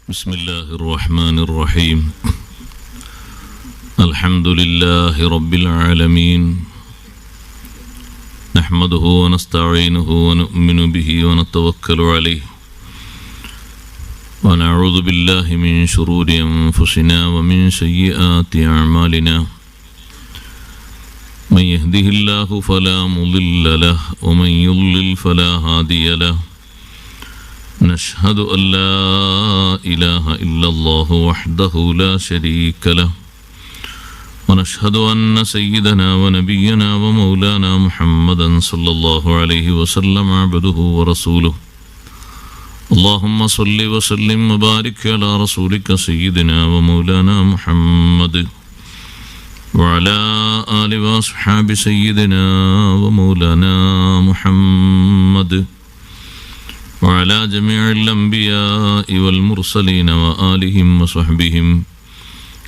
بسم الله الرحمن الرحيم الحمد لله رب العالمين نحمده ونستعينه ونؤمن به ونتوكل عليه ونعوذ بالله من شرور أنفسنا ومن سيئات أعمالنا من يهده الله فلا مضل له ومن يضلل فلا هادي له نشهد أن لا إله إلا الله وحده لا شريك له ونشهد أن سيدنا ونبينا ومولانا محمدا صلى الله عليه وسلم عبده ورسوله اللهم صل وسلم وبارك على رسولك سيدنا ومولانا محمد وعلى آل وأصحاب سيدنا ومولانا محمد وعلى جميع الأنبياء والمرسلين وآلهم وصحبهم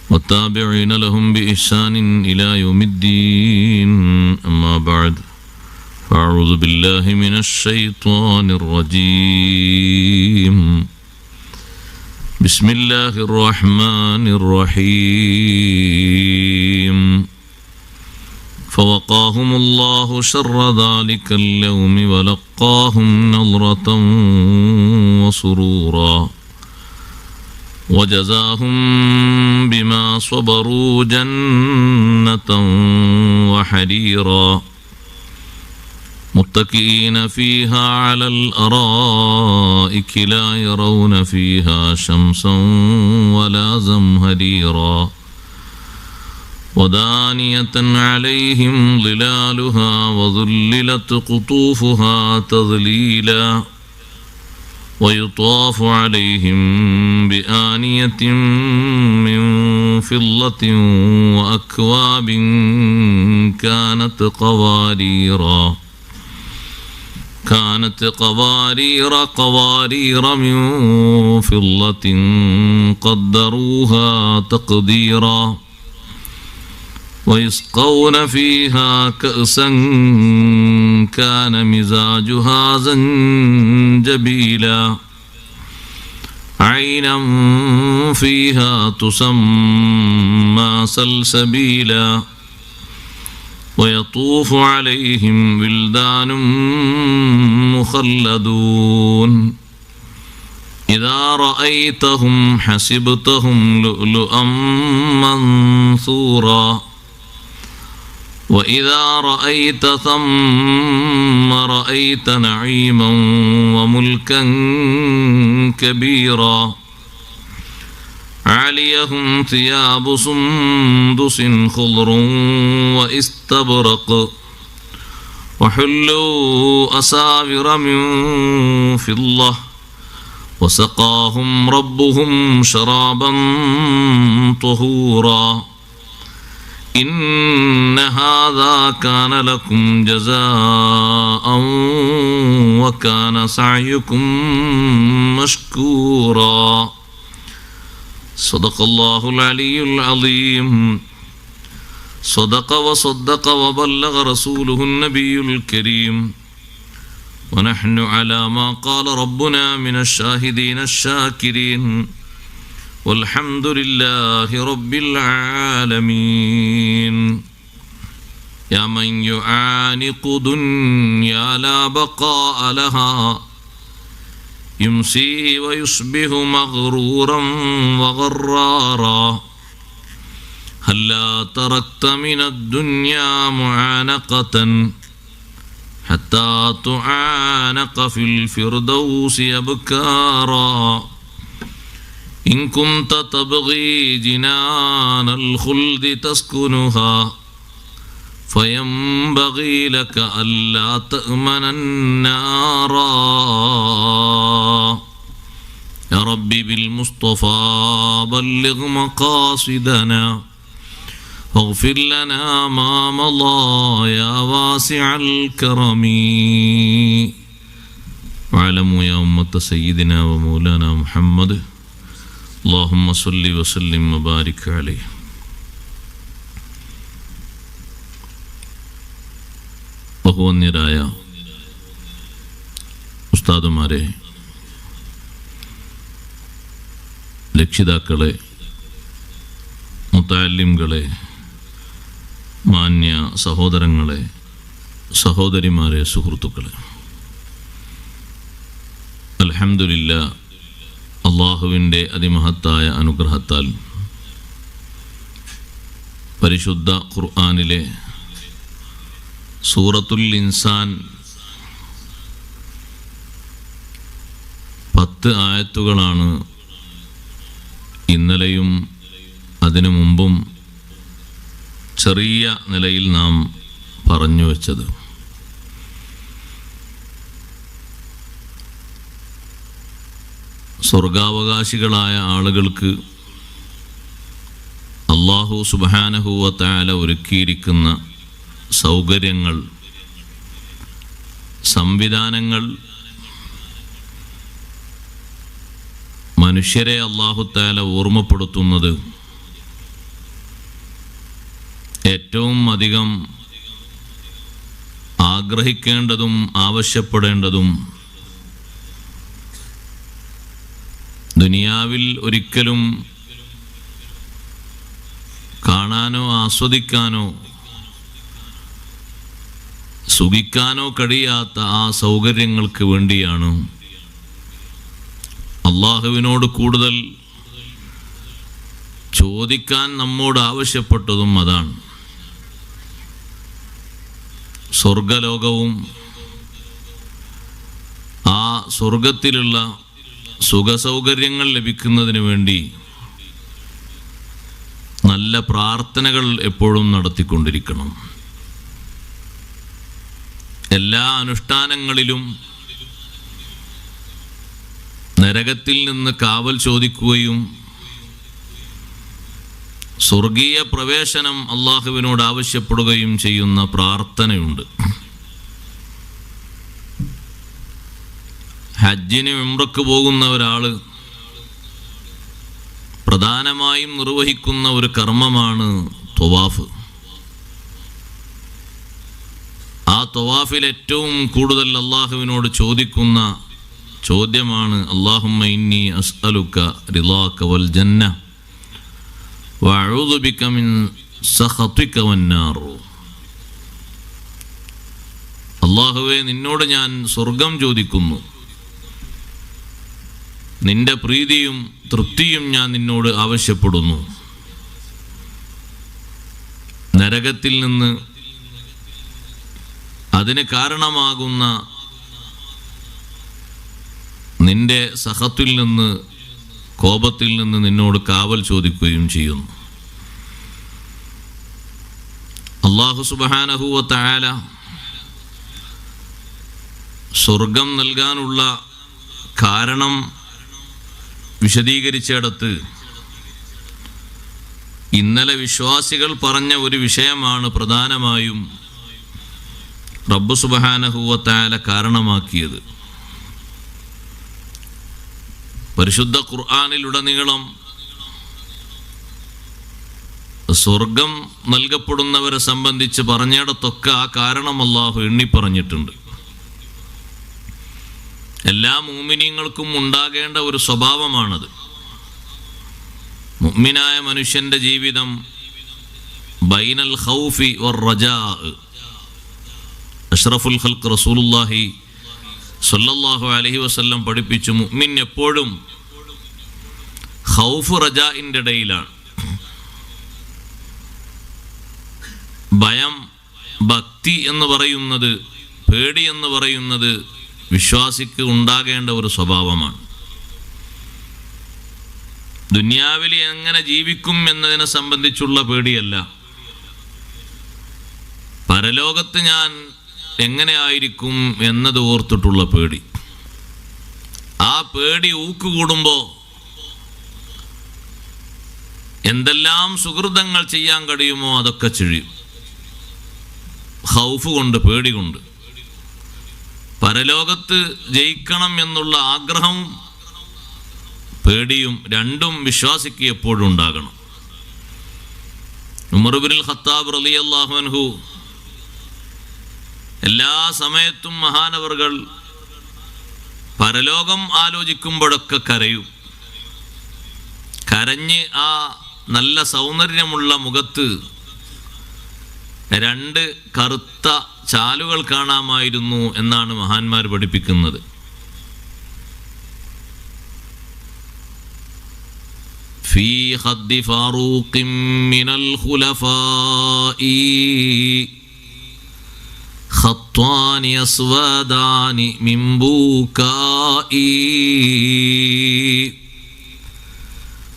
والتابعين لهم بإحسان إلى يوم الدين أما بعد فأعوذ بالله من الشيطان الرجيم بسم الله الرحمن الرحيم فوقاهم الله شر ذلك اليوم ولقاهم نظرة وسرورا وجزاهم بما صبروا جنة وحريرا متكئين فيها على الأرائك لا يرون فيها شمسا ولا زمهريرا ودانية عليهم ظلالها وذللت قطوفها تذليلا ويطاف عليهم بآنية من فضة وأكواب كانت قوارير من فضة قدروها تقديرا ويسقون فيها كأسا كان مزاجها زنجبيلا عينا فيها تسمى سلسبيلا ويطوف عليهم ولدان مخلدون إذا رأيتهم حسبتهم لؤلؤا منثورا وإذا رأيت ثم رأيت نعيما وملكا كبيرا عليهم ثياب سندس خضر واستبرق وحلوا أساور من فضة وسقاهم ربهم شرابا طهورا إن هذا كان لكم جزاء وكان سعيكم مشكورا صدق الله العلي العظيم صدق وصدق وبلغ رسوله النبي الكريم ونحن على ما قال ربنا من الشاهدين الشاكرين والحمد لله رب العالمين يا من يعانق دنيا لا بقاء لها يمسي ويصبح مغرورا وغرارا هلا تركت من الدنيا معانقة حتى تعانق في الفردوس أبكارا إن كنت تبغي جنان الخلد تسكنها فينبغي لك ألا تأمن النار يا ربي بالمصطفى بلغ مقاصدنا واغفر لنا ما مضى يا واسع الكرم واعلموا يا أمة سيدنا ومولانا محمد اللهم صل وسلم وبارك عليه. ബഹുവന്യരായ ഉസ്താദുമാരെ, രക്ഷിതാക്കളെ, മുത്തഅല്ലിംകളെ, മാന്യ സഹോദരങ്ങളെ, സഹോദരിമാരെ, സുഹൃത്തുക്കളെ, അൽഹംദുലില്ലാ, അള്ളാഹുവിൻ്റെ അതിമഹത്തായ അനുഗ്രഹത്താൽ പരിശുദ്ധ ഖുർആനിലെ സൂറത്തുൽ ഇൻസാൻ 10 ആയത്തുകളാണ് ഇന്നലെയും അതിനു മുമ്പും ചെറിയ നിലയിൽ നാം പറഞ്ഞു വച്ചത്. സ്വർഗാവകാശികളായ ആളുകൾക്ക് അല്ലാഹു സുബ്ഹാനഹു വ തആല ഒരുക്കിയിരിക്കുന്ന സൗകര്യങ്ങൾ, സംവിധാനങ്ങൾ മനുഷ്യരെ അല്ലാഹു തആല ഓർമ്മപ്പെടുത്തുന്നത് ഏറ്റവും അധികം ആഗ്രഹിക്കേണ്ടതും ആവശ്യപ്പെടേണ്ടതും ദുനിയാവിൽ ഒരിക്കലും കാണാനോ ആസ്വദിക്കാനോ സുഖിക്കാനോ കഴിയാത്ത ആ സൗകര്യങ്ങൾക്ക് വേണ്ടിയാണ് അള്ളാഹുവിനോട് കൂടുതൽ ചോദിക്കാൻ നമ്മോട് ആവശ്യപ്പെട്ടതും അതാണ്. സ്വർഗലോകവും ആ സ്വർഗത്തിലുള്ള സുഖസൗകര്യങ്ങൾ ലഭിക്കുന്നതിന് വേണ്ടി നല്ല പ്രാർത്ഥനകൾ എപ്പോഴും നടത്തിക്കൊണ്ടിരിക്കണം. എല്ലാ അനുഷ്ഠാനങ്ങളിലും നരകത്തിൽ നിന്ന് കാവൽ ചോദിക്കുകയും സ്വർഗീയ പ്രവേശനം അള്ളാഹുവിനോട് ആവശ്യപ്പെടുകയും ചെയ്യുന്ന പ്രാർത്ഥനയുണ്ട്. ഹജ്ജിന് ഉംറക്ക് പോകുന്ന ഒരാൾ പ്രധാനമായും നിർവഹിക്കുന്ന ഒരു കർമ്മമാണ് ത്വവാഫ്. ആ ത്വവാഫിൽ ഏറ്റവും കൂടുതൽ അള്ളാഹുവിനോട് ചോദിക്കുന്ന ചോദ്യമാണ് അല്ലാഹുമ്മ ഇന്നി അസ്അലുക റിളാക വൽ ജന്ന വഅഊദു ബിക മിൻ സഖതിക വന്നാർ. അല്ലാഹുവേ, നിന്നോട് ഞാൻ സ്വർഗം ചോദിക്കുന്നു, നിന്റെ പ്രീതിയും തൃപ്തിയും ഞാൻ നിന്നോട് ആവശ്യപ്പെടുന്നു, നരകത്തിൽ നിന്ന് അതിന് കാരണമാകുന്ന നിന്റെ സഖത്തിൽ നിന്ന്, കോപത്തിൽ നിന്ന് നിന്നോട് കാവൽ ചോദിക്കുകയും ചെയ്യുന്നു. അല്ലാഹു സുബ്ഹാനഹു വ തആല സ്വർഗം നൽകാനുള്ള കാരണം വിശദീകരിച്ചിടത്ത് ഇന്നലെ വിശ്വാസികൾ പറഞ്ഞ ഒരു വിഷയമാണ് പ്രധാനമായും റബ്ബ് സുബ്ഹാനഹു വ തആല കാരണമാക്കിയത്. പരിശുദ്ധ ഖുർആനിലുടനീളം സ്വർഗം നൽകപ്പെടുന്നവരെ സംബന്ധിച്ച് പറഞ്ഞിടത്തൊക്കെ ആ കാരണം അല്ലാഹു എണ്ണി പറഞ്ഞിട്ടുണ്ട്. എല്ലാ മുഅ്മിനീങ്ങൾക്കും ഉണ്ടാകേണ്ട ഒരു സ്വഭാവമാണത്. മുഅ്മിനായ മനുഷ്യന്റെ ജീവിതം ബൈനൽ ഖൗഫി വർ റജാ. അഷ്റഫുൽ ഖൽഖ് റസൂലുള്ളാഹി സ്വല്ലല്ലാഹു അലൈഹി വസല്ലം പഠിപ്പിച്ചു, മുഅ്മിൻ എപ്പോഴും ഖൗഫ് റജാഇന്റെ ഇടയിലാണ്. ഭയം, ഭക്തി എന്ന് പറയുന്നത്, പേടി എന്ന് പറയുന്നത് വിശ്വാസിക്ക് ഉണ്ടാകേണ്ട ഒരു സ്വഭാവമാണ്. ദുനിയാവിൽ എങ്ങനെ ജീവിക്കും എന്നതിനെ സംബന്ധിച്ചുള്ള പേടിയല്ല, പരലോകത്ത് ഞാൻ എങ്ങനെ ആയിരിക്കും എന്നത് ഓർത്തിട്ടുള്ള പേടി. ആ പേടി ഊക്കുകൂടുമ്പോൾ എന്തെല്ലാം സുഹൃതങ്ങൾ ചെയ്യാൻ കഴിയുമോ അതൊക്കെ ചെയ്യും. ഖൗഫ് കൊണ്ട്, പേടി കൊണ്ട്. പരലോകത്ത് ജയിക്കണം എന്നുള്ള ആഗ്രഹവും പേടിയും രണ്ടും വിശ്വാസിക്ക് എപ്പോഴും ഉണ്ടാകണം. ഉമർ ഇബ്നുൽ ഖത്താബ് റളിയല്ലാഹു അൻഹു എല്ലാ സമയത്തും മഹാനവറുകൾ പരലോകം ആലോചിക്കുമ്പോഴൊക്കെ കരയും. കരഞ്ഞ് ആ നല്ല സൗന്ദര്യമുള്ള മുഖത്ത് 2 കറുത്ത ചാലുകൾ കാണാമായിരുന്നു എന്നാണ് മഹാന്മാർ പഠിപ്പിക്കുന്നത്. ഫീ ഖദ്ദി ഫാറൂഖിൻ മിനൽ ഖുലഫാഇ ഖത്വാനി അസ്വദാനി മിൻ ബുകാഇ.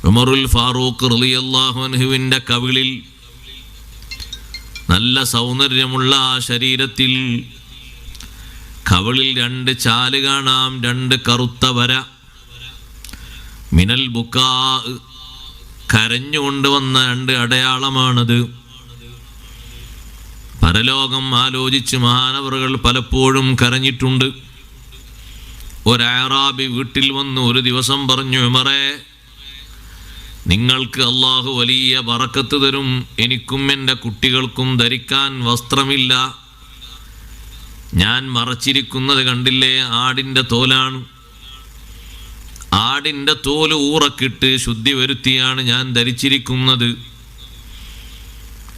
ഉമറുൽ ഫാറൂഖ് റളിയല്ലാഹു അൻഹുവിൻ്റെ കവിളിൽ, നല്ല സൗന്ദര്യമുള്ള ആ ശരീരത്തിൽ കവിളിൽ 2 ചാല് കാണാം, 2 കറുത്ത വര. മിനൽ ബുക്കാ, കരഞ്ഞുകൊണ്ട് വന്ന 2 അടയാളമാണത്. പരലോകം ആലോചിച്ച് മഹാനവറുകൾ പലപ്പോഴും കരഞ്ഞിട്ടുണ്ട്. ഒരാറാബി വീട്ടിൽ വന്ന് ഒരു ദിവസം പറഞ്ഞു, ഉമറേ, നിങ്ങൾക്ക് അള്ളാഹു വലിയ ബറക്കത്ത് തരും, എനിക്കും എൻ്റെ കുട്ടികൾക്കും ധരിക്കാൻ വസ്ത്രമില്ല. ഞാൻ മറച്ചിരിക്കുന്നത് കണ്ടില്ലേ, ആടിൻ്റെ തോലാണ്. ആടിൻ്റെ തോല് ഊറക്കിട്ട് ശുദ്ധി വരുത്തിയാണ് ഞാൻ ധരിച്ചിരിക്കുന്നത്.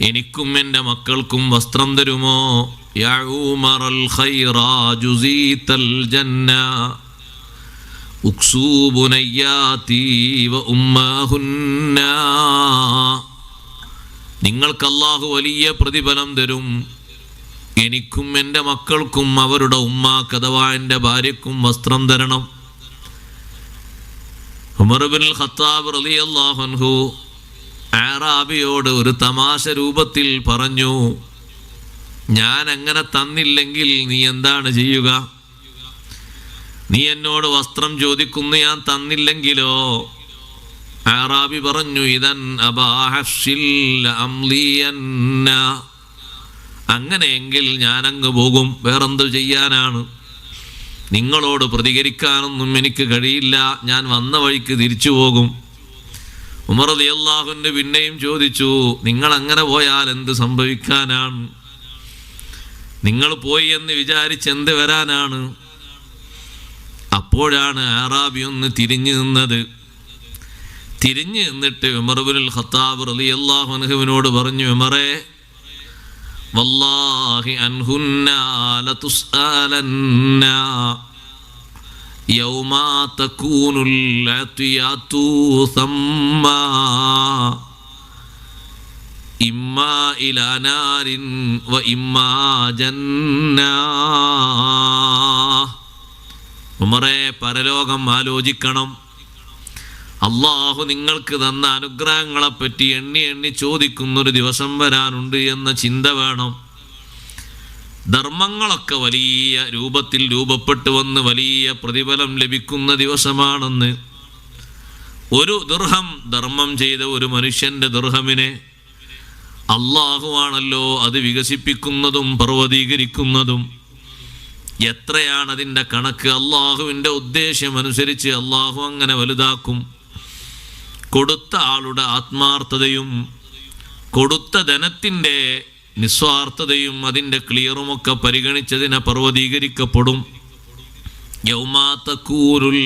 എനിക്കും എൻ്റെ മക്കൾക്കും വസ്ത്രം തരുമോ? യാ ഉമറൽ ഖൈറാ ജുസീതൽ ജന്ന ഉക്സൂബുനയ്യാതി വ ഉമ്മഹുന്ന. നിങ്ങൾക്ക് അല്ലാഹു വലിയ പ്രതിഫലം തരും, എനിക്കും എൻ്റെ മക്കൾക്കും അവരുടെ ഉമ്മാക്ക് അഥവാ എൻ്റെ ഭാര്യക്കും വസ്ത്രം തരണം. ഉമർ ഇബ്നുൽ ഖത്താബ് റളിയല്ലാഹു അൻഹു ആറാബിയോട് ഒരു തമാശ രൂപത്തിൽ പറഞ്ഞു, ഞാൻ അങ്ങനെ തന്നില്ലെങ്കിൽ നീ എന്താണ് ചെയ്യുക? നീ എന്നോട് വസ്ത്രം ചോദിക്കുന്നു, ഞാൻ തന്നില്ലെങ്കിലോ? ആറാബി പറഞ്ഞു, ഇദൻ അബാ ഹഫ്സിൽ അംലിയന്ന. അങ്ങനെയെങ്കിൽ ഞാനങ്ങ് പോകും, വേറെന്തു ചെയ്യാനാണ്? നിങ്ങളോട് പ്രതികരിക്കാനൊന്നും എനിക്ക് കഴിയില്ല, ഞാൻ വന്ന വഴിക്ക് തിരിച്ചു പോകും. ഉമർ റളിയല്ലാഹു അൻഹു പിന്നെയും ചോദിച്ചു, നിങ്ങൾ അങ്ങനെ പോയാൽ എന്ത് സംഭവിക്കാനാണ്? നിങ്ങൾ പോയി എന്ന് വിചാരിച്ച് എന്ത് വരാനാണ്? അപ്പോഴാണ് ആറാബി ഒന്ന് തിരിഞ്ഞു നിന്നത്. തിരിഞ്ഞു നിന്നിട്ട് ഉമർ ഇബ്നുൽ ഖത്താബ് റളിയല്ലാഹു അൻഹുവിനോട് പറഞ്ഞു, ഉമറേ, വല്ലാഹി അൻഹുന്ന ലതുസ്അലന്ന യൗമാ തകൂനുൽ അതിയാതു സമ്മാ ഇമ്മാ ഇലാ നാരിൻ വ ഇമ്മാ ജന്ന. ഉമറേ, പരലോകം ആലോചിക്കണം. അള്ളാഹു നിങ്ങൾക്ക് തന്ന അനുഗ്രഹങ്ങളെപ്പറ്റി എണ്ണി എണ്ണി ചോദിക്കുന്നൊരു ദിവസം വരാനുണ്ട് എന്ന ചിന്ത വേണം. ധർമ്മങ്ങളൊക്കെ വലിയ രൂപത്തിൽ രൂപപ്പെട്ടു വന്ന് വലിയ പ്രതിഫലം ലഭിക്കുന്ന ദിവസമാണെന്ന്. ഒരു ദിർഹം ധർമ്മം ചെയ്ത ഒരു മനുഷ്യൻ്റെ ദിർഹമിനെ അള്ളാഹുവാണല്ലോ അത് വികസിപ്പിക്കുന്നതും പർവ്വതീകരിക്കുന്നതും. എത്രയാണ് അതിൻ്റെ കണക്ക്? അള്ളാഹുവിൻ്റെ ഉദ്ദേശ്യമനുസരിച്ച് അള്ളാഹു അങ്ങനെ വലുതാക്കും. കൊടുത്ത ആളുടെ ആത്മാർത്ഥതയും കൊടുത്ത ധനത്തിൻ്റെ നിസ്വാർത്ഥതയും അതിൻ്റെ ക്ലിയറുമൊക്കെ പരിഗണിച്ചതിനെ പർവ്വതീകരിക്കപ്പെടും. യൗമാ തകൂനുൽ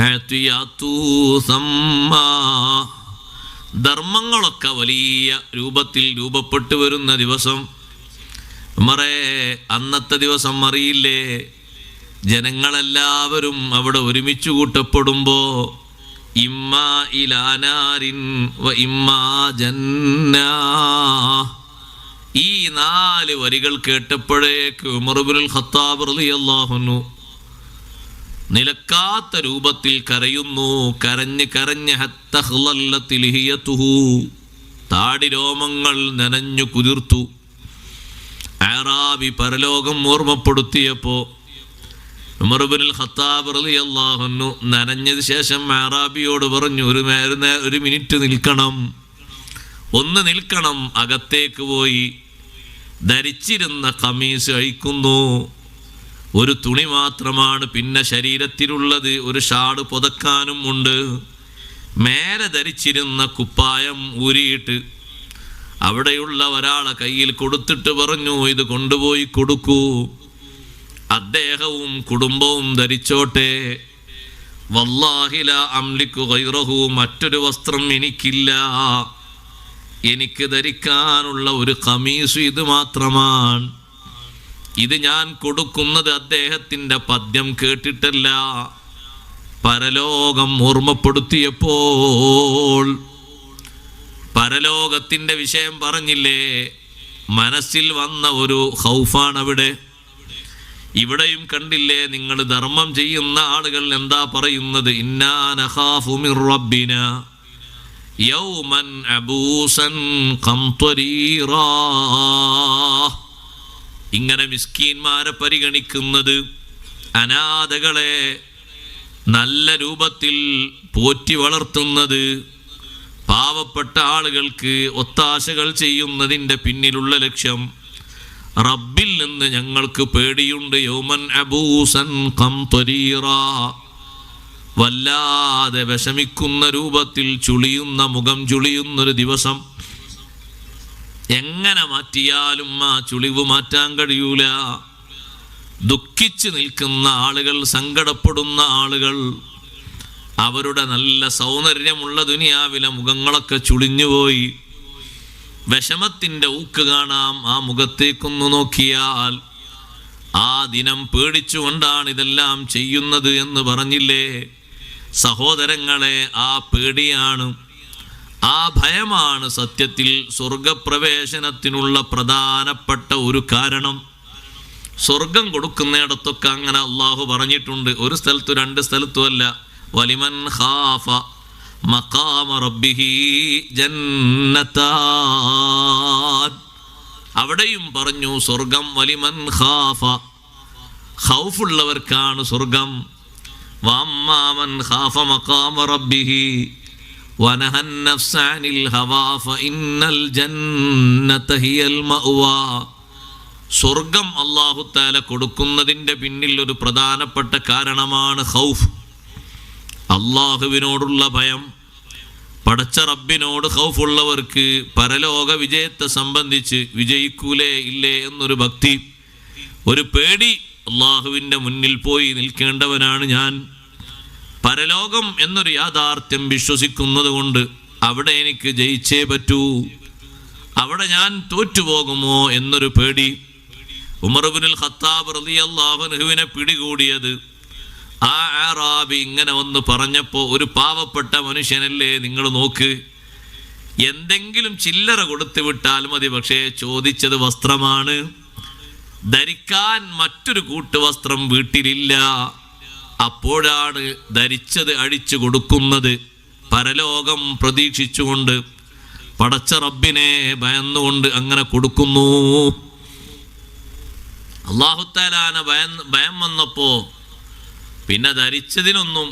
അതിയാതു സമ്മാ. ധർമ്മങ്ങളൊക്കെ വലിയ രൂപത്തിൽ രൂപപ്പെട്ടു വരുന്ന ദിവസം. ഉമറേ, അന്നത്തെ ദിവസം അറിയില്ലേ, ജനങ്ങളെല്ലാവരും അവിടെ ഒരുമിച്ച് കൂട്ടപ്പെടുമ്പോൾ ഇമ്മാ ഇലാ നാരിൻ വ ഇമ്മാ ജന്ന. ഈ 4 വരികൾ കേട്ടപ്പോഴേക്ക് ഉമർ ഇബ്നുൽ ഖത്താബ് റളിയല്ലാഹു അൻഹു നിലക്കാത്ത രൂപത്തിൽ കരയുന്നു. കരഞ്ഞ് കരഞ്ഞ് ഹത്തഖ്ലല്ലത് ലിഹിയതുഹു, താടി രോമങ്ങൾ നനഞ്ഞു കുതിർത്തു. ആറാബി പരലോകം ഓർമ്മപ്പെടുത്തിയപ്പോൾ ഉമർ ഇബ്നുൽ ഖത്താബ് റളിയല്ലാഹു അൻഹു നനഞ്ഞതിന് ശേഷം ആറാബിയോട് പറഞ്ഞു, ഒരു മിനിറ്റ് നിൽക്കണം, ഒന്ന് നിൽക്കണം. അകത്തേക്ക് പോയി ധരിച്ചിരുന്ന ഖമീസ് അഴിക്കുന്നു. ഒരു തുണി മാത്രമാണ് പിന്നെ ശരീരത്തിലുള്ളത്. ഒരു ഷാള് പുതക്കാനും ഉണ്ട്. മേലെ ധരിച്ചിരുന്ന കുപ്പായം ഊരിയിട്ട് അവിടെയുള്ള ഒരാളെ കയ്യിൽ കൊടുത്തിട്ട് പറഞ്ഞു, ഇത് കൊണ്ടുപോയി കൊടുക്കൂ, അദ്ദേഹവും കുടുംബവും ധരിച്ചോട്ടെ. വല്ലാഹി ലാ അംലികു ഗൈറഹു, മറ്റൊരു വസ്ത്രം എനിക്കില്ല, എനിക്ക് ധരിക്കാനുള്ള ഒരു ഖമീസ് ഇത് മാത്രമാണ്. ഇത് ഞാൻ കൊടുക്കുന്നത് അദ്ദേഹത്തിൻ്റെ പദ്യം കേട്ടിട്ടല്ല, പരലോകം ഓർമ്മപ്പെടുത്തിയപ്പോൾ. പരലോകത്തിൻ്റെ വിഷയം പറഞ്ഞില്ലേ, മനസ്സിൽ വന്ന ഒരു ഖൗഫാണ് അവിടെ. ഇവിടെയും കണ്ടില്ലേ, നിങ്ങൾ ധർമ്മം ചെയ്യുന്ന ആളുകൾ എന്താ പറയുന്നത്? ഇന്നാ നഖാഫു മിർ റബ്ബിന യൗമൻ അബൂസൻ ഖംത്വരീറാ. ഇങ്ങനെ മിസ്കീന്മാരെ പരിഗണിക്കുന്നത്, അനാഥകളെ നല്ല രൂപത്തിൽ പോറ്റി വളർത്തുന്നത്, പാവപ്പെട്ട ആളുകൾക്ക് ഒത്താശകൾ ചെയ്യുന്നതിൻ്റെ പിന്നിലുള്ള ലക്ഷ്യം റബ്ബിൽ നിന്ന് ഞങ്ങൾക്ക് പേടിയുണ്ട്. യൗമൻ അബൂസൻ ഖംത്വരീറാ, വല്ലാതെ വിഷമിക്കുന്ന രൂപത്തിൽ ചുളിയുന്ന മുഖം ചുളിയുന്നൊരു ദിവസം. എങ്ങനെ മാറ്റിയാലും ആ ചുളിവ് മാറ്റാൻ കഴിയൂല. ദുഃഖിച്ച് നിൽക്കുന്ന ആളുകൾ, സങ്കടപ്പെടുന്ന ആളുകൾ, അവരുടെ നല്ല സൗന്ദര്യമുള്ള ദുനിയാവിലെ മുഖങ്ങളൊക്കെ ചുളിഞ്ഞുപോയി. വിഷമത്തിൻ്റെ ഊക്ക് കാണാം ആ മുഖത്തേക്കൊന്നു നോക്കിയാൽ. ആ ദിനം പേടിച്ചുകൊണ്ടാണ് ഇതെല്ലാം ചെയ്യുന്നത് എന്ന് പറഞ്ഞില്ലേ സഹോദരങ്ങളെ? ആ പേടിയാണ്, ആ ഭയമാണ് സത്യത്തിൽ സ്വർഗപ്രവേശനത്തിനുള്ള പ്രധാനപ്പെട്ട ഒരു കാരണം. സ്വർഗം കൊടുക്കുന്നിടത്തൊക്കെ അങ്ങനെ അള്ളാഹു പറഞ്ഞിട്ടുണ്ട്. ഒരു സ്ഥലത്തും രണ്ട് സ്ഥലത്തും അല്ല. വലിമൻ ഖാഫ മഖാമ റബ്ബിഹി ജന്നതാൻ. അവിടെയും പറഞ്ഞു സ്വർഗം വലിമൻ ഖാഫ, ഖൗഫുള്ളവർക്കാണ് സ്വർഗം. വഅമ്മാമൻ ഖാഫ മഖാമ റബ്ബിഹി വനഹൻ നഫ്സ അനിൽ ഹവാ ഫഇന്നൽ ജന്നത ഹിയൽ മഅവാ. സ്വർഗം അല്ലാഹു തആല കൊടുക്കുന്നതിൻ്റെ പിന്നിൽ ഒരു പ്രധാനപ്പെട്ട കാരണമാണ് ഖൗഫ്, അള്ളാഹുവിനോടുള്ള ഭയം. പടച്ച റബ്ബിനോട് ഖൗഫുള്ളവർക്ക് പരലോക വിജയത്തെ സംബന്ധിച്ച് വിജയിക്കൂലേ ഇല്ലേ എന്നൊരു ഭക്തി, ഒരു പേടി. അള്ളാഹുവിൻ്റെ മുന്നിൽ പോയി നിൽക്കേണ്ടവനാണ് ഞാൻ. പരലോകം എന്നൊരു യാഥാർത്ഥ്യം വിശ്വസിക്കുന്നത് കൊണ്ട് അവിടെ എനിക്ക് ജയിച്ചേ പറ്റൂ, അവിടെ ഞാൻ തോറ്റുപോകുമോ എന്നൊരു പേടി. ഉമർ ഇബ്നുൽ ഖത്താബ് റളിയല്ലാഹു അൻഹുവിനെ പിടികൂടിയത് ആ ആറാബി ഇങ്ങനെ ഒന്ന് പറഞ്ഞപ്പോൾ, ഒരു പാവപ്പെട്ട മനുഷ്യനല്ലേ, നിങ്ങൾ നോക്ക്, എന്തെങ്കിലും ചില്ലറ കൊടുത്തു വിട്ടാൽ മതി, പക്ഷേ ചോദിച്ചത് വസ്ത്രമാണ്. ധരിക്കാൻ മറ്റൊരു കൂട്ടുവസ്ത്രം വീട്ടിലില്ല. അപ്പോഴാണ് ധരിച്ചത് അഴിച്ചു കൊടുക്കുന്നത്, പരലോകം പ്രതീക്ഷിച്ചുകൊണ്ട്, പടച്ച റബ്ബിനെ ഭയന്നുകൊണ്ട് അങ്ങനെ കൊടുക്കുന്നു. അല്ലാഹു തആല ഭയം വന്നപ്പോ പിന്നെ ധരിച്ചതിനൊന്നും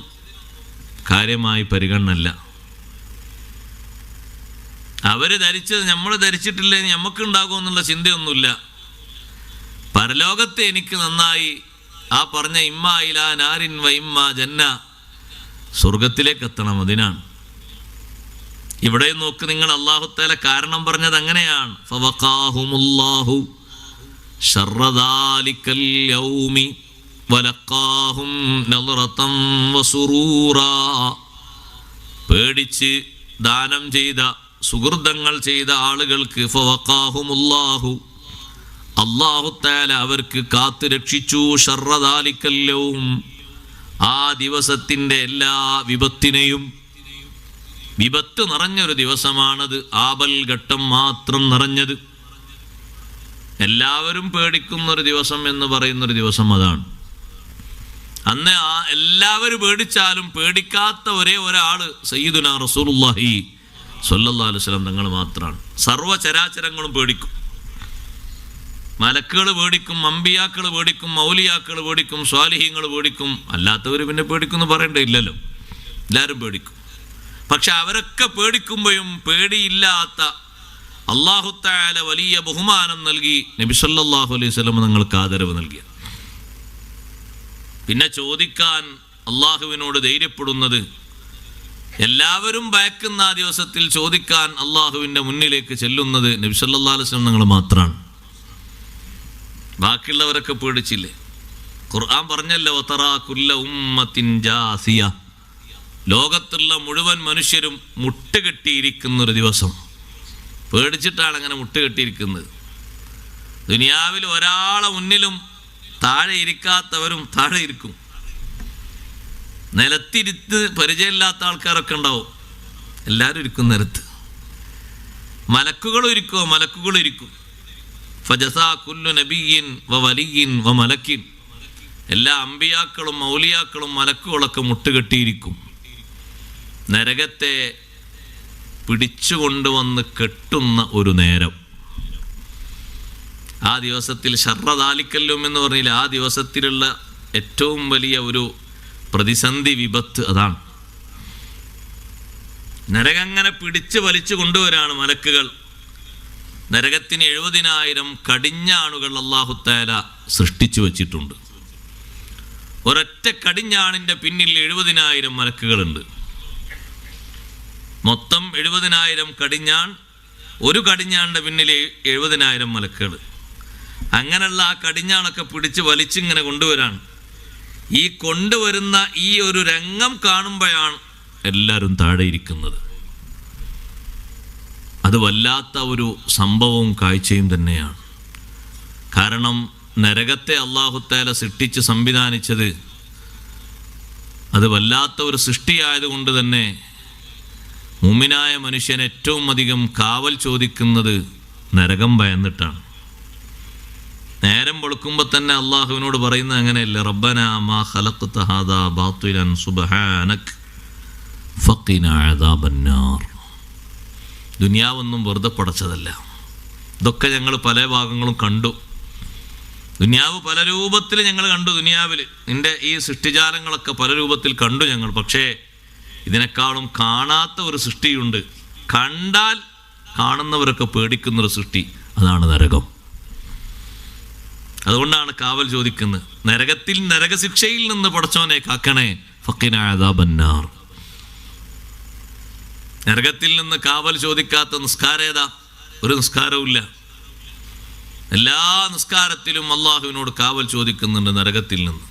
കാര്യമായി പരിഗണനല്ല. അവര് ധരിച്ചത് നമ്മൾ ധരിച്ചിട്ടില്ലേ നമുക്കുണ്ടാകുമെന്നുള്ള ചിന്തയൊന്നുമില്ല. പരലോകത്തെ എനിക്ക് നന്നായി, ആ പറഞ്ഞ ഇമ്മാ ഇലാ നാരിൻ വ ഇമ്മാ ജന്ന, സ്വർഗത്തിലേക്ക് എത്തണം, അതിനാണ്. ഇവിടെ നോക്ക് നിങ്ങൾ, അല്ലാഹു തആല കാരണം പറഞ്ഞത് അങ്ങനെയാണ്. ഫവഖാഹുമുല്ലാഹു ശർറ ദാലിക്കൽ യൗമി വലഖാഹും നളറതൻ വസുറൂറാ. പേടിച്ച് ദാനം ചെയ്ത, സുഹൃതങ്ങൾ ചെയ്ത ആളുകൾക്ക് ഫവഖാഹുമുല്ലാഹു, അല്ലാഹു തആല അവർക്ക് കാത്തു രക്ഷിച്ചു. ശർറ ദാലിക്കൽ യൗം, ആ ദിവസത്തിൻ്റെ എല്ലാ വിപത്തിനെയും. വിപത്ത് നിറഞ്ഞൊരു ദിവസമാണത്, ആപൽ ഘട്ടം മാത്രം നിറഞ്ഞത്. എല്ലാവരും പേടിക്കുന്നൊരു ദിവസം എന്ന് പറയുന്നൊരു ദിവസം അതാണ്. അന്ന് ആ എല്ലാവരും പേടിച്ചാലും പേടിക്കാത്ത ഒരേ ഒരാള് സയ്യിദുനാ റസൂലുള്ളാഹി സ്വല്ലല്ലാഹു അലൈഹി വസല്ലം തങ്ങൾ മാത്രമാണ്. സർവ്വചരാചരങ്ങളും പേടിക്കും. മലക്കുകൾ പേടിക്കും, അമ്പിയാക്കൾ പേടിക്കും, മൗലിയാക്കൾ പേടിക്കും, സ്വാലിഹീങ്ങൾ പേടിക്കും. അല്ലാത്തവർ പിന്നെ പേടിക്കുമെന്ന് പറയേണ്ടതില്ലല്ലോ, എല്ലാവരും പേടിക്കും. പക്ഷെ അവരൊക്കെ പേടിക്കുമ്പോഴും പേടിയില്ലാത്ത അല്ലാഹു തആല വലിയ ബഹുമാനം നൽകി നബി സല്ലല്ലാഹു അലൈഹി വസല്ലം നിങ്ങൾക്ക് ആദരവ് നൽകിയ. പിന്നെ ചോദിക്കാൻ അള്ളാഹുവിനോട് ധൈര്യപ്പെടുന്നത്, എല്ലാവരും ഭയക്കുന്ന ആ ദിവസത്തിൽ ചോദിക്കാൻ അള്ളാഹുവിൻ്റെ മുന്നിലേക്ക് ചെല്ലുന്നത് നബി സല്ലല്ലാഹു അലൈഹി വസല്ലം നിങ്ങൾ മാത്രമാണ്. ബാക്കിയുള്ളവരൊക്കെ പേടിച്ചില്ലേ? ഖുർആൻ പറഞ്ഞല്ലോ, വതറാ കുല്ല ഉമ്മത്തിൻ ജാസിയ, ലോകത്തുള്ള മുഴുവൻ മനുഷ്യരും മുട്ടുകെട്ടിയിരിക്കുന്നൊരു ദിവസം. പേടിച്ചിട്ടാണ് അങ്ങനെ മുട്ടുകെട്ടിയിരിക്കുന്നത്. ദുനിയാവിൽ ഒരാളെ മുന്നിലും താഴെ ഇരിക്കാത്തവരും താഴെ ഇരിക്കും. നിലത്തിരുത്ത് പരിചയമില്ലാത്ത ആൾക്കാരൊക്കെ ഉണ്ടാവും, എല്ലാവരും ഇരിക്കും നിരത്ത്. മലക്കുകളും ഇരിക്കുമോ? മലക്കുകളും ഇരിക്കും. ഫജസാ കുല്ലു നബിയിൻ വ വലിയിൻ വ മലക്കിൻ, എല്ലാ അമ്പിയാക്കളും മൗലിയാക്കളും മലക്കുകളൊക്കെ മുട്ടുകെട്ടിയിരിക്കും. നരകത്തെ പിടിച്ചുകൊണ്ടുവന്ന് കെട്ടുന്ന ഒരു നേരം. ആ ദിവസത്തിൽ ശർറദാലിക്കല്ലും എന്ന് പറഞ്ഞില്ല, ആ ദിവസത്തിലുള്ള ഏറ്റവും വലിയ ഒരു പ്രതിസന്ധി വിപത്ത് അതാണ്. നരകം അങ്ങനെ പിടിച്ച് വലിച്ചു കൊണ്ടുവരാണ് മലക്കുകൾ. നരകത്തിന് 70,000 കടിഞ്ഞാണുകൾ അല്ലാഹു തആല സൃഷ്ടിച്ചു വച്ചിട്ടുണ്ട്. ഒരൊറ്റ കടിഞ്ഞാണിൻ്റെ പിന്നിൽ 70,000 മലക്കുകളുണ്ട്. മൊത്തം 70,000 കടിഞ്ഞാൺ, ഒരു കടിഞ്ഞാണിൻ്റെ പിന്നിൽ 70,000 മലക്കുകൾ. അങ്ങനെയുള്ള ആ കടിഞ്ഞാണൊക്കെ പിടിച്ച് വലിച്ചിങ്ങനെ കൊണ്ടുവരാണ്. ഈ കൊണ്ടുവരുന്ന ഈ ഒരു രംഗം കാണുമ്പോഴാണ് എല്ലാവരും താഴെ ഇരിക്കുന്നത്. അത് വല്ലാത്ത ഒരു സംഭവവും കാഴ്ചയും തന്നെയാണ്. കാരണം നരകത്തെ അല്ലാഹു തആല സൃഷ്ടിച്ച് സംവിധാനിച്ചത് അത് വല്ലാത്ത ഒരു സൃഷ്ടിയായതുകൊണ്ട് തന്നെ മുഅ്മിനായ മനുഷ്യൻ ഏറ്റവും അധികം കാവൽ ചോദിക്കുന്നത് നരകം ഭയന്നിട്ടാണ്. നേരം വെളുക്കുമ്പോൾ തന്നെ അള്ളാഹുവിനോട് പറയുന്നത് അങ്ങനെയല്ല, റബ്ബനാ മാ ഖലഖ്ത ഹാദാ ബാത്തിലൻ സുബ്ഹാനക് ഫഖിനാ അദാബന്നാർ. ദുനിയാവൊന്നും വെറുതെ പടച്ചതല്ല. ഇതൊക്കെ ഞങ്ങൾ പല ഭാഗങ്ങളും കണ്ടു. ദുനിയാവ് പല രൂപത്തിൽ ഞങ്ങൾ കണ്ടു. ദുനിയാവിൽ നിൻ്റെ ഈ സൃഷ്ടിജാലങ്ങളൊക്കെ പല രൂപത്തിൽ കണ്ടു ഞങ്ങൾ. പക്ഷേ ഇതിനേക്കാളും കാണാത്ത ഒരു സൃഷ്ടിയുണ്ട്. കണ്ടാൽ കാണുന്നവരൊക്കെ പേടിക്കുന്നൊരു സൃഷ്ടി, അതാണ് നരകം. അതുകൊണ്ടാണ് കാവൽ ചോദിക്കുന്നത്. നരകത്തിൽ, നരകശിക്ഷയിൽ നിന്ന് പടച്ചോനെ കാക്കണേ, ഫഖിനാ അദാബന്നാർ. നരകത്തിൽ നിന്ന് കാവൽ ചോദിക്കാത്ത നിസ്കാരം ഏതാ? ഒരു നിസ്കാരവും ഇല്ല. എല്ലാ നിസ്കാരത്തിലും അള്ളാഹുവിനോട് കാവൽ ചോദിക്കുന്നുണ്ട് നരകത്തിൽ നിന്ന്.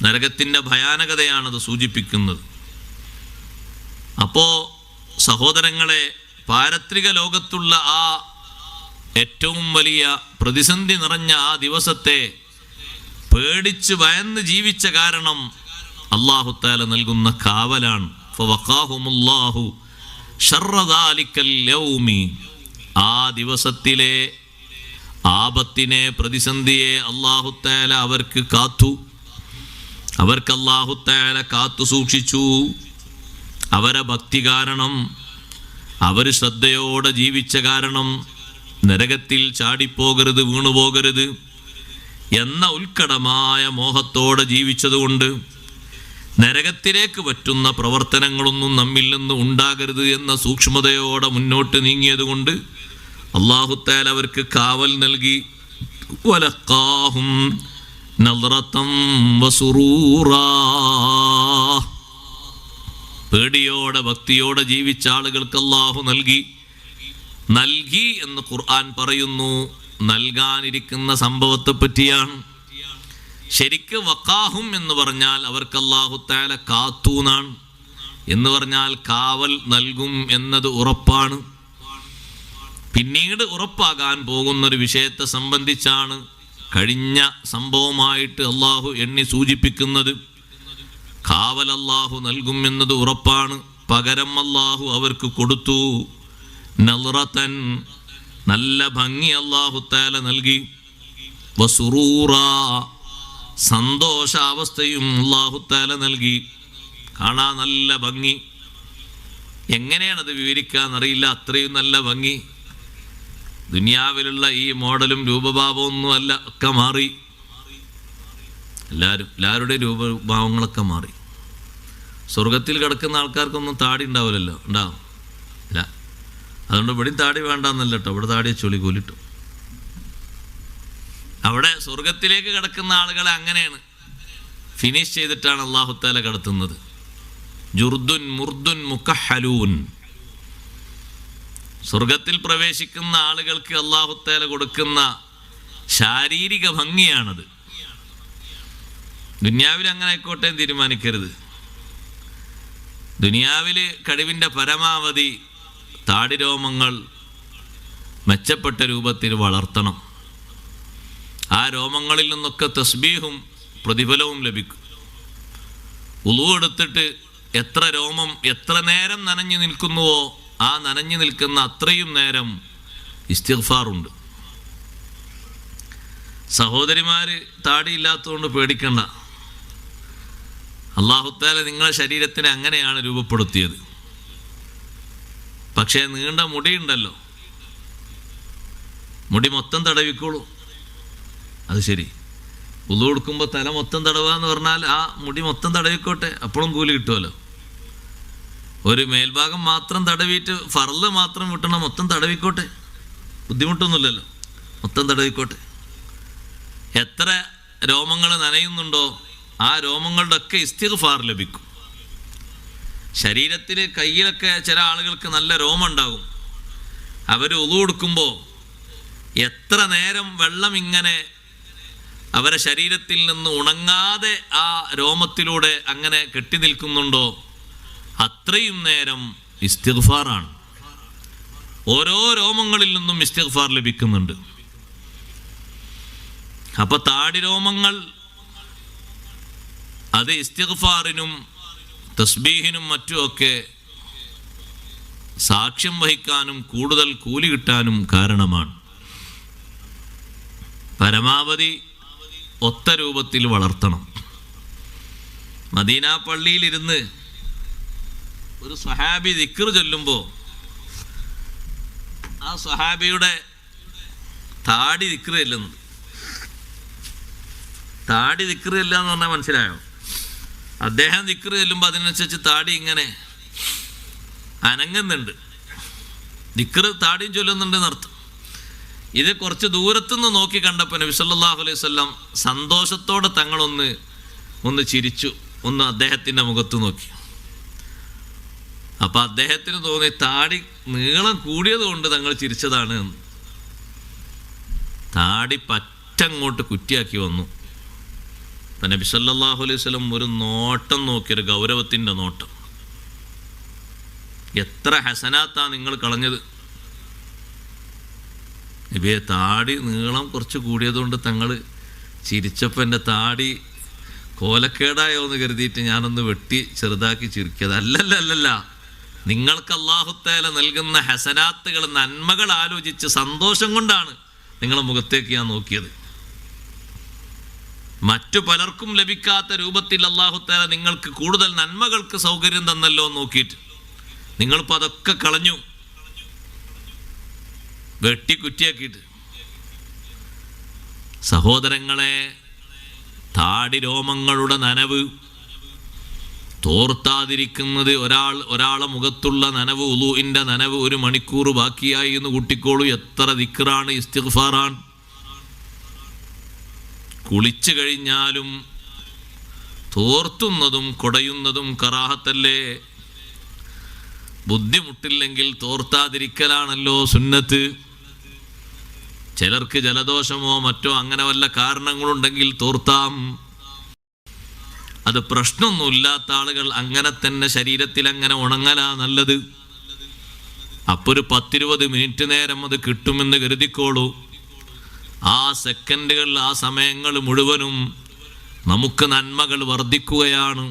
നരകത്തിൻ്റെ ഭയാനകതയാണത് സൂചിപ്പിക്കുന്നത്. അപ്പോൾ സഹോദരങ്ങളെ, പാരത്രിക ലോകത്തുള്ള ആ ഏറ്റവും വലിയ പ്രതിസന്ധി നിറഞ്ഞ ആ ദിവസത്തെ പേടിച്ച് ഭയന്ന് ജീവിച്ച കാരണം അല്ലാഹു തആല നൽകുന്ന കാവലാണ്. ഫവഖാഹുമുല്ലാഹു ശർറ ദാലിക്കൽ യൗമി. ആ ദിവസത്തിലെ ആപത്തിനെ, പ്രതിസന്ധിയെ അല്ലാഹു തആല അവർക്ക് കാത്തു. അവർക്ക് അല്ലാഹു തആല കാത്തു സൂക്ഷിച്ചു. അവരെ ഭക്തി കാരണം, അവർ ശ്രദ്ധയോടെ ജീവിച്ച കാരണം, നരകത്തിൽ ചാടിപ്പോകരുത്, വീണുപോകരുത് എന്ന ഉത്കടമായ മോഹത്തോടെ ജീവിച്ചതുകൊണ്ട്, നരകത്തിലേക്ക് പറ്റുന്ന പ്രവർത്തനങ്ങളൊന്നും നമ്മിൽ നിന്ന് ഉണ്ടാകരുത് എന്ന സൂക്ഷ്മതയോടെ മുന്നോട്ട് നീങ്ങിയതുകൊണ്ട് അല്ലാഹു തആല അവർക്ക് കാവൽ നൽകി. വലഖാഹും നളറതം വസുറൂറാ. പേടിയോടെ ഭക്തിയോടെ ജീവിച്ച ആളുകൾക്ക് അല്ലാഹു നൽകി എന്ന് ഖുർആൻ പറയുന്നു. നൽകാനിരിക്കുന്ന സംഭവത്തെ പറ്റിയാണ്. ശരിക്ക് വഖാഹും എന്ന് പറഞ്ഞാൽ അവർക്ക് അല്ലാഹു തആല കാത്തൂന്നാണ്. എന്ന് പറഞ്ഞാൽ കാവൽ നൽകും എന്നത് ഉറപ്പാണ്. പിന്നീട് ഉറപ്പാകാൻ പോകുന്നൊരു വിഷയത്തെ സംബന്ധിച്ചാണ് കഴിഞ്ഞ സംഭവമായിട്ട് അല്ലാഹു എണ്ണി സൂചിപ്പിക്കുന്നത്. കാവൽ അല്ലാഹു നൽകും എന്നത് ഉറപ്പാണ്. പകരം അല്ലാഹു അവർക്ക് കൊടുത്തു. നളറതൻ, നല്ല ഭംഗി അല്ലാഹു തആല നൽകി. വസുറൂറാ, സന്തോഷാവസ്ഥയും അല്ലാഹു തആല നൽകി. കാണാൻ നല്ല ഭംഗി. എങ്ങനെയാണത് വിവരിക്കാന്നറിയില്ല, അത്രയും നല്ല ഭംഗി. ദുനിയാവിലുള്ള ഈ മോഡലും രൂപഭാവമൊന്നും അല്ല, ഒക്കെ മാറി. എല്ലാവരുടെയും രൂപഭാവങ്ങളൊക്കെ മാറി. സ്വർഗത്തിൽ കിടക്കുന്ന ആൾക്കാർക്കൊന്നും താടി ഉണ്ടാവില്ലല്ലോ, ഉണ്ടാവും ഇല്ല. അതുകൊണ്ട് ഇവിടെയും താടി വേണ്ടെന്നല്ല കേട്ടോ, ഇവിടെ താടിയെ ചൊളി കൂലിട്ടു. അവിടെ സ്വർഗത്തിലേക്ക് കിടക്കുന്ന ആളുകളെ അങ്ങനെയാണ് ഫിനിഷ് ചെയ്തിട്ടാണ് അല്ലാഹു തആല കടത്തുന്നത്. ജുർദുൻ മുർദുൻ മുകഹലൂൻ. സ്വർഗത്തിൽ പ്രവേശിക്കുന്ന ആളുകൾക്ക് അല്ലാഹു തആല കൊടുക്കുന്ന ശാരീരിക ഭംഗിയാണത്. ദുനിയാവിൽ അങ്ങനെ ആയിക്കോട്ടെ തീരുമാനിക്കരുത്. ദുനിയാവിൽ കഴിവിൻ്റെ പരമാവധി താടിരോമങ്ങൾ മെച്ചപ്പെട്ട രൂപത്തിൽ വളർത്തണം. ആ രോമങ്ങളിൽ നിന്നൊക്കെ തസ്ബീഹും പ്രതിഫലവും ലഭിക്കും. ഉളു എടുത്തിട്ട് എത്ര രോമം എത്ര നേരം നനഞ്ഞു നിൽക്കുന്നുവോ ആ നനഞ്ഞു നിൽക്കുന്ന അത്രയും നേരം ഇസ്തിഗ്ഫാറുണ്ട്. സഹോദരിമാർ താടിയില്ലാത്തതുകൊണ്ട് പേടിക്കണ്ട. അല്ലാഹു തആല നിങ്ങളുടെ ശരീരത്തിനെ അങ്ങനെയാണ് രൂപപ്പെടുത്തിയത്. പക്ഷേ നീണ്ട മുടിയുണ്ടല്ലോ, മുടി മൊത്തം തടവിക്കോളൂ. അത് ശരി, ഉളു കൊടുക്കുമ്പോൾ തല മൊത്തം തടവുക എന്ന് പറഞ്ഞാൽ ആ മുടി മൊത്തം തടവിക്കോട്ടെ, അപ്പോഴും കൂലി കിട്ടുമല്ലോ. ഒരു മേൽഭാഗം മാത്രം തടവിയിട്ട് ഫർള് മാത്രം വിട്ടണം, മൊത്തം തടവിക്കോട്ടെ, ബുദ്ധിമുട്ടൊന്നുമില്ലല്ലോ, മൊത്തം തടവിക്കോട്ടെ. എത്ര രോമങ്ങൾ നനയുന്നുണ്ടോ ആ രോമങ്ങളുടെ ഒക്കെ ഇസ്തിഗ്ഫാർ ലഭിക്കും. ശരീരത്തിൽ കയ്യിലൊക്കെ ചില ആളുകൾക്ക് നല്ല രോമം ഉണ്ടാകും. അവർ ഉളു കൊടുക്കുമ്പോൾ എത്ര നേരം വെള്ളം ഇങ്ങനെ അവരെ ശരീരത്തിൽ നിന്ന് ഉണങ്ങാതെ ആ രോമത്തിലൂടെ അങ്ങനെ കെട്ടി നിൽക്കുന്നുണ്ടോ അത്രയും നേരം ഇസ്തിഗ്ഫാറാണ്. ഓരോ രോമങ്ങളിൽ നിന്നും ഇസ്തിഗ്ഫാർ ലഭിക്കുന്നുണ്ട്. അപ്പൊ താടിരോമങ്ങൾ അത് ഇസ്തിഗ്ഫാറിനും തസ്ബീഹിനും മറ്റുമൊക്കെ സാക്ഷ്യം വഹിക്കാനും കൂടുതൽ കൂലി കിട്ടാനും കാരണമാണ്. പരമാവധി ഒത്ത രൂപത്തിൽ വളർത്തണം. മദീന പള്ളിയിലിരുന്ന് ഒരു സ്വഹാബി ദിക്ർ ചൊല്ലുമ്പോൾ ആ സ്വഹാബിയുടെ താടി ദിക്ർ ചെല്ലുന്നു. താടി ദിക്ർ ചെല്ലുക എന്ന് പറഞ്ഞാൽ മനസ്സിലായോ? അദ്ദേഹം ദിക്ർ ചെല്ലുമ്പോൾ അതിനനുസരിച്ച് താടി ഇങ്ങനെ അനങ്ങുന്നുണ്ട്. ദിക്ർ താടിയും ചൊല്ലുന്നുണ്ട് എന്നർത്ഥം. ഇത് കുറച്ച് ദൂരത്തുനിന്ന് നോക്കി കണ്ടപ്പോൾ നബി സല്ലല്ലാഹു അലൈഹി വസല്ലം സന്തോഷത്തോടെ തങ്ങളൊന്ന് ചിരിച്ചു, ഒന്ന് അദ്ദേഹത്തിൻ്റെ മുഖത്ത് നോക്കി. അപ്പം അദ്ദേഹത്തിന് തോന്നി താടി നീളം കൂടിയത് കൊണ്ട് തങ്ങൾ ചിരിച്ചതാണ് എന്ന്. താടി പറ്റങ്ങോട്ട് കുറ്റിയാക്കി വന്നു. അപ്പം നബി സല്ലല്ലാഹു അലൈഹി വസല്ലം ഒരു നോട്ടം നോക്കിയൊരു ഗൗരവത്തിൻ്റെ നോട്ടം. എത്ര ഹസനാത്താ നിങ്ങൾ കളഞ്ഞത്. നബിയെ, താടി നീളം കുറച്ച് കൂടിയതുകൊണ്ട് തങ്ങൾ ചിരിച്ചപ്പോൾ എൻ്റെ താടി കോലക്കേടായോ എന്ന് കരുതിയിട്ട് ഞാനൊന്ന് വെട്ടി ചെറുതാക്കി ചിരിക്കിയത്. അല്ലല്ല, നിങ്ങൾക്ക് അല്ലാഹു തആല നൽകുന്ന ഹസനാത്തുകൾ നന്മകൾ ആലോചിച്ച് സന്തോഷം കൊണ്ടാണ് നിങ്ങളുടെ മുഖത്തേക്ക് ഞാൻ നോക്കിയത്. മറ്റു പലർക്കും ലഭിക്കാത്ത രൂപത്തിൽ അല്ലാഹു തആല നിങ്ങൾക്ക് കൂടുതൽ നന്മകൾക്ക് സൗകര്യം തന്നല്ലോ നോക്കിയിട്ട് നിങ്ങളിപ്പോൾ അതൊക്കെ കളഞ്ഞു, വെട്ടിക്കുറ്റിയാക്കിയിട്ട്. സഹോദരങ്ങളെ, താടി രോമങ്ങളുടെ നനവ് തോർത്താതിരിക്കുന്നത്, ഒരാളെ മുഖത്തുള്ള നനവ്, ഉളൂഇൻ്റെ നനവ് 1 മണിക്കൂർ ബാക്കിയായി എന്ന് കൂട്ടിക്കോളൂ. എത്ര ദിക്റാണ്, ഇസ്തിഗ്ഫാറാണ്. കുളിച്ചു കഴിഞ്ഞാലും തോർത്തുന്നതും കുടയുന്നതും കറാഹത്തല്ലേ? ബുദ്ധിമുട്ടില്ലെങ്കിൽ തോർത്താതിരിക്കലാണല്ലോ സുന്നത്ത്. ചിലർക്ക് ജലദോഷമോ മറ്റോ അങ്ങനെ വല്ല കാരണങ്ങളുണ്ടെങ്കിൽ തോർത്താം. അത് പ്രശ്നമൊന്നുമില്ലാത്ത ആളുകൾ അങ്ങനെ തന്നെ ശരീരത്തിൽ അങ്ങനെ ഉണങ്ങലാ നല്ലത്. അപ്പോൾ ഒരു 10-20 മിനിറ്റ് നേരം അത് കിട്ടുമെന്ന് കരുതിക്കോളൂ. ആ സെക്കൻഡുകൾ, ആ സമയങ്ങൾ മുഴുവനും നമുക്ക് നന്മകൾ വർദ്ധിക്കുകയാണ്.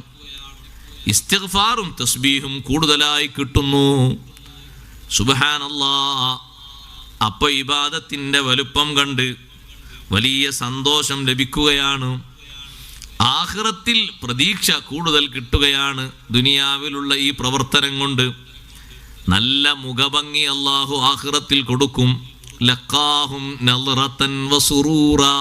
ഇസ്തിഗ്ഫാറും തസ്ബീഹും കൂടുതലായി കിട്ടുന്നു. സുബ്ഹാനല്ലാഹ്. അപ്പോൾ ഇബാദത്തിൻ്റെ വലുപ്പം കണ്ട് വലിയ സന്തോഷം ലഭിക്കുകയാണ്. ആഖിറത്തിൽ പ്രതീക്ഷ കൂടുതൽ കിട്ടുകയാണ്. ദുനിയാവിലുള്ള ഈ പ്രവർത്തനം കൊണ്ട് നല്ല മുഖഭംഗി അല്ലാഹു ആഖിറത്തിൽ കൊടുക്കും. ലഖാഹും നളറതൻ വസുറൂറാ.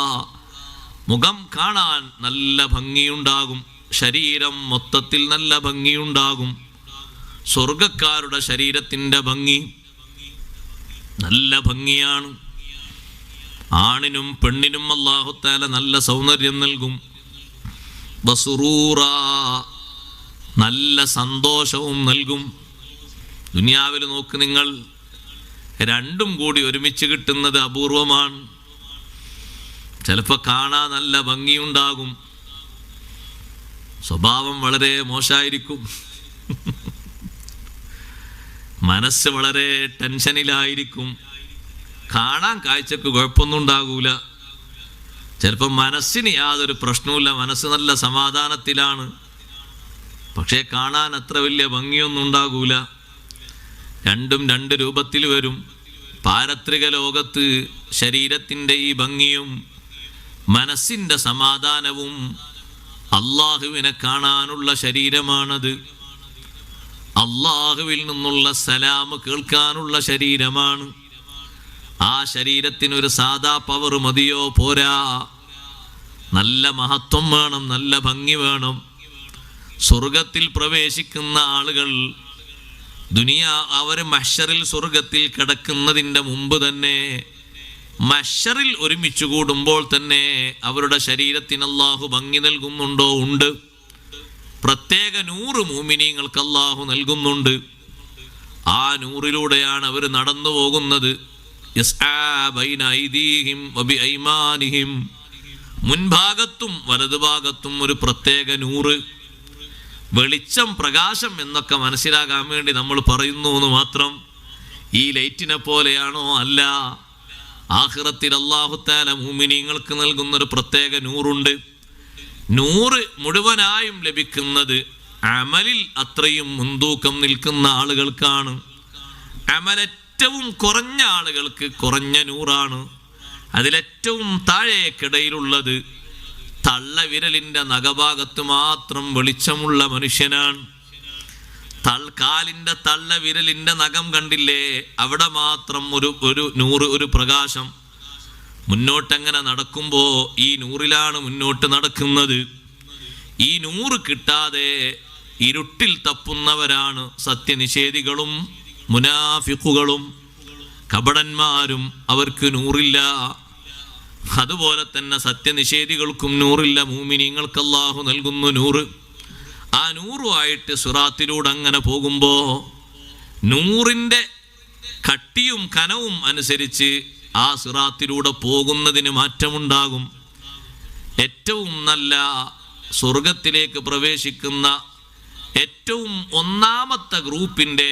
മുഖം കാണാൻ നല്ല ഭംഗിയുണ്ടാകും, ശരീരം മൊത്തത്തിൽ നല്ല ഭംഗിയുണ്ടാകും. സ്വർഗക്കാരുടെ ശരീരത്തിൻ്റെ ഭംഗി നല്ല ഭംഗിയാണ്. ആണിനും പെണ്ണിനും അല്ലാഹു തആല നല്ല സൗന്ദര്യം നൽകും. ബസുറൂറ, നല്ല സന്തോഷവും നൽകും. ദുനിയാവിൽ നോക്ക് നിങ്ങൾ, രണ്ടും കൂടി ഒരുമിച്ച് കിട്ടുന്നത് അപൂർവമാണ്. ചിലപ്പോൾ കാണാൻ നല്ല ഭംഗിയുണ്ടാകും, സ്വഭാവം വളരെ മോശമായിരിക്കും. മനസ്സ് വളരെ ടെൻഷനിലായിരിക്കും. കാണാൻ കാഴ്ചക്ക് കുഴപ്പമൊന്നും ഉണ്ടാകൂല. ചിലപ്പോൾ മനസ്സിന് യാതൊരു പ്രശ്നവുമില്ല, മനസ്സ് നല്ല സമാധാനത്തിലാണ്. പക്ഷേ കാണാൻ അത്ര വലിയ ഭംഗിയൊന്നും ഉണ്ടാകൂല. രണ്ടും രണ്ട് രൂപത്തിൽ വരും. പാരത്രിക ലോകത്ത് ശരീരത്തിൻ്റെ ഈ ഭംഗിയും മനസ്സിൻ്റെ സമാധാനവും അള്ളാഹുവിനെ കാണാനുള്ള ശരീരമാണത്. അള്ളാഹുവിൽ നിന്നുള്ള സലാം കേൾക്കാനുള്ള ശരീരമാണ്. ആ ശരീരത്തിനൊരു സാധാ പവർ മതിയോ? പോരാ. നല്ല മഹത്വം വേണം, നല്ല ഭംഗി വേണം. സ്വർഗത്തിൽ പ്രവേശിക്കുന്ന ആളുകൾ അവർ മഹ്ശറിൽ സ്വർഗത്തിൽ കിടക്കുന്നതിൻ്റെ മുമ്പ് തന്നെ, മഹ്ശറിൽ ഒരുമിച്ച് കൂടുമ്പോൾ തന്നെ അവരുടെ ശരീരത്തിന് അല്ലാഹു ഭംഗി നൽകുന്നുണ്ടോ? ഉണ്ട്. പ്രത്യേക 100 മുഅ്മിനീങ്ങൾക്ക് അല്ലാഹു നൽകുന്നുണ്ട്. ആ 100-ലൂടെയാണ് അവർ നടന്നു പോകുന്നത്. മുൻഭാഗത്തും വലതുഭാഗത്തും ഒരു പ്രത്യേക 100. വെളിച്ചം, പ്രകാശം എന്നൊക്കെ മനസ്സിലാകാൻ വേണ്ടി നമ്മൾ പറയുന്നു എന്ന് മാത്രം. ഈ ലൈറ്റിനെ പോലെയാണോ? അല്ല. ആഖിറത്തിൽ അല്ലാഹു തആല മുഅ്മിനീങ്ങൾക്ക് നൽകുന്നൊരു പ്രത്യേക 100 100 മുഴുവനായും ലഭിക്കുന്നത് അമലിൽ അത്രയും മുൻതൂക്കം നിൽക്കുന്ന ആളുകൾക്കാണ്. അമലേറ്റവും കുറഞ്ഞ ആളുകൾക്ക് കുറഞ്ഞ 100 അതിലേറ്റവും താഴേക്കിടയിലുള്ളത് തള്ളവിരലിൻ്റെ നഖഭാഗത്ത് മാത്രം വെളിച്ചമുള്ള മനുഷ്യനാണ്. കാലിൻ്റെ തള്ളവിരലിൻ്റെ നഖം കണ്ടില്ലേ? അവിടെ മാത്രം ഒരു 100 ഒരു പ്രകാശം. മുന്നോട്ടങ്ങനെ നടക്കുമ്പോൾ ഈ 100-ലാണ് മുന്നോട്ട് നടക്കുന്നത്. ഈ 100 കിട്ടാതെ ഇരുട്ടിൽ തപ്പുന്നവരാണ് സത്യനിഷേധികളും മുനാഫിഖുകളും കപടന്മാരും. അവർക്ക് 100-ഇല്ല. അതുപോലെ തന്നെ സത്യനിഷേധികൾക്കും 100-ഇല്ല. മുഅ്മിനീങ്ങൾക്ക് അല്ലാഹു നൽകുന്നു 100. ആ 100-ആയിട്ട് സിറാത്തിലൂടെ അങ്ങനെ പോകുമ്പോൾ 100-ന്റെ കട്ടിയും കനവും അനുസരിച്ച് ആ സിറാത്തിലൂടെ പോകുന്നതിന് മാറ്റമുണ്ടാകും. ഏറ്റവും നല്ല സ്വർഗത്തിലേക്ക് പ്രവേശിക്കുന്ന ഏറ്റവും ഒന്നാമത്തെ ഗ്രൂപ്പിൻ്റെ,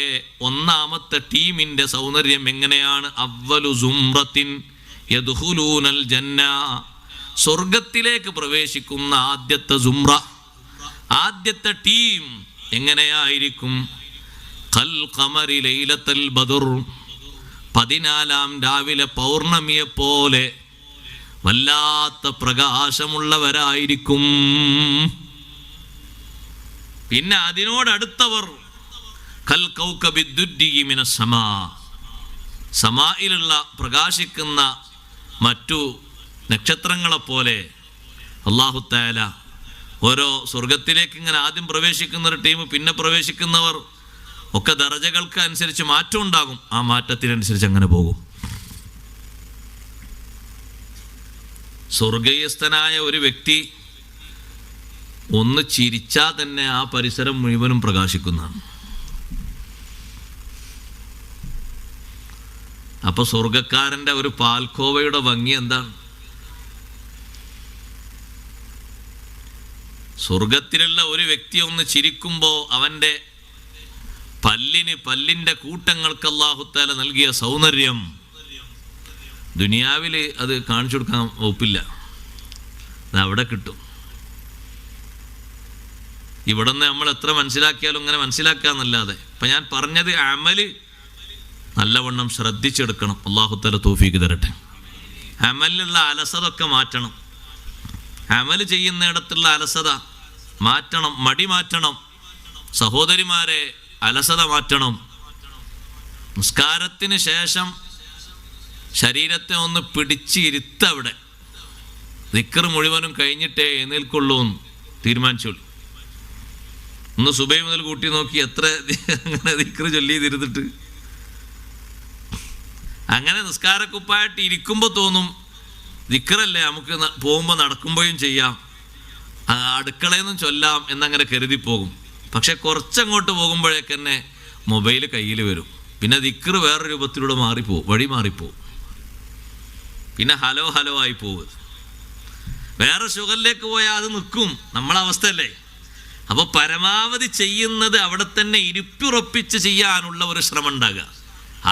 ഒന്നാമത്തെ ടീമിൻ്റെ സൗന്ദര്യം എങ്ങനെയാണ്? അവ്വലു സുംറത്തിൻ യദ്ഖുലൂനൽ ജന്ന. സ്വർഗത്തിലേക്ക് പ്രവേശിക്കുന്ന ആദ്യത്തെ സുംറ, ആദ്യത്തെ ടീം എങ്ങനെയായിരിക്കും? ഖൽ ഖമരി ലൈലത്തുൽ ബദർ. 14-ാം രാവിലെ പൗർണമിയെ പോലെ വല്ലാത്ത പ്രകാശമുള്ളവരായിരിക്കും. പിന്നെ അതിനോടടുത്തവർ കൽ കൗകബിദ്ദുരി മിനസ് സമാ. സമായിലുള്ള പ്രകാശിക്കുന്ന മറ്റു നക്ഷത്രങ്ങളെപ്പോലെ അല്ലാഹു തആല ഓരോ സ്വർഗത്തിലേക്ക് ഇങ്ങനെ ആദ്യം പ്രവേശിക്കുന്ന ഒരു ടീം, പിന്നെ പ്രവേശിക്കുന്നവർ ഒക്കെ ദറജകൾക്ക് അനുസരിച്ച് മാറ്റം ഉണ്ടാകും. ആ മാറ്റത്തിനനുസരിച്ച് അങ്ങനെ പോകും. സ്വർഗീയസ്ഥനായ ഒരു വ്യക്തി ഒന്ന് ചിരിച്ചാൽ തന്നെ ആ പരിസരം മുഴുവനും പ്രകാശിക്കുന്നതാണ്. അപ്പൊ സ്വർഗക്കാരൻ്റെ ഒരു പാൽക്കോവയുടെ ഭംഗി എന്താണ്? സ്വർഗത്തിലുള്ള ഒരു വ്യക്തി ഒന്ന് ചിരിക്കുമ്പോൾ അവൻ്റെ പല്ലിൻ്റെ കൂട്ടങ്ങൾക്ക് അല്ലാഹു തആല നൽകിയ സൗന്ദര്യം ദുനിയാവിൽ അത് കാണിച്ചു കൊടുക്കാൻ ഒപ്പില്ല. അത് അവിടെ കിട്ടും. ഇവിടെ നിന്ന് നമ്മൾ എത്ര മനസ്സിലാക്കിയാലും ഇങ്ങനെ മനസ്സിലാക്കാന്നല്ലാതെ. ഇപ്പം ഞാൻ പറഞ്ഞത് അമല് നല്ലവണ്ണം ശ്രദ്ധിച്ചെടുക്കണം. അല്ലാഹു തആല തൗഫീഖ് തരട്ടെ. അമലിലുള്ള അലസതൊക്കെ മാറ്റണം. അമൽ ചെയ്യുന്നിടത്തുള്ള അലസത മാറ്റണം, മടി മാറ്റണം. സഹോദരിമാരെ, അലസത മാറ്റണം. നിസ്കാരത്തിന് ശേഷം ശരീരത്തെ ഒന്ന് പിടിച്ചിരുത്തവിടെ. ദിക്ർ മുഴുവനും കഴിഞ്ഞിട്ടേ എഴുന്നേൽക്കുള്ളൂ എന്ന് തീരുമാനിച്ചോളൂ. ഒന്ന് സുബൈ മുതൽ കൂട്ടി നോക്കി എത്ര അങ്ങനെ ദിക്ർ ചൊല്ലിയിരുന്നിട്ട്. അങ്ങനെ നിസ്കാരക്കുപ്പായിട്ട് ഇരിക്കുമ്പോൾ തോന്നും ദിക്റല്ലേ, നമുക്ക് പോകുമ്പോൾ നടക്കുമ്പോഴും ചെയ്യാം, അടുക്കളയിൽ നിന്നും ചൊല്ലാം എന്നങ്ങനെ കരുതിപ്പോകും. പക്ഷെ കുറച്ചങ്ങോട്ട് പോകുമ്പോഴേക്ക് തന്നെ മൊബൈൽ കയ്യിൽ വരും. പിന്നെ ദിക്ർ വേറെ രൂപത്തിലൂടെ മാറിപ്പോവും, വഴി മാറിപ്പോവും. പിന്നെ ഹലോ ഹലോ ആയി പോകും. വേറെ ഷുഗറിലേക്ക് പോയാൽ അത് നിൽക്കും. നമ്മളെ അവസ്ഥയല്ലേ? അപ്പോൾ പരമാവധി ചെയ്യുന്നത് അവിടെ തന്നെ ഇരുപ്പുറപ്പിച്ച് ചെയ്യാനുള്ള ഒരു ശ്രമം ഉണ്ടാകുക.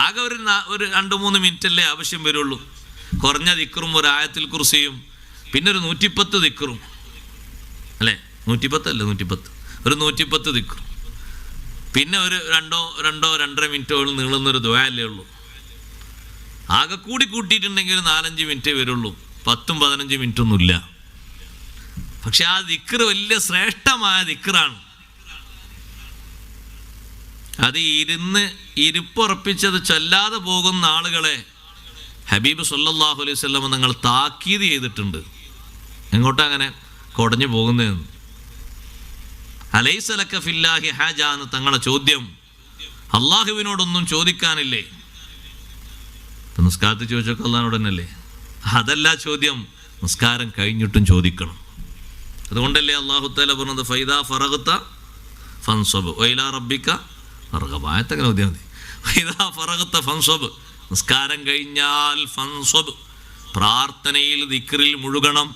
ആകെ ഒരു 2-3 മിനിറ്റല്ലേ ആവശ്യം വരുള്ളൂ. കുറഞ്ഞ ദിക്റും ഒരു ആയത്തുൽ കുർസിയും പിന്നെ ഒരു 110 ദിക്റും അല്ലേ, 110 അല്ല 110, ഒരു 110 ദിക്റും പിന്നെ ഒരു 2-2.5 മിനിറ്റോളം നീളുന്നൊരു ദുആയല്ലേ ഉള്ളൂ. ആകെ കൂട്ടിയിട്ടുണ്ടെങ്കിൽ 4-5 മിനിറ്റേ വരുള്ളൂ, 10-15 മിനിറ്റൊന്നുമില്ല. പക്ഷെ ആ ദിക്ർ വലിയ ശ്രേഷ്ഠമായ ദിക്റാണ്. അത് ഇരുപ്പുറപ്പിച്ചത് ചൊല്ലാതെ പോകുന്ന ആളുകളെ ഹബീബ് സല്ലല്ലാഹു അലൈഹി വസല്ലം നിങ്ങൾ താക്കീത് ചെയ്തിട്ടുണ്ട്. എങ്ങോട്ടങ്ങനെ കുടഞ്ഞു പോകുന്നതെന്ന്. അലൈസ ലക ഫില്ലാഹി ഹാജ എന്ന് തങ്ങളുടെ ചോദ്യം. അള്ളാഹുവിനോടൊന്നും ചോദിക്കാനില്ലേ? നിസ്കാരത്തിൽ ചോദിച്ചൊക്കെ അള്ളാഹിനോട് തന്നെയല്ലേ? അതല്ല ചോദ്യം, നിസ്കാരം കഴിഞ്ഞിട്ടും ചോദിക്കണം. അതുകൊണ്ടല്ലേ അല്ലാഹു തആല പറഞ്ഞത് ഫൈദാ ഫറഗ്ത ഫൻസബ് വഇലാ റബ്ബിക ഫർഗബ്. ആയത്തങ്ങനെ ഓതിയാൽ മതി. ഫൈദാ ഫറഗ്ത ഫൻസബ്, നിസ്കാരം കഴിഞ്ഞാൽ ഫൻസബ്, പ്രാർത്ഥനയിൽ ദിക്റിൽ മുഴുകണം.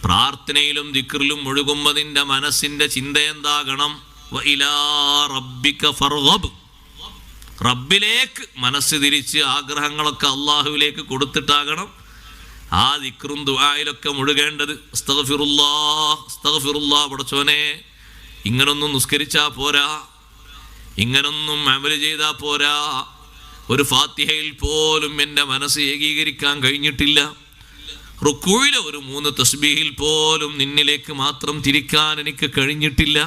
പ്രാർത്ഥനയിലും ദിക്റിലും മുഴുകുമ്പോൾ നിന്റെ മനസ്സിന്റെ ചിന്ത എന്താകണം? വഇലാ റബ്ബിക ഫർഗബ്, റബ്ബിലേക്ക് മനസ്സ് തിരിച്ച് ആഗ്രഹങ്ങളൊക്കെ അള്ളാഹുവിലേക്ക് കൊടുത്തിട്ടാകണം ആ ദിക്റും ദുആയിലൊക്കെ മുഴുകേണ്ടത്. അസ്തഗ്ഫിറുല്ലാഹ് അസ്തഗ്ഫിറുല്ലാഹ്. പടച്ചോനെ, ഇങ്ങനൊന്നും നിസ്കരിച്ചാ പോരാ, ഇങ്ങനൊന്നും അമല് ചെയ്താൽ പോരാ. ഒരു ഫാത്തിഹയിൽ പോലും എൻ്റെ മനസ്സ് ഏകീകരിക്കാൻ കഴിഞ്ഞിട്ടില്ല. റുക്കൂയിലെ ഒരു 3 തസ്ബീഹിൽ പോലും നിന്നിലേക്ക് മാത്രം തിരിക്കാൻ എനിക്ക് കഴിഞ്ഞിട്ടില്ല.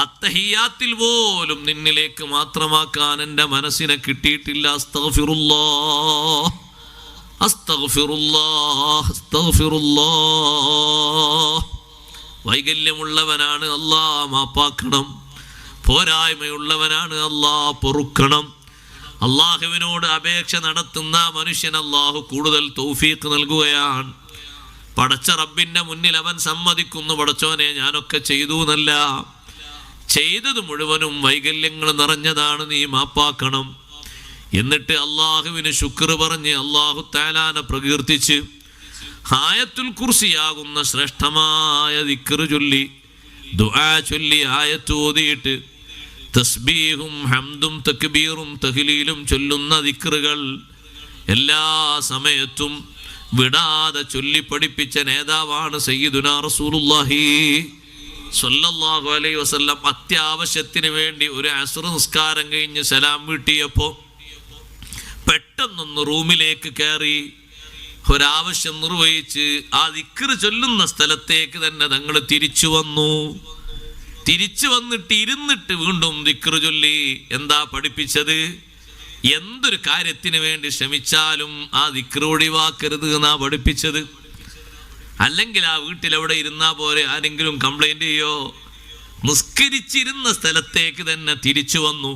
അത്തഹിയാത്തിൽ പോലും നിന്നിലേക്ക് മാത്രമാക്കാൻ എൻ്റെ മനസ്സിനെ കിട്ടിയിട്ടില്ല. അസ്തഗ്ഫിറുല്ലാഹ് അസ്തഗ്ഫിറുല്ലാഹ് അസ്തഗ്ഫിറുല്ലാഹ്. വൈകല്യമുള്ളവനാണ് അല്ലാഹ്, മാപ്പാക്കണം. പോരായ്മയുള്ളവനാണ് അല്ലാഹ്, പൊറുക്കണം. അള്ളാഹുവിനോട് അപേക്ഷ നടത്തുന്ന മനുഷ്യൻ അള്ളാഹു കൂടുതൽ തൗഫീഖ് നൽകുകയാണ്. പടച്ച റബ്ബിന്റെ മുന്നിൽ അവൻ സമ്മതിക്കുന്നു, പടച്ചോനെ ഞാനൊക്കെ ചെയ്തു എന്നല്ല, ചെയ്തത് മുഴുവനും വൈകല്യങ്ങൾ നിറഞ്ഞതാണ്, നീ മാപ്പാക്കണം. എന്നിട്ട് അള്ളാഹുവിന് ശുക്ർ പറഞ്ഞ് അള്ളാഹു തആലാനെ പ്രകീർത്തിച്ച് ആയത്തുൽ കുർസിയാകുന്ന ശ്രേഷ്ഠമായ ദിക്ർ ചൊല്ലി ദുആ ചൊല്ലി ആയത്ത് ഓതിയിട്ട് തസ്ബീഹും ഹംദും തക്ബീറും തഹ്ലീലും ചൊല്ലുന്ന ദിക്റുകൾ എല്ലാ സമയത്തും വിടാതെ ചൊല്ലി പഠിപ്പിച്ച നേതാവാണ് സയ്യിദുനാ റസൂലുള്ളാഹി സ്വല്ലല്ലാഹു അലൈഹി വസല്ലം. അത്യാവശ്യത്തിന് വേണ്ടി ഒരു അസ്ർ നിസ്കാരം കഴിഞ്ഞ് സലാം വീട്ടിയപ്പോൾ പെട്ടെന്നൊന്ന് റൂമിലേക്ക് കയറി ഒരാവശ്യം നിർവഹിച്ച് ആ ദിക്ർ ചൊല്ലുന്ന സ്ഥലത്തേക്ക് തന്നെ തങ്ങൾ തിരിച്ചു വന്നു. തിരിച്ചു വന്നിട്ട് ഇരുന്നിട്ട് വീണ്ടും ദിക്ർ ചൊല്ലി. എന്താ പഠിപ്പിച്ചത്? എന്തൊരു കാര്യത്തിന് വേണ്ടി ശ്രമിച്ചാലും ആ ദിക്ർ ഒഴിവാക്കരുത് എന്നാ പഠിപ്പിച്ചത്. അല്ലെങ്കിൽ ആ വീട്ടിലെവിടെ ഇരുന്നാ പോരെ, ആരെങ്കിലും കംപ്ലൈന്റ് ചെയ്യോ? നിസ്കരിച്ചിരുന്ന സ്ഥലത്തേക്ക് തന്നെ തിരിച്ചു വന്നു.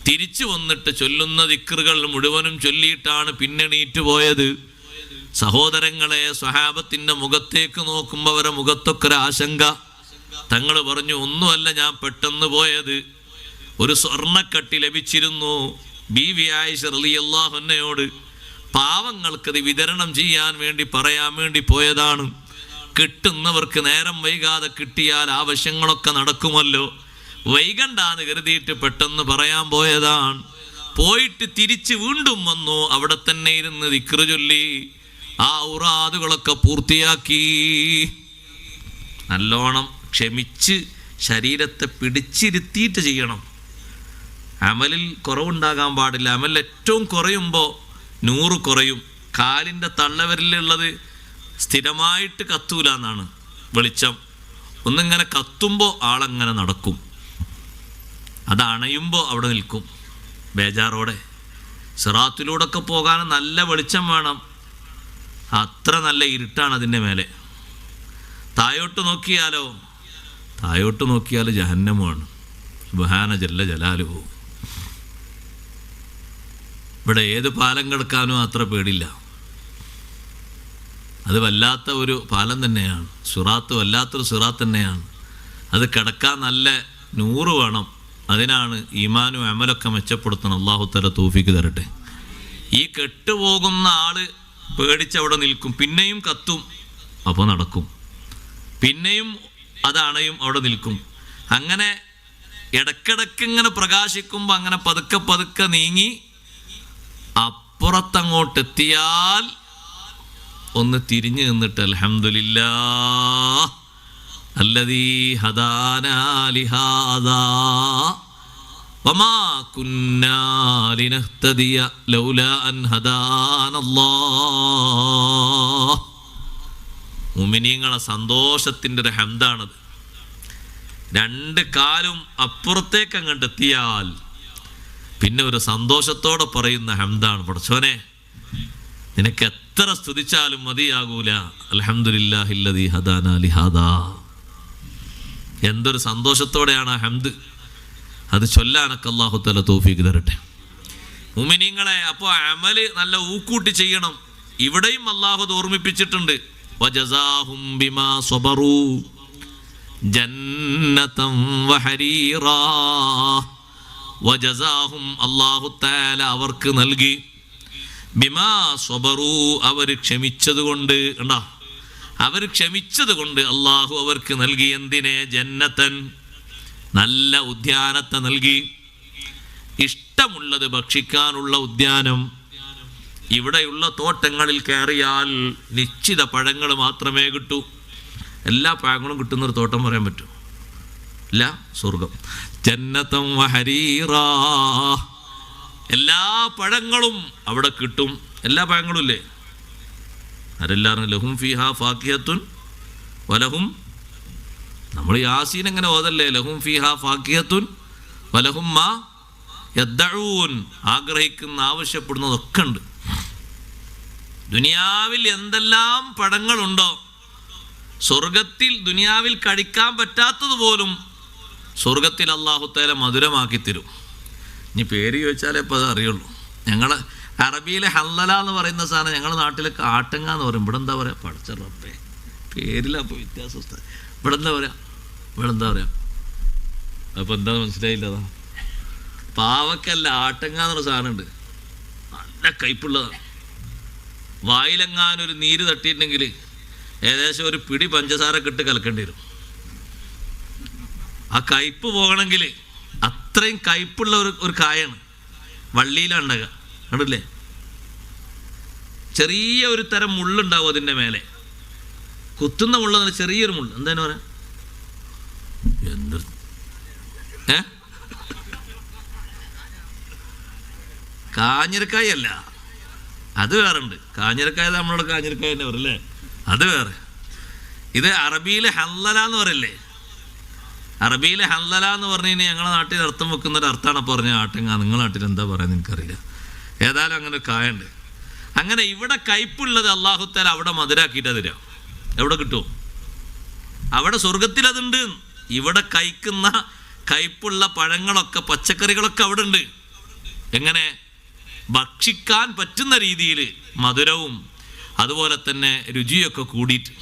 തിരിച്ചു വന്നിട്ട് ചൊല്ലുന്ന ദിക്റുകൾ മുഴുവനും ചൊല്ലിയിട്ടാണ് പിന്നെണീറ്റ് പോയത്. സഹോദരങ്ങളെ, സ്വഹാബത്തിന്റെ മുഖത്തേക്ക് നോക്കുമ്പോൾ അവരെ മുഖത്തൊക്കെ ഒരു ആശങ്ക. തങ്ങൾ പറഞ്ഞു, ഒന്നുമല്ല ഞാൻ പെട്ടെന്ന് പോയത്, ഒരു സ്വർണ്ണക്കട്ടി ലഭിച്ചിരുന്നു. ബീവി ആയിഷ റളിയല്ലാഹു അൻഹയോട് പാവങ്ങൾക്കത് വിതരണം ചെയ്യാൻ വേണ്ടി പറയാൻ വേണ്ടി പോയതാണ്. കിട്ടുന്നവർക്ക് നേരം വൈകാതെ കിട്ടിയാൽ ആവശ്യങ്ങളൊക്കെ നടക്കുമല്ലോ, വൈകണ്ടാന്ന് കരുതിയിട്ട് പെട്ടെന്ന് പറയാൻ പോയതാണ്. പോയിട്ട് തിരിച്ച് വീണ്ടും വന്നു. അവിടെ തന്നെ ഇരുന്ന് ദിക്ർ ചൊല്ലി ആ ഉറാദുകളൊക്കെ പൂർത്തിയാക്കി. നല്ലോണം ക്ഷമിച്ച് ശരീരത്തെ പിടിച്ചിരുത്തിയിട്ട് ചെയ്യണം. അമലിൽ കുറവുണ്ടാകാൻ പാടില്ല. അമലിൽ ഏറ്റവും കുറയുമ്പോൾ 100 കുറയും. കാലിൻ്റെ തള്ളവരിലുള്ളത് സ്ഥിരമായിട്ട് കത്തൂല എന്നാണ് വെളിച്ചം. ഒന്നിങ്ങനെ കത്തുമ്പോൾ ആളങ്ങനെ നടക്കും, അത് അണയുമ്പോൾ അവിടെ നിൽക്കും ബേജാറോടെ. സിറാത്തിലൂടെയൊക്കെ പോകാൻ നല്ല വെളിച്ചം വേണം, അത്ര നല്ല ഇരുട്ടാണ് അതിൻ്റെ മേലെ. താഴോട്ട് നോക്കിയാൽ ജഹന്നമാണ്. സുബ്ഹാന ജല്ല ജലാലുഹു. ഇവിടെ ഏത് പാലം കിടക്കാനും അത്ര പേടില്ല. അത് വല്ലാത്ത ഒരു പാലം തന്നെയാണ്. സിറാത്ത് വല്ലാത്തൊരു സിറാത്ത് തന്നെയാണ്. അത് കിടക്കാൻ നല്ല 100 വേണം. അതിനാണ് ഈമാനും അമലൊക്കെ മെച്ചപ്പെടുത്തണം. അല്ലാഹു തആല തൗഫീഖ് തരട്ടെ. ഈ കെട്ടുപോകുന്ന ആള് പേടിച്ചവിടെ നിൽക്കും, പിന്നെയും കത്തും, അപ്പോൾ നടക്കും. പിന്നെയും അത് അണയും, അവിടെ നിൽക്കും. അങ്ങനെ ഇടക്കിടക്ക് ഇങ്ങനെ പ്രകാശിക്കുമ്പോൾ അങ്ങനെ പതുക്കെ പതുക്കെ നീങ്ങി അപ്പുറത്തങ്ങോട്ടെത്തിയാൽ ഒന്ന് തിരിഞ്ഞു നിന്നിട്ട് അൽഹംദുലില്ലാഹ് അല്ലദീ ഹദാനാ ലിഹാദാ വമാ കുന്നാ ലിനഹ്തദിയ ലൗലാ അൻ ഹദാനല്ലാഹ്. മുഅ്മിനീങ്ങളെ സന്തോഷത്തിൻ്റെ ഒരു ഹംദാണത്. രണ്ട് കാലും അപ്പുറത്തേക്ക് അങ്ങോട്ട് എത്തിയാൽ പിന്നെ ഒരു സന്തോഷത്തോടെ പറയുന്ന ഹംദാണ്. പടച്ചോനെ, നിനക്ക് എത്ര സ്തുതിച്ചാലും മതിയാകൂല. അൽഹംദുലില്ലാഹില്ലദീ ഹദാനാ ലിഹാദാ. എന്തൊരു സന്തോഷത്തോടെയാണ് ആ ഹംദ്. അത് ചൊല്ലാനൊക്കെ അല്ലാഹു തആല തൗഫീഖ് തരട്ടെ. മുഅ്മിനീങ്ങളെ, അപ്പോൾ അമല് നല്ല ഊക്കൂട്ടി ചെയ്യണം. ഇവിടെയും അല്ലാഹു ഓർമ്മിപ്പിച്ചിട്ടുണ്ട്, വജസാഹും ബിമാ സ്വബറൂ ജന്നതൻ വഹരീറാ. വജസാഹും അല്ലാഹു തആല അവർക്ക് നൽകി, ബിമാ സ്വബറൂ അവർ ക്ഷമിച്ചത് കൊണ്ട്. കണ്ടോ, അവർ ക്ഷമിച്ചത് കൊണ്ട് അല്ലാഹു അവർക്ക് നൽകി. എന്തിനെ? ജന്നതൻ, നല്ല ഉദ്യാനത്തെ നൽകി. ഇഷ്ടമുള്ളത് ഭക്ഷിക്കാനുള്ള ഉദ്യാനം. ഇവിടെയുള്ള തോട്ടങ്ങളിൽ കയറിയാൽ നിശ്ചിത പഴങ്ങൾ മാത്രമേ കിട്ടൂ. എല്ലാ പഴങ്ങളും കിട്ടുന്നൊരു തോട്ടം പറയാൻ പറ്റും? ഇല്ല. സ്വർഗം. ജന്നതൻ വഹരീറാ, എല്ലാ പഴങ്ങളും അവിടെ കിട്ടും. എല്ലാ പഴങ്ങളും ഇല്ലേ? ആരെല്ലാവരും ലഹും ഫീഹാ ഫാക്കിഹത്തുൻ വലഹും, നമ്മൾ യാസീൻ എങ്ങനെ ഓതല്ലേ? ലഹും ഫീഹാ ഫാക്കിഹത്തുൻ വലഹും മാ യദ്ദഊൻ. ആഗ്രഹിക്കുന്ന ആവശ്യപ്പെടുന്നതൊക്കെ ഉണ്ട്. ദുനിയാവിൽ എന്തെല്ലാം പഴങ്ങളുണ്ടോ, സ്വർഗത്തിൽ ദുനിയാവിൽ കഴിക്കാൻ പറ്റാത്തതുപോലും സ്വർഗത്തിൽ അല്ലാഹു തആല മധുരമാക്കി തരും. ഇനി പേര് ചോദിച്ചാലേ ഇപ്പോൾ അത് അറിയുള്ളൂ. ഞങ്ങൾ അറബിയിലെ ഹല്ലല എന്ന് പറയുന്ന സാധനം ഞങ്ങളുടെ നാട്ടിലെ കാട്ടങ്ങ എന്ന് പറയും. ഇവിടെ എന്താ പറയുക? പഠിച്ച റബ്ബേ, പേരിലാണ് അപ്പോൾ വ്യത്യാസം. ഇവിടെ എന്താ പറയുക? ഇവിടെ എന്താ പറയുക? അപ്പോൾ എന്താ മനസ്സിലായില്ലതാ? പാവക്കല്ല, ആട്ടങ്ങ എന്നൊരു സാധനമുണ്ട്. നല്ല കയ്പുള്ളതാണ്. വായിലെങ്ങാനൊരു നീര് തട്ടിയിട്ടുണ്ടെങ്കിൽ ഏകദേശം ഒരു പിടി പഞ്ചസാര ഇട്ട് കലക്കേണ്ടി വരും. ആ കയ്പ് പോകണമെങ്കിൽ അത്രയും കയ്പുള്ള ഒരു കായാണ്. വള്ളിയിലുണ്ടാകുക, കണ്ടില്ലേ? ചെറിയ ഒരു തരം മുള്ളുണ്ടാവും അതിൻ്റെ മേലെ. കുത്തുന്ന മുള്ള, ചെറിയൊരു മുള്ള്. എന്താ പറയാ? എന്തൊരു കാഞ്ഞിരക്കായ അല്ല, അത് വേറെ ഉണ്ട്. കാഞ്ഞിരക്കായ നമ്മളോട് കാഞ്ഞിരക്കായ തന്നെ പറയല്ലേ, അത് വേറെ. ഇത് അറബിയിലെ ഹല്ലല എന്ന് പറയില്ലേ? അറബിയിലെ ഹല്ലല എന്ന് പറഞ്ഞു കഴിഞ്ഞാൽ ഞങ്ങളുടെ നാട്ടിൽ അർത്ഥം വെക്കുന്ന ഒരു അർത്ഥമാണ് പറഞ്ഞ ആട്ടങ്ങ. നിങ്ങളുടെ നാട്ടിൽ എന്താ പറയുന്നത് എനിക്കറിയില്ല. ഏതായാലും അങ്ങനെ ഒരു കായുണ്ട്. അങ്ങനെ ഇവിടെ കയ്പുള്ളത് അല്ലാഹു തആല അവിടെ മധുരാക്കിയിട്ടാ തരാം. എവിടെ കിട്ടുമോ? അവിടെ സ്വർഗത്തിൽ അതുണ്ട്. ഇവിടെ കഴിക്കുന്ന കയ്പുള്ള പഴങ്ങളൊക്കെ പച്ചക്കറികളൊക്കെ അവിടെ ഉണ്ട്. എങ്ങനെ? ഭക്ഷിക്കാൻ പറ്റുന്ന രീതിയിൽ മധുരവും അതുപോലെ തന്നെ രുചിയൊക്കെ കൂടിയിട്ട്.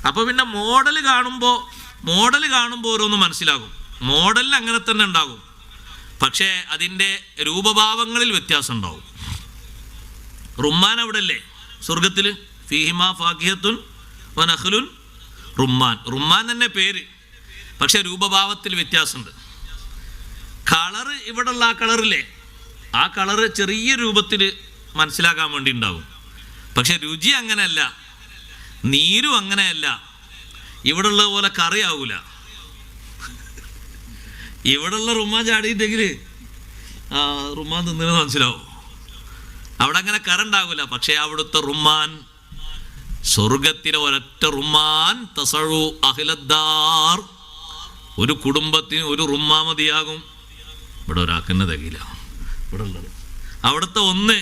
അപ്പോൾ പിന്നെ മോഡൽ കാണുമ്പോൾ ഓരോന്നും മനസ്സിലാകും. മോഡലിൽ അങ്ങനെ തന്നെ ഉണ്ടാകും, പക്ഷേ അതിൻ്റെ രൂപഭാവങ്ങളിൽ വ്യത്യാസം ഉണ്ടാവും. റുമ്മാൻ അവിടെ അല്ലേ സ്വർഗത്തിൽ? ഫീഹിമാ ഫാക്കിഹത്തുൻ വനഖ്ലുൻ റുമ്മാൻ. റുമ്മാൻ തന്നെ പേര്, പക്ഷെ രൂപഭാവത്തിൽ വ്യത്യാസമുണ്ട്. കളറ് ഇവിടെയുള്ള ആ കളറില്ലേ, ആ കളറ് ചെറിയ രൂപത്തിൽ മനസ്സിലാക്കാൻ വേണ്ടി ഉണ്ടാകും. പക്ഷെ രുചി അങ്ങനെയല്ല, നീരും അങ്ങനെയല്ല. ഇവിടെ ഉള്ളത് പോലെ കറിയാവൂല. ഇവിടെയുള്ള റുമ്മാൻ ചാടിയിട്ടെങ്കിൽ റുമ്മാൻ തിന്നത് മനസ്സിലാവും. അവിടെ അങ്ങനെ കറണ്ടാകൂല. പക്ഷെ അവിടുത്തെ റുമ്മാൻ, സ്വർഗത്തിലെ ഒരൊറ്റ റുമ്മാൻ, തസഴു അഹ്ലദ്ദാർ, ഒരു കുടുംബത്തിന് ഒരു റുമ്മാ മതിയാകും. ഇവിടെ ഒരാൾക്കെന്നെ തികയില്ല. ഇവിടെ ഉള്ളത് അവിടുത്തെ ഒന്ന്,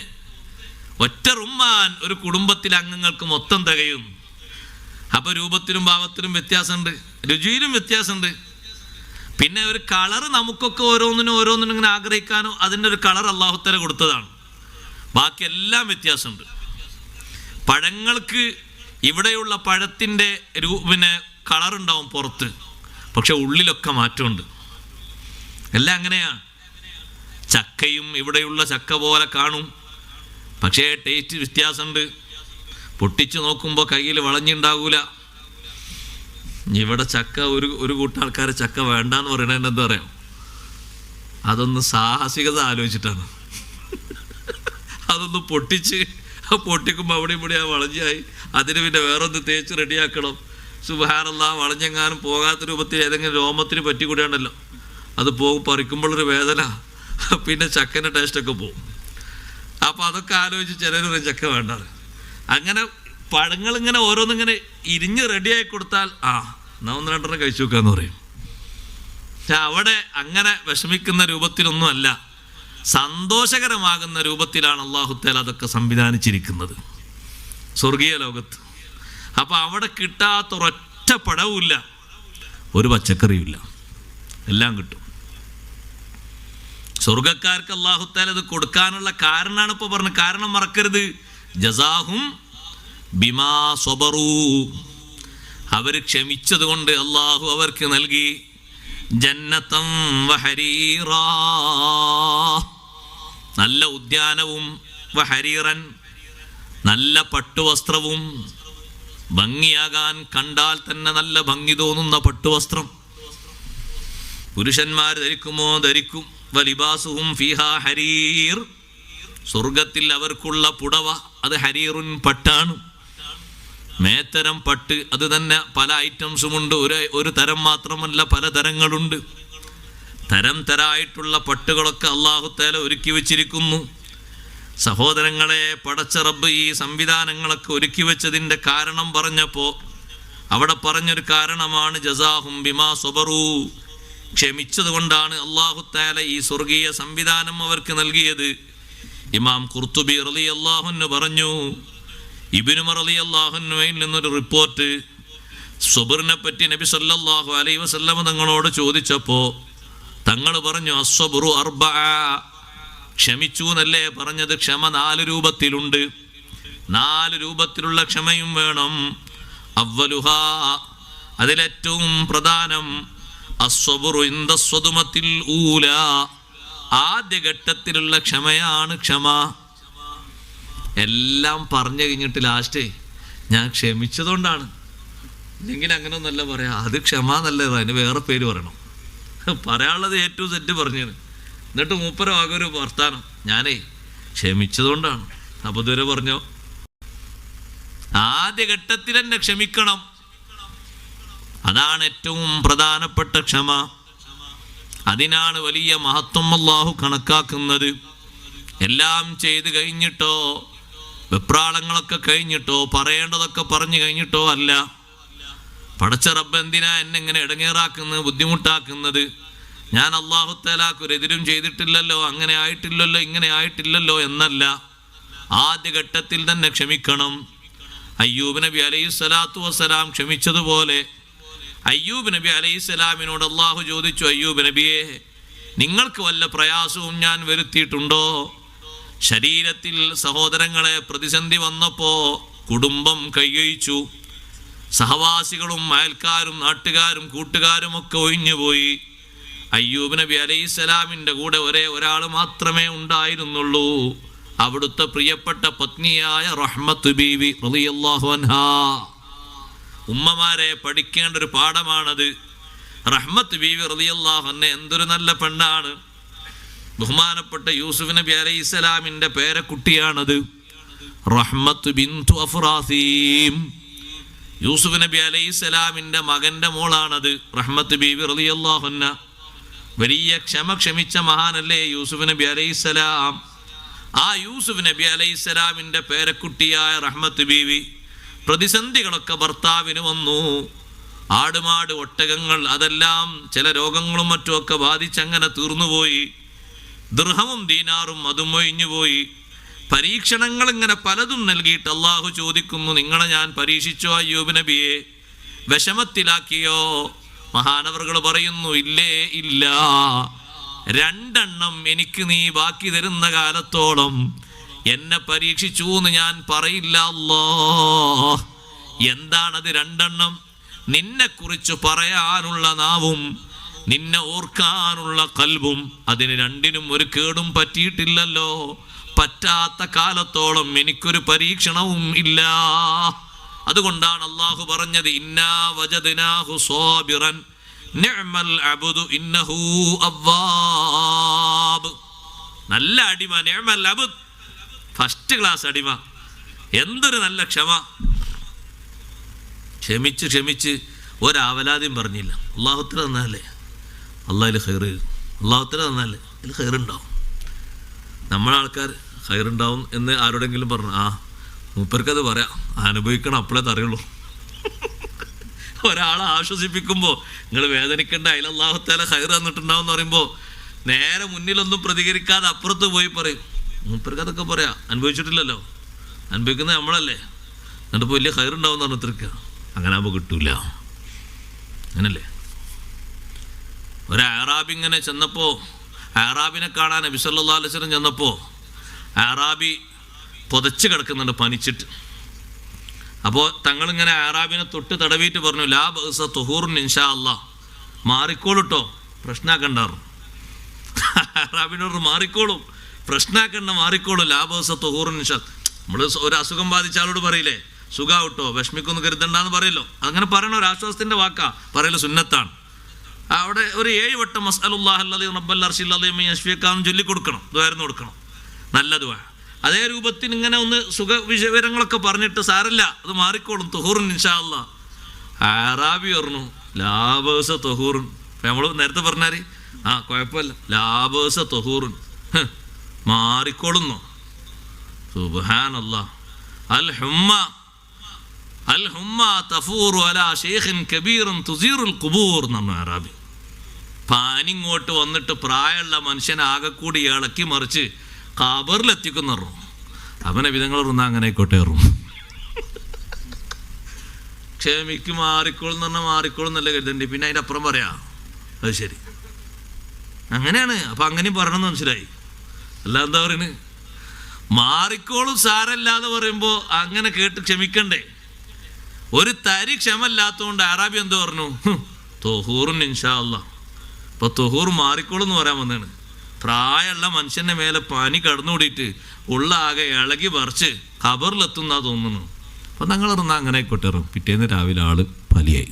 ഒറ്റ റുമ്മാൻ ഒരു കുടുംബത്തിലെ അംഗങ്ങൾക്ക് മൊത്തം തികയും. അപ്പൊ രൂപത്തിലും ഭാവത്തിലും വ്യത്യാസമുണ്ട്, രുചിയിലും വ്യത്യാസമുണ്ട്. പിന്നെ ഒരു കളറ് നമുക്കൊക്കെ ഓരോന്നിനും ഇങ്ങനെ ആഗ്രഹിക്കാനോ അതിൻ്റെ ഒരു കളർ അല്ലാഹു തആല കൊടുത്തതാണ്. ബാക്കി എല്ലാം വ്യത്യാസമുണ്ട്. പഴങ്ങൾക്ക് ഇവിടെയുള്ള പഴത്തിൻ്റെ പിന്നെ കളറുണ്ടാവും പുറത്ത്, പക്ഷെ ഉള്ളിലൊക്കെ മാറ്റമുണ്ട്. എല്ലാം അങ്ങനെയാണ്. ചക്കയും ഇവിടെയുള്ള ചക്ക പോലെ കാണും, പക്ഷേ ടേസ്റ്റ് വ്യത്യാസമുണ്ട്. പൊട്ടിച്ചു നോക്കുമ്പോൾ കയ്യിൽ വളഞ്ഞുണ്ടാകൂല. ഇവിടെ ചക്ക ഒരു കൂട്ടം ആൾക്കാർ ചക്ക വേണ്ടാന്ന് പറയണത് എന്താ പറയാം, അതൊന്ന് സാഹസികത ആലോചിച്ചിട്ടാണ്. അതൊന്ന് പൊട്ടിച്ച് പൊട്ടിക്കുമ്പോൾ അവിടെ ഇവിടെ ആ വളഞ്ഞായി അതിന് പിന്നെ വേറൊന്ന് തേച്ച് റെഡിയാക്കണം. സുബ്ഹാനല്ലാഹ്, വളഞ്ഞെങ്ങാനും പോകാത്ത രൂപത്തിൽ ഏതെങ്കിലും രോമത്തിന് പറ്റിക്കൂടാണ്ടല്ലോ, അത് പോകും, പറിക്കുമ്പോഴൊരു വേദന, പിന്നെ ചക്കൻ്റെ ടേസ്റ്റൊക്കെ പോകും. അപ്പോൾ അതൊക്കെ ആലോചിച്ച് ചിലർ ചക്ക വേണ്ടാറ്. അങ്ങനെ പഴങ്ങളിങ്ങനെ ഓരോന്നിങ്ങനെ ഇരിഞ്ഞ് റെഡിയായി കൊടുത്താൽ എന്നാ ഒന്ന് രണ്ടെണ്ണം കഴിച്ചു നോക്കാന്ന് പറയും. പക്ഷെ അവിടെ അങ്ങനെ വിഷമിക്കുന്ന രൂപത്തിലൊന്നും അല്ല, സന്തോഷകരമാകുന്ന രൂപത്തിലാണ് അല്ലാഹു തആല അതൊക്കെ സംവിധാനിച്ചിരിക്കുന്നത് സ്വർഗീയ ലോകത്ത്. അപ്പം അവിടെ കിട്ടാത്തൊരൊറ്റ പഴവുമില്ല, ഒരു പച്ചക്കറിയുമില്ല, എല്ലാം കിട്ടും. സ്വർഗക്കാർക്ക് അല്ലാഹു തആല ഇത് കൊടുക്കാനുള്ള കാരണമാണ് ഇപ്പോൾ പറഞ്ഞത്. കാരണം മറക്കരുത്, ജസാഹും ബിമാ സ്വബറൂ, അവർ ക്ഷമിച്ചത് കൊണ്ട് അല്ലാഹു അവർക്ക് നൽകി ജന്നതം വഹരീറാ, നല്ല ഉദ്യാനവും, വഹരീറൻ നല്ല പട്ടുവസ്ത്രവും, ഭംഗിയാകാൻ കണ്ടാൽ തന്നെ നല്ല ഭംഗി തോന്നുന്ന പട്ടുവസ്ത്രം പുരുഷന്മാർ ധരിക്കുമോ ധരിക്കും. വലിബാസുഹും ഫീഹാ ഹരീർ, സ്വർഗത്തിൽ അവർക്കുള്ള പുടവ അത് ഹരീറുൻ പട്ടാണ്, മേത്തരം പട്ട്. അത് തന്നെ പല ഐറ്റംസുമുണ്ട്, ഒരു തരം മാത്രമല്ല, പല തരങ്ങളുണ്ട്. തരം തരായിട്ടുള്ള പട്ടുകളൊക്കെ അല്ലാഹു തആല ഒരുക്കി വെച്ചിരിക്കുന്നു. സഹോദരങ്ങളെ, പടച്ച റബ്ബ് ഈ സംവിധാനങ്ങളൊക്കെ ഒരുക്കി വെച്ചതിൻ്റെ കാരണം പറഞ്ഞപ്പോൾ അവിടെ പറഞ്ഞൊരു കാരണമാണ് ജസാഹും ബിമാ സ്വബറൂ, ക്ഷമിച്ചത് കൊണ്ടാണ് അല്ലാഹു തആല ഈ സ്വർഗീയ സംവിധാനം അവർക്ക് നൽകിയത്. ഇമാം ഖുർത്തുബി റളിയല്ലാഹു അൻഹു പറഞ്ഞു, ഇബ്നു ഉമർ റളിയല്ലാഹു അൻഹുവിൽ നിന്നൊരു റിപ്പോർട്ട്, സ്വബറിനെ പറ്റി നബി സല്ലല്ലാഹു അലൈഹി വസല്ലം തങ്ങളോട് ചോദിച്ചപ്പോൾ തങ്ങൾ പറഞ്ഞു, അസ്സബ്റു അർബഅ, ക്ഷമിച്ചു എന്നല്ലേ പറഞ്ഞത്. ക്ഷമ 4 രൂപത്തിലുണ്ട്, 4 രൂപത്തിലുള്ള ക്ഷമയും വേണം. അവ്വലുഹാ, അതിലേറ്റവും പ്രധാനം, അസ്സബ്റു ഇൻദ സ്വദുമത്തിൽ ഊല, ആദ്യഘട്ടത്തിലുള്ള ക്ഷമയാണ് ക്ഷമ. എല്ലാം പറഞ്ഞു കഴിഞ്ഞിട്ട് ലാസ്റ്റ് ഞാൻ ക്ഷമിച്ചതുകൊണ്ടാണ്, ഇല്ലെങ്കിൽ അങ്ങനെ ഒന്നല്ല പറയാം, അത് ക്ഷമ എന്നല്ല, അതിന് വേറെ പേര് പറയണം. പറയാനുള്ളത് ഏറ്റവും സെറ്റ് പറഞ്ഞാണ്, എന്നിട്ട് മൂപ്പരോ ആകൊരു വർത്താനം, ഞാനേ ക്ഷമിച്ചതുകൊണ്ടാണ്. അപ്പോൾ ഇതുവരെ പറഞ്ഞോ, ആദ്യഘട്ടത്തിൽ തന്നെ ക്ഷമിക്കണം, അതാണ് ഏറ്റവും പ്രധാനപ്പെട്ട ക്ഷമ. അതിനാണ് വലിയ മഹത്വം അല്ലാഹു കണക്കാക്കുന്നത്. എല്ലാം ചെയ്ത് കഴിഞ്ഞിട്ടോ, വെപ്രാളങ്ങളൊക്കെ കഴിഞ്ഞിട്ടോ, പറയേണ്ടതൊക്കെ പറഞ്ഞു കഴിഞ്ഞിട്ടോ അല്ല. പടച്ച റബ്ബ് എന്തിനാ എന്നെ ഇങ്ങനെ ഇടങ്ങേറാക്കുന്നത്, ബുദ്ധിമുട്ടാക്കുന്നത്? ഞാൻ അല്ലാഹു തആലാക്കൊരെതിരും ചെയ്തിട്ടില്ലല്ലോ, അങ്ങനെ ആയിട്ടില്ലല്ലോ, ഇങ്ങനെ ആയിട്ടില്ലല്ലോ എന്നല്ല, ആദ്യഘട്ടത്തിൽ തന്നെ ക്ഷമിക്കണം. അയ്യൂബ് നബി അലൈഹിസ്സലാത്തു വസ്സലാം ക്ഷമിച്ചതുപോലെ അയ്യൂബ് നബി അലൈഹിസ്സലാമിനോട് അല്ലാഹു ചോദിച്ചു, അയ്യൂബ് നബിയെ, നിങ്ങൾക്ക് വല്ല പ്രയാസവും ഞാൻ വരുത്തിയിട്ടുണ്ടോ? ശരീരത്തിൽ സഹോദരങ്ങളെ പ്രതിസന്ധി വന്നപ്പോൾ കുടുംബം കൈയൊഴിച്ചു, സഹവാസികളും അയൽക്കാരും നാട്ടുകാരും കൂട്ടുകാരും ഒക്കെ ഒഴിഞ്ഞുപോയി. അയ്യൂബ് നബി അലൈഹിസ്സലാമിൻ്റെ കൂടെ ഒരാൾ മാത്രമേ ഉണ്ടായിരുന്നുള്ളൂ, അവിടുത്തെ പ്രിയപ്പെട്ട പത്നിയായ റഹ്മത്ത് ബീവി റളിയല്ലാഹു അൻഹാ. ഉമ്മമാരെ പഠിക്കേണ്ട ഒരു പാഠമാണത്. റഹ്മത്ത് ബീവി റളിയല്ലാഹു അൻഹ എന്തൊരു നല്ല പെണ്ണാണ്. ബഹുമാനപ്പെട്ട യൂസുഫ് നബി അലൈഹിസ്സലാമിൻ്റെ പേരക്കുട്ടിയാണത്, റഹ്മത്ത് ബിന്തു അഫ്റാസീം. യൂസുഫ് നബി അലൈഹിസ്സലാമിൻ്റെ മകൻ്റെ മോളാണത് റഹ്മത്ത് ബീവി റളിയല്ലാഹു അൻഹ. വലിയ ക്ഷമിച്ച മഹാനല്ലേ യൂസുഫ് നബി അലൈഹിസ്സലാം. ആ യൂസുഫ് നബി അലൈഹിസ്സലാമിൻ്റെ പേരക്കുട്ടിയായ റഹ്മത്ത് ബീവി, പ്രതിസന്ധികളൊക്കെ ഭർത്താവിന് വന്നു. ആടുമാട് ഒട്ടകങ്ങൾ അതെല്ലാം ചില രോഗങ്ങളും മറ്റുമൊക്കെ ബാധിച്ചങ്ങനെ തീർന്നുപോയി. ദിർഹമും ദീനാറും അതും ഒഴിഞ്ഞുപോയി. പരീക്ഷണങ്ങൾ ഇങ്ങനെ പലതും നൽകിയിട്ട് അള്ളാഹു ചോദിക്കുന്നു, നിങ്ങളെ ഞാൻ പരീക്ഷിച്ചോ അയ്യൂബ് നബിയെ? വിഷമത്തിലാക്കിയോ? മഹാനവറുകൾ പറയുന്നു, ഇല്ലേ ഇല്ല. 2 എണ്ണം എനിക്ക് നീ ബാക്കി തരുന്ന കാലത്തോളം എന്നെ പരീക്ഷിച്ചു എന്ന് ഞാൻ പറയില്ല അല്ലാ. എന്താണത് 2 എണ്ണം? നിന്നെക്കുറിച്ച് പറയാനുള്ള നാവും നിന്നെ ഓർക്കാനുള്ള കൽബും. അതിന് 2നും ഒരു കേടും പറ്റിയിട്ടില്ലല്ലോ. പറ്റാത്ത കാലത്തോളം എനിക്കൊരു പരീക്ഷണവും ഇല്ല. അതുകൊണ്ടാണ് അള്ളാഹു പറഞ്ഞത് ഇന്നാ വജദ്നാഹു സ്വാബിറൻ നിഅമൽ അബ്ദു ഇന്നഹു അവ്വാബ്. നല്ല അടിമ, നിഅമൽ അബ്ദ്, ഫസ്റ്റ് ക്ലാസ് അടിമ. എന്തൊരു നല്ല ക്ഷമ. ക്ഷമിച്ച് ക്ഷമിച്ച് ഒരാവലാദ്യം പറഞ്ഞില്ല. അള്ളാഹുത്തല തന്നാലേ അള്ളാഹിൽ ഖൈറ്, അള്ളാഹുത്തല തന്നാലേ അതിൽ ഖൈറുണ്ടാവും. നമ്മളെ ആൾക്കാർ ഖൈറുണ്ടാവും എന്ന് ആരോടെങ്കിലും പറഞ്ഞു, ആ മൂപ്പർക്കത് പറയാം, അനുഭവിക്കണം, അപ്പോഴേ അറിയുള്ളൂ. ഒരാളെ ആശ്വസിപ്പിക്കുമ്പോൾ നിങ്ങൾ വേദനിക്കേണ്ട, അതിൽ അള്ളാഹുത്താല ഖൈർ തന്നിട്ടുണ്ടാവും എന്ന് പറയുമ്പോൾ നേരെ മുന്നിലൊന്നും പ്രതികരിക്കാതെ അപ്പുറത്ത് പോയി പറയും, മൂപ്പർക്കതൊക്കെ പറയാം, അനുഭവിച്ചിട്ടില്ലല്ലോ, അനുഭവിക്കുന്നത് നമ്മളല്ലേ, എന്നിട്ട് ഇപ്പോൾ വലിയ ഖൈറുണ്ടാവും എന്ന് പറഞ്ഞിരിക്കുക. അങ്ങനെ ആകുമ്പോൾ കിട്ടൂല. അങ്ങനല്ലേ? ഒരു അറാബി ഇങ്ങനെ ചെന്നപ്പോൾ, അറാബിനെ കാണാൻ നബി സല്ലല്ലാഹു അലൈഹി വസല്ലം ചെന്നപ്പോൾ അറാബി പുതച്ച് കിടക്കുന്നുണ്ട് പനിച്ചിട്ട്. അപ്പോൾ തങ്ങളിങ്ങനെ അറാബിനെ തൊട്ട് തടവിയിട്ട് പറഞ്ഞു, ലാ ബഅസ തുഹൂറുൻ ഇൻഷാ അല്ലാഹ്, മാറിക്കോളൂട്ടോ, പ്രശ്നമാക്കണ്ടാറും. അറാബിനോട് മാറിക്കോളും, പ്രശ്നമാക്കണ്ട, മാറിക്കോളും, ലാ ബഅസ തുഹൂറുൻ ഇൻഷാ. നമ്മൾ ഒരു അസുഖം ബാധിച്ച ആളോട് പറയില്ലേ, സുഖാവട്ടോ, വിഷമിക്കൊന്നും കരുതണ്ടെന്ന് പറയല്ലോ. അങ്ങനെ പറയണ ഒരു ആശ്വാസത്തിൻ്റെ വാക്കാ, പറയല് സുന്നത്താണ്. അവിടെ ഒരു 7 വട്ടം മസ്അലുല്ലാഹി റബ്ബൽ അർശിൽ അദീം യശ്ഫിയക്കാന്ന് ചൊല്ലിക്കൊടുക്കണം, ദുആയിരുന്നു കൊടുക്കണം, നല്ല ദുആ. അതേ രൂപത്തിൽ ഇങ്ങനെ ഒന്ന് സുഖവിവരങ്ങളൊക്കെ പറഞ്ഞിട്ട് സാരല്ല, അത് മാറിക്കോളും, തുഹൂറുൻ ഇൻഷാ അല്ലാഹ്. അറാബി പറഞ്ഞു, ലാ ബഅസ തുഹൂറുൻ. നമ്മൾ നേരത്തെ പറഞ്ഞാൽ ആ കുഴപ്പമില്ല, ലാ ബഅസ തുഹൂറുൻ, മാറിക്കോളുന്നോ. സുബ്ഹാനല്ലാഹ്. അൽ ഹുമ്മ അൽ ഹുമ്മ തഫൂറു അലാ ശൈഖിൻ കബീറൻ തുസീറുൽ ഖുബൂർ എന്ന് പറഞ്ഞു അറാബി. പാനിങ്ങോട്ട് വന്നിട്ട് പ്രായമുള്ള മനുഷ്യനെ ആകെക്കൂടി ഇളക്കി മറിച്ച് ഖബറിലെത്തിക്കുന്ന പറഞ്ഞു. അവനെ വിധങ്ങൾ പറഞ്ഞാൽ അങ്ങനെ ആയിക്കോട്ടെ പറഞ്ഞു. ക്ഷമിക്ക്, മാറിക്കോളും എന്ന് പറഞ്ഞാൽ മാറിക്കോളും എന്നല്ല കരുതണ്ടി, പിന്നെ അതിൻ്റെ അപ്പുറം പറയാ, അത് ശരി, അങ്ങനെയാണ്. അപ്പം അങ്ങനെയും പറയണമെന്ന് മനസ്സിലായി. അല്ല എന്താ പറയുന്നത്, മാറിക്കോളും സാരല്ലാതെ പറയുമ്പോൾ അങ്ങനെ കേട്ട് ക്ഷമിക്കണ്ടേ. ഒരു തരി ക്ഷമല്ലാത്തതുകൊണ്ട് അറാബി എന്ത് പറഞ്ഞു, തുഹൂറുൻ ഇൻഷാ അല്ലാഹ്. അപ്പോൾ തുഹൂർ മാറിക്കോളും എന്ന് പറയാൻ വന്നതാണ്. പ്രായമുള്ള മനുഷ്യൻ്റെ മേലെ പനി കടന്നുകൂടിയിട്ട് ഉള്ള ആകെ ഇളകി പറിച്ച് ഖബറിലെത്തുന്നാ തോന്നുന്നു. അപ്പം ഞങ്ങൾ പറഞ്ഞാൽ അങ്ങനെ ആയിക്കോട്ടെ. പിറ്റേന്ന് രാവിലെ ആള് പലിയായി.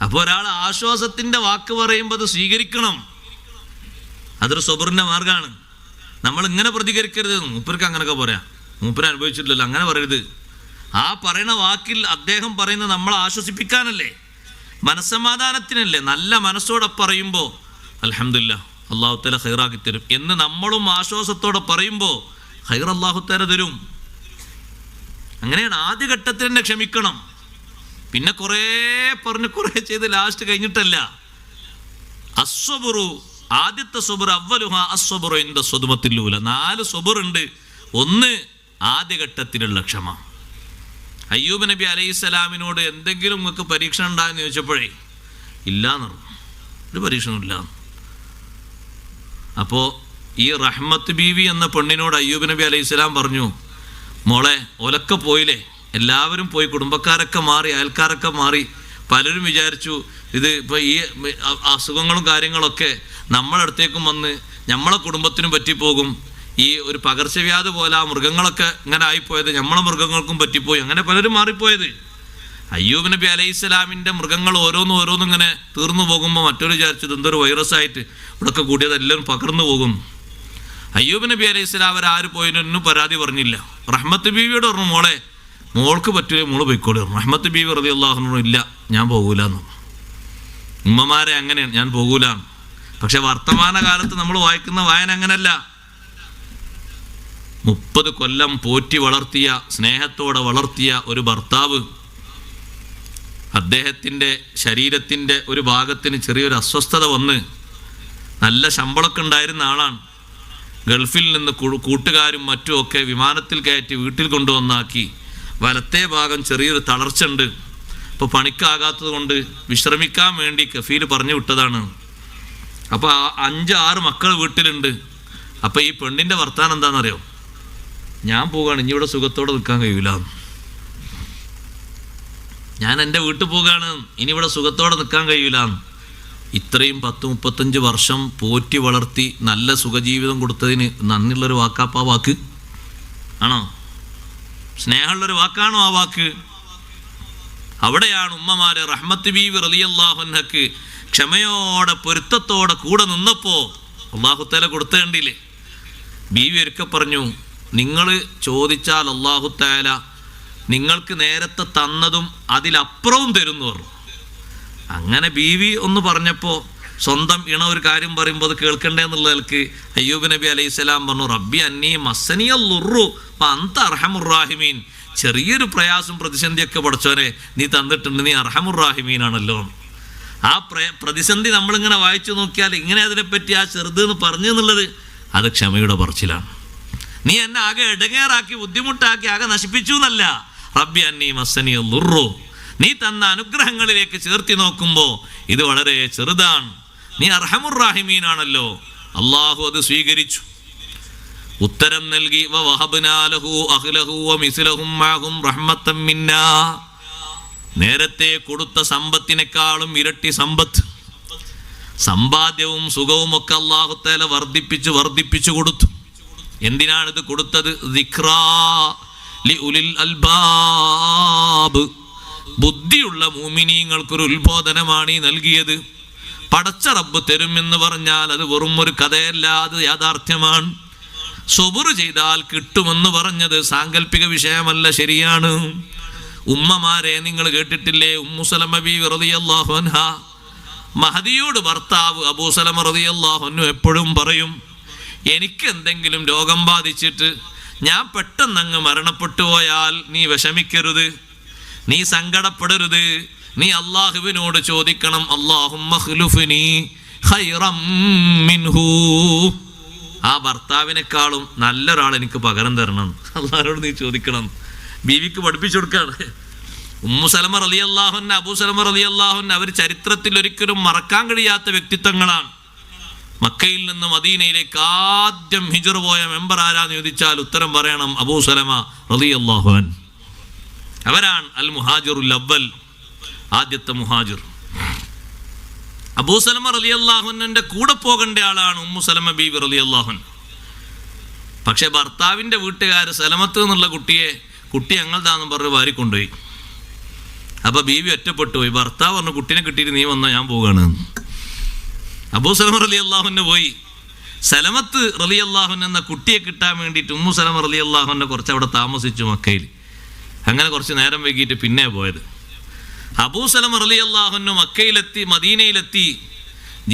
അപ്പോൾ ഒരാൾ ആശ്വാസത്തിൻ്റെ വാക്ക് പറയുമ്പോൾ അത് സ്വീകരിക്കണം. അതൊരു സബറിൻ്റെ മാർഗമാണ്. നമ്മൾ ഇങ്ങനെ പ്രതികരിക്കരുത്, മൂപ്പർക്ക് അങ്ങനെയൊക്കെ പറയാം, മൂപ്പര് അനുഭവിച്ചിട്ടില്ലല്ലോ, അങ്ങനെ പറയരുത്. ആ പറയുന്ന വാക്കിൽ അദ്ദേഹം പറയുന്നത് നമ്മളെ ആശ്വസിപ്പിക്കാനല്ലേ, മനസ്സമാധാനത്തിനല്ലേ. നല്ല മനസ്സോടെ പറയുമ്പോൾ അൽഹംദുലില്ലാഹ് അല്ലാഹു തആല ഖൈറാക്കി തരും എന്ന് നമ്മളും ആശ്വാസത്തോടെ പറയുമ്പോൾ ഖൈർ അല്ലാഹു തആല തരും. അങ്ങനെയാണ്. ആദ്യഘട്ടത്തിൽ തന്നെ ക്ഷമിക്കണം. പിന്നെ കുറേ പറഞ്ഞ് കുറേ ചെയ്ത് ലാസ്റ്റ് കഴിഞ്ഞിട്ടല്ല. അസ്വബുറു, ആദ്യത്തെ സ്വബർ അവലുഹ അസ്വബുറു ഇൻദ സ്വദുമത്തിൽ ഊല. 4 സ്വബറുണ്ട്. 1 ആദ്യഘട്ടത്തിലുള്ള ക്ഷമ. അയ്യൂബ് നബി അലൈഹിസ്സലാമിനോട് എന്തെങ്കിലും നിങ്ങൾക്ക് പരീക്ഷണം ഉണ്ടായെന്ന് ചോദിച്ചപ്പോഴേ ഇല്ലാന്ന് പറഞ്ഞു, ഒരു പരീക്ഷണം ഇല്ല. അപ്പോൾ ഈ റഹ്മത്ത് ബീവി എന്ന പെണ്ണിനോട് അയ്യൂബ് നബി അലൈഹിസ്സലാം പറഞ്ഞു, മോളെ ഒലക്കെ പോയില്ലേ, എല്ലാവരും പോയി, കുടുംബക്കാരൊക്കെ മാറി, അയൽക്കാരൊക്കെ മാറി. പലരും വിചാരിച്ചു ഇത് ഇപ്പോൾ ഈ അസുഖങ്ങളും കാര്യങ്ങളൊക്കെ നമ്മളെ അടുത്തേക്കും വന്ന് നമ്മളെ കുടുംബത്തിനും പറ്റിപ്പോകും. ഈ ഒരു പകർച്ചവ്യാധി പോലെ ആ മൃഗങ്ങളൊക്കെ ഇങ്ങനെ ആയിപ്പോയത് നമ്മളെ മൃഗങ്ങൾക്കും പറ്റിപ്പോയി. അങ്ങനെ പലരും മാറിപ്പോയത്. അയ്യൂബ് നബി അലൈഹിസ്സലാമിൻ്റെ മൃഗങ്ങൾ ഓരോന്നും ഇങ്ങനെ തീർന്നു പോകുമ്പോൾ മറ്റൊരു വിചാരിച്ചത് എന്തൊരു വൈറസായിട്ട് ഇവിടെയൊക്കെ കൂടിയത് എല്ലാവരും പകർന്നു പോകും. അയ്യൂബ് നബി അലൈഹിസ്സലാം അവരാര് പോയതിനൊന്നും പരാതി പറഞ്ഞില്ല. റഹ്മത്ത് ബീവിയോട് പറഞ്ഞു, മോൾക്ക് പറ്റില്ല, മോള് പോയിക്കോളി. റഹ്മത്ത് ബീവി റളിയല്ലാഹു അൻഹ ഇല്ല, ഞാൻ പോകൂലെന്ന്. ഉമ്മമാരെ അങ്ങനെയാണ്, ഞാൻ പോകൂലാണ്. പക്ഷെ വർത്തമാന കാലത്ത് നമ്മൾ വായിക്കുന്ന വായന അങ്ങനല്ല. 30 കൊല്ലം പോറ്റി വളർത്തിയ, സ്നേഹത്തോടെ വളർത്തിയ ഒരു ഭർത്താവ് അദ്ദേഹത്തിൻ്റെ ശരീരത്തിൻ്റെ ഒരു ഭാഗത്തിന് ചെറിയൊരു അസ്വസ്ഥത വന്ന്, നല്ല ശമ്പളമൊക്കെ ഉണ്ടായിരുന്ന ആളാണ്. ഗൾഫിൽ നിന്ന് കൂട്ടുകാരും മറ്റുമൊക്കെ വിമാനത്തിൽ കയറ്റി വീട്ടിൽ കൊണ്ടുവന്നാക്കി. വലത്തെ ഭാഗം ചെറിയൊരു തളർച്ച ഉണ്ട്. ഇപ്പോൾ പണിക്കാകാത്തത് കൊണ്ട് വിശ്രമിക്കാൻ വേണ്ടി കഫീൽ പറഞ്ഞു വിട്ടതാണ്. അപ്പോൾ 5-6 മക്കൾ വീട്ടിലുണ്ട്. അപ്പോൾ ഈ പെണ്ണിൻ്റെ വർത്താനം എന്താണെന്നറിയോ, ഞാൻ പോവുകയാണ്, ഇനി ഇവിടെ സുഖത്തോടെ നിൽക്കാൻ കഴിയൂല, ഞാൻ എൻ്റെ വീട്ടിൽ പോവുകയാണ്, ഇനി ഇവിടെ സുഖത്തോടെ നിൽക്കാൻ കഴിയൂല. ഇത്രയും 10-35 വർഷം പോറ്റി വളർത്തി നല്ല സുഖജീവിതം കൊടുത്തതിന് നന്ദിയുള്ളൊരു വാക്കാപ്പാ വാക്ക് ആണോ? സ്നേഹമുള്ളൊരു വാക്കാണോ ആ വാക്ക്? അവിടെയാണ് ഉമ്മമാര് റഹ്മത്ത് ബീവി റളിയല്ലാഹു അൻഹക്ക് ക്ഷമയോടെ പൊരുത്തത്തോടെ കൂടെ നിന്നപ്പോൾ അല്ലാഹു തആല കൊടുത്തേണ്ടില്ലേ. ബീവി ഒരിക്കൽ പറഞ്ഞു, നിങ്ങൾ ചോദിച്ചാൽ അല്ലാഹു തആല നിങ്ങൾക്ക് നേരത്തെ തന്നതും അതിലപ്പുറവും തരുന്നു പറഞ്ഞു. അങ്ങനെ ബീവി ഒന്ന് പറഞ്ഞപ്പോൾ സ്വന്തം ഇണ ഒരു കാര്യം പറയുമ്പോൾ അത് കേൾക്കണ്ടേ എന്നുള്ളതിൽക്ക് അയ്യൂബ് നബി അലൈഹിസ്സലാം പറഞ്ഞു, റബ്ബി അന്നീ മസ്സനിയൽ ളുർറു അൻത അർഹമുർ റാഹിമീൻ. ചെറിയൊരു പ്രയാസം പ്രതിസന്ധിയൊക്കെ പഠിച്ചോനെ നീ തന്നിട്ടുണ്ട്, നീ അർഹമുർ റാഹിമീനാണല്ലോ. ആ പ്രതിസന്ധി നമ്മളിങ്ങനെ വായിച്ചു നോക്കിയാൽ ഇങ്ങനെ അതിനെപ്പറ്റി ആ ചെറുത് എന്ന് പറഞ്ഞു എന്നുള്ളത് അത് ക്ഷമയുടെ പറച്ചിലാണ്. നീ എന്നെ ആകെ ഇടങ്ങേറാക്കി ബുദ്ധിമുട്ടാക്കി ആകെ നശിപ്പിച്ചു എന്നല്ല. റബ്ബി അന്നീ മസ്സനിയൽ ളുർറു, നീ തന്ന അനുഗ്രഹങ്ങളിലേക്ക് ചേർത്തി നോക്കുമ്പോൾ ഇത് വളരെ ചെറുതാണ്, നീ അർഹമുർ റാഹിമീനാണല്ലോ. അള്ളാഹു അത് സ്വീകരിച്ചു, ഉത്തരം നൽകി. വവഹബ്നാ ലഹു അഹ്ലഹു വമിസ്ലഹും മഅഹും റഹ്മത്തൻ മിന്നാ. നേരത്തെ കൊടുത്ത സമ്പത്തിനേക്കാളും ഇരട്ടി സമ്പത്ത്, സമ്പാദ്യവും സുഖവും ഒക്കെ അല്ലാഹു തആല വർദ്ധിപ്പിച്ചു കൊടുത്തു. എന്തിനാണിത് കൊടുത്തത്? ദിക്റാ ലിഉലിൽ അൽബാബ്, ബുദ്ധിയുള്ള മുഅ്മിനീങ്ങൾക്കൊരു ഉത്ബോധനമാണ് ഈ നൽകിയത്. പടച്ച റബ്ബ് തരുമെന്ന് പറഞ്ഞാൽ അത് വെറും ഒരു കഥയല്ല, അത് യാഥാർത്ഥ്യമാണ്. സബുർ ചെയ്താൽ കിട്ടുമെന്ന് പറഞ്ഞത് സാങ്കല്പിക വിഷയമല്ല, ശരിയാണ്. ഉമ്മമാരെ നിങ്ങൾ കേട്ടിട്ടില്ലേ? ഉമ്മു സലമ ബീവി റളിയല്ലാഹു അൻഹ, മഹദിയോട് ഭർത്താവ് അബൂ സലമ റളിയല്ലാഹു അൻഹു എപ്പോഴും പറയും, എനിക്ക് എന്തെങ്കിലും രോഗം ബാധിച്ചിട്ട് ഞാൻ പെട്ടെന്നങ്ങ് മരണപ്പെട്ടു പോയാൽ നീ വിഷമിക്കരുത്, നീ സങ്കടപ്പെടരുത്, നീ അള്ളാഹുവിനോട് ചോദിക്കണം, അല്ലാഹുമ്മ ഖ്ലുഫ്നി ഖൈറം മിൻഹു, ആ ഭർത്താവിനേക്കാളും നല്ലൊരാൾ എനിക്ക് പകരം തരണം, അള്ളാഹുവോട് നീ ചോദിക്കണം. ബീവിക്ക് പഠിപ്പിച്ചു കൊടുക്കാണ്. ഉമ്മു സലമ റളിയല്ലാഹു അൻഹ, അബൂ സലമ റളിയല്ലാഹു അൻഹു അവർ ചരിത്രത്തിൽ ഒരിക്കലും മറക്കാൻ കഴിയാത്ത വ്യക്തിത്വങ്ങളാണ്. മക്കയിൽ നിന്ന് മദീനയിലേക്ക് ആദ്യം ഹിജ്റ പോയ മെമ്പർ ആരാന്ന് ചോദിച്ചാൽ ഉത്തരം പറയണം അബൂ സലമ റളിയല്ലാഹു അൻഹു. അവരാണ് അൽ മുഹാജിറുൽ അവ്വൽ, ആദ്യത്തെ മുഹാജിർ. അബൂ സലമ റളിയല്ലാഹു അൻഹുവിന്റെ കൂടെ പോകേണ്ട ആളാണ് ഉമ്മു സലമ ബീവി റളിയല്ലാഹു അൻഹ. പക്ഷെ ഭർത്താവിന്റെ വീട്ടുകാർ സലമത്ത് എന്നുള്ള കുട്ടി ഞങ്ങൾതാന്ന് പറഞ്ഞ് വാരിക്കൊണ്ടുപോയി. അപ്പൊ ബീവി ഒറ്റപ്പെട്ടു പോയി. ഭർത്താവ് പറഞ്ഞു, കുട്ടീനെ കിട്ടിയിട്ട് നീ വന്നാൽ ഞാൻ പോവുകയാണ്. അബൂ സലമ റളിയല്ലാഹു അൻഹു പോയി. സലമത്ത് റളിയല്ലാഹു അൻഹു എന്ന കുട്ടിയെ കിട്ടാൻ വേണ്ടിയിട്ട് ഉമ്മു സലമ റളിയല്ലാഹു അൻഹു കുറച്ച് അവിടെ താമസിച്ചു മക്കയിൽ. അങ്ങനെ കുറച്ച് നേരം വൈകിട്ട് പിന്നെ പോയത്. അബൂ സലമ റളിയല്ലാഹു അൻഹു മക്കയിലെത്തി, മദീനയിലെത്തി,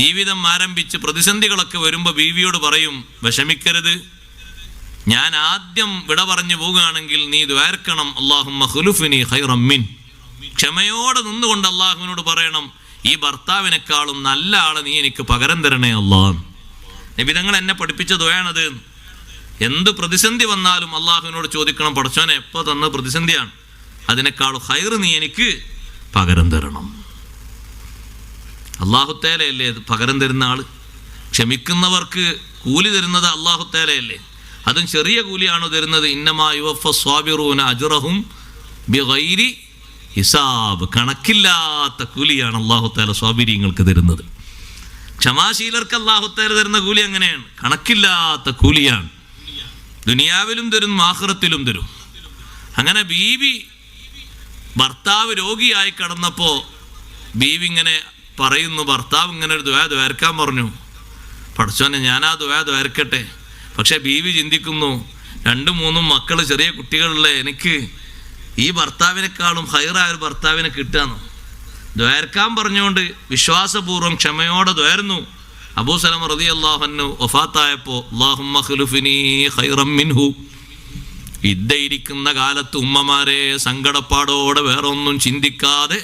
ജീവിതം ആരംഭിച്ച് പ്രതിസന്ധികളൊക്കെ വരുമ്പോൾ ബീവിയോട് പറയും, വിഷമിക്കരുത്, ഞാൻ ആദ്യം വിട പറഞ്ഞു പോവുകയാണെങ്കിൽ നീ ദ്വാർക്കണം, അല്ലാഹുമ്മ ഖ്ലുഫ്നി ഖൈറം മിൻ. ക്ഷമയോടെ നിന്നുകൊണ്ട് അള്ളാഹുവിനോട് പറയണം, ഈ ഭർത്താവിനേക്കാളും നല്ല ആളെ നീ എനിക്ക് പകരം തരണേ അല്ലാഹ്. നബി തങ്ങൾ എന്നെ പഠിപ്പിച്ച ദുആയാണത്. എന്ത് പ്രതിസന്ധി വന്നാലും അള്ളാഹുവിനോട് ചോദിക്കണം, പടച്ചോനെ എപ്പോൾ തന്ന പ്രതിസന്ധിയാണ്, അതിനേക്കാളും ഖൈർ നീ എനിക്ക് പകരം തരണം. അല്ലാഹു തആലയല്ലേ പകരം തരുന്ന ആള്. ക്ഷമിക്കുന്നവർക്ക് കൂലി തരുന്നത് അല്ലാഹു തആലയല്ലേ. അതും ചെറിയ കൂലിയാണോ തരുന്നത്? ഇന്നമാ യുവഫ്ഫസ് സ്വാബിറൂന അജ്റഹും ബിഗൈരി ഹിസാബ്. കണക്കില്ലാത്ത കൂലിയാണ് അല്ലാഹു തആല സ്വാബിരീങ്ങൾക്ക് തരുന്നത്. ക്ഷമാശീലർക്ക് അല്ലാഹു തആല തരുന്ന കൂലി അങ്ങനെയാണ്, കണക്കില്ലാത്ത കൂലിയാണ്. ദുനിയാവിലും തരും, ആഖിറത്തിലും തരും. അങ്ങനെ ബീവി ഭർത്താവ് രോഗിയായി കിടന്നപ്പോൾ ബീവി ഇങ്ങനെ പറയുന്നു, ഭർത്താവ് ഇങ്ങനെ ഒരു ദുആ ദ്വാരക്കാൻ പറഞ്ഞു. പടച്ചോനെ ഞാൻ ആ ദുആ ദ്വാരക്കട്ടെ. പക്ഷെ ബീവി ചിന്തിക്കുന്നു, 2-3 മക്കൾ, ചെറിയ കുട്ടികളുള്ള എനിക്ക് ഈ ഭർത്താവിനേക്കാളും ഖൈറായ ഒരു ഭർത്താവിനെ കിട്ടാന്ന് ദ്വാരക്കാൻ പറഞ്ഞുകൊണ്ട് വിശ്വാസപൂർവ്വം ക്ഷമയോടെ ദ്വാരുന്നു. അബൂ സലമ റളിയല്ലാഹു അൻഹു വഫാത്തായപ്പോൾ അല്ലാഹുമ്മ ഖ്ലുഫ്നി ഖൈറം മിൻഹു. ഇരിക്കുന്ന കാലത്ത് ഉമ്മമാരെ സങ്കടപ്പാടോടെ വേറെ ഒന്നും ചിന്തിക്കാതെ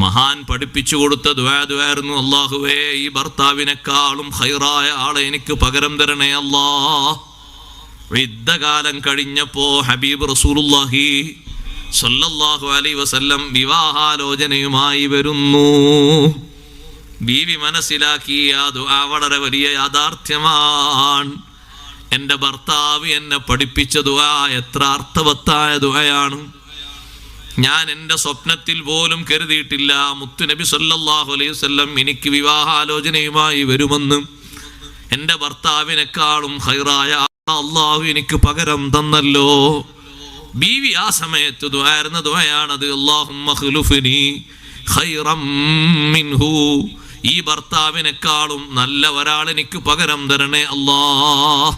മഹാൻ പഠിപ്പിച്ചു കൊടുത്ത ദുആയിരുന്നു, അല്ലാഹുവേ ഈ ഭർത്താവിനേക്കാളും ഖൈറായ ആളെ എനിക്ക് പകരം തരണേ അല്ലാഹ്. യുദ്ധകാലം കഴിഞ്ഞപ്പോ ഹബീബ് റസൂലുള്ളാഹി സ്വല്ലല്ലാഹു അലൈഹി വസല്ലം വിവാഹാലോചനയുമായി വരുന്നു. ബീവി മനസ്സിലാക്കി ആ ദുആ വളരെ വലിയ യാഥാർത്ഥ്യമാണ്. എൻ്റെ ഭർത്താവ് എന്നെ പഠിപ്പിച്ച ദുആ എത്ര അർത്ഥവത്തായ ദുആയാണ്. ഞാൻ എൻ്റെ സ്വപ്നത്തിൽ പോലും കരുതിയിട്ടില്ല മുത്തുനബി സല്ലല്ലാഹു അലൈഹി വസല്ലം എനിക്ക് വിവാഹാലോചനയുമായി വരുമെന്ന്. എൻ്റെ ഭർത്താവിനേക്കാളും ഖൈറായ അള്ളാഹു എനിക്ക് പകരം തന്നല്ലോ. ബീവി ആ സമയത്ത് ദുആയിരുന്ന ദുആയാണത്, അല്ലാഹുമ്മ ഖ്ലുഫ്നി ഖൈറം മിൻഹു, ഈ ഭർത്താവിനേക്കാളും നല്ല ഒരാൾ എനിക്ക് പകരം തരണേ അല്ലാഹ്.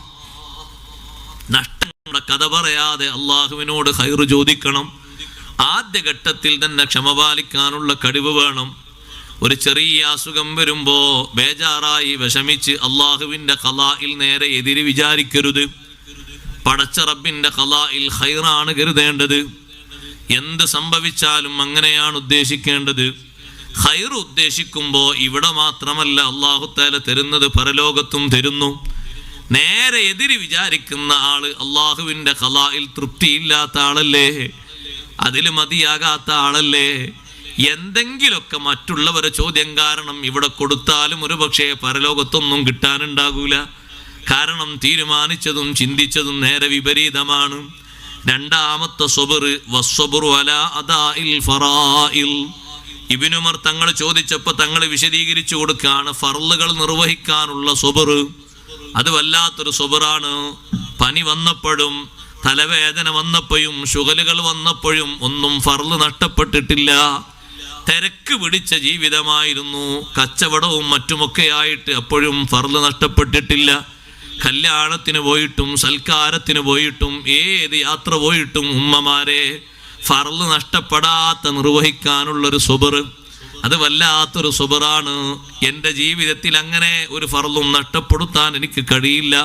നഷ്ടങ്ങളുടെ കഥ പറയാതെ അള്ളാഹുവിനോട് ഖൈറ് ചോദിക്കണം. ആദ്യഘട്ടത്തിൽ തന്നെ ക്ഷമ പാലിക്കാനുള്ള കഴിവ് വേണം. ഒരു ചെറിയ അസുഖം വരുമ്പോ ബേജാറായി വിഷമിച്ച് അള്ളാഹുവിന്റെ ഖലായിൽ നേരെ എതിര് വിചാരിക്കരുത്. പടച്ച റബ്ബിന്റെ ഖലായിൽ ഖൈറാണ് കരുതേണ്ടത്. എന്ത് സംഭവിച്ചാലും അങ്ങനെയാണ് ഉദ്ദേശിക്കേണ്ടത്. ഖൈർ ഉദ്ദേശിക്കുമ്പോ ഇവിടെ മാത്രമല്ല അല്ലാഹു തആല തരുന്നത്, പരലോകത്തും തരുന്നു. നേരെ എതിര് വിചാരിക്കുന്ന ആള് അള്ളാഹുവിന്റെ ഖലായിൽ തൃപ്തിയില്ലാത്ത ആളല്ലേ, അതിൽ മതിയാകാത്ത ആളല്ലേ. എന്തെങ്കിലുമൊക്കെ മറ്റുള്ളവരെ ചോദ്യം കാരണം ഇവിടെ കൊടുത്താലും ഒരു പക്ഷേ പരലോകത്തൊന്നും കിട്ടാനുണ്ടാകൂല. കാരണം തീരുമാനിച്ചതും ചിന്തിച്ചതും നേരെ വിപരീതമാണ്. രണ്ടാമത്തെ സ്വബർ, വസ്സബ്റു അലാ അദാഇൽ ഫറാഇൽ. ഇബ്നു ഉമർ തങ്ങൾ ചോദിച്ചപ്പോൾ തങ്ങൾ വിശദീകരിച്ചു കൊടുക്കുകയാണ്, ഫർളുകൾ നിർവഹിക്കാനുള്ള സ്വബർ അത് വല്ലാത്തൊരു സ്വബറാണ്. പനി വന്നപ്പോഴും തലവേദന വന്നപ്പോഴും ശുഗലുകൾ വന്നപ്പോഴും ഒന്നും ഫർള് നഷ്ടപ്പെട്ടിട്ടില്ല. തിരക്ക് പിടിച്ച ജീവിതമായിരുന്നു, കച്ചവടവും മറ്റുമൊക്കെ ആയിട്ട് അപ്പോഴും ഫർള് നഷ്ടപ്പെട്ടിട്ടില്ല. കല്യാണത്തിന് പോയിട്ടും സൽക്കാരത്തിന് പോയിട്ടും ഏത് യാത്ര പോയിട്ടും ഉമ്മമാരെ ഫർള് നഷ്ടപ്പെടാത്ത നിർവഹിക്കാനുള്ളൊരു സ്വബർ അത് വല്ലാത്തൊരു സ്വബറാണ്. എൻ്റെ ജീവിതത്തിൽ അങ്ങനെ ഒരു ഫർളും നഷ്ടപ്പെടുത്താൻ എനിക്ക് കഴിയില്ല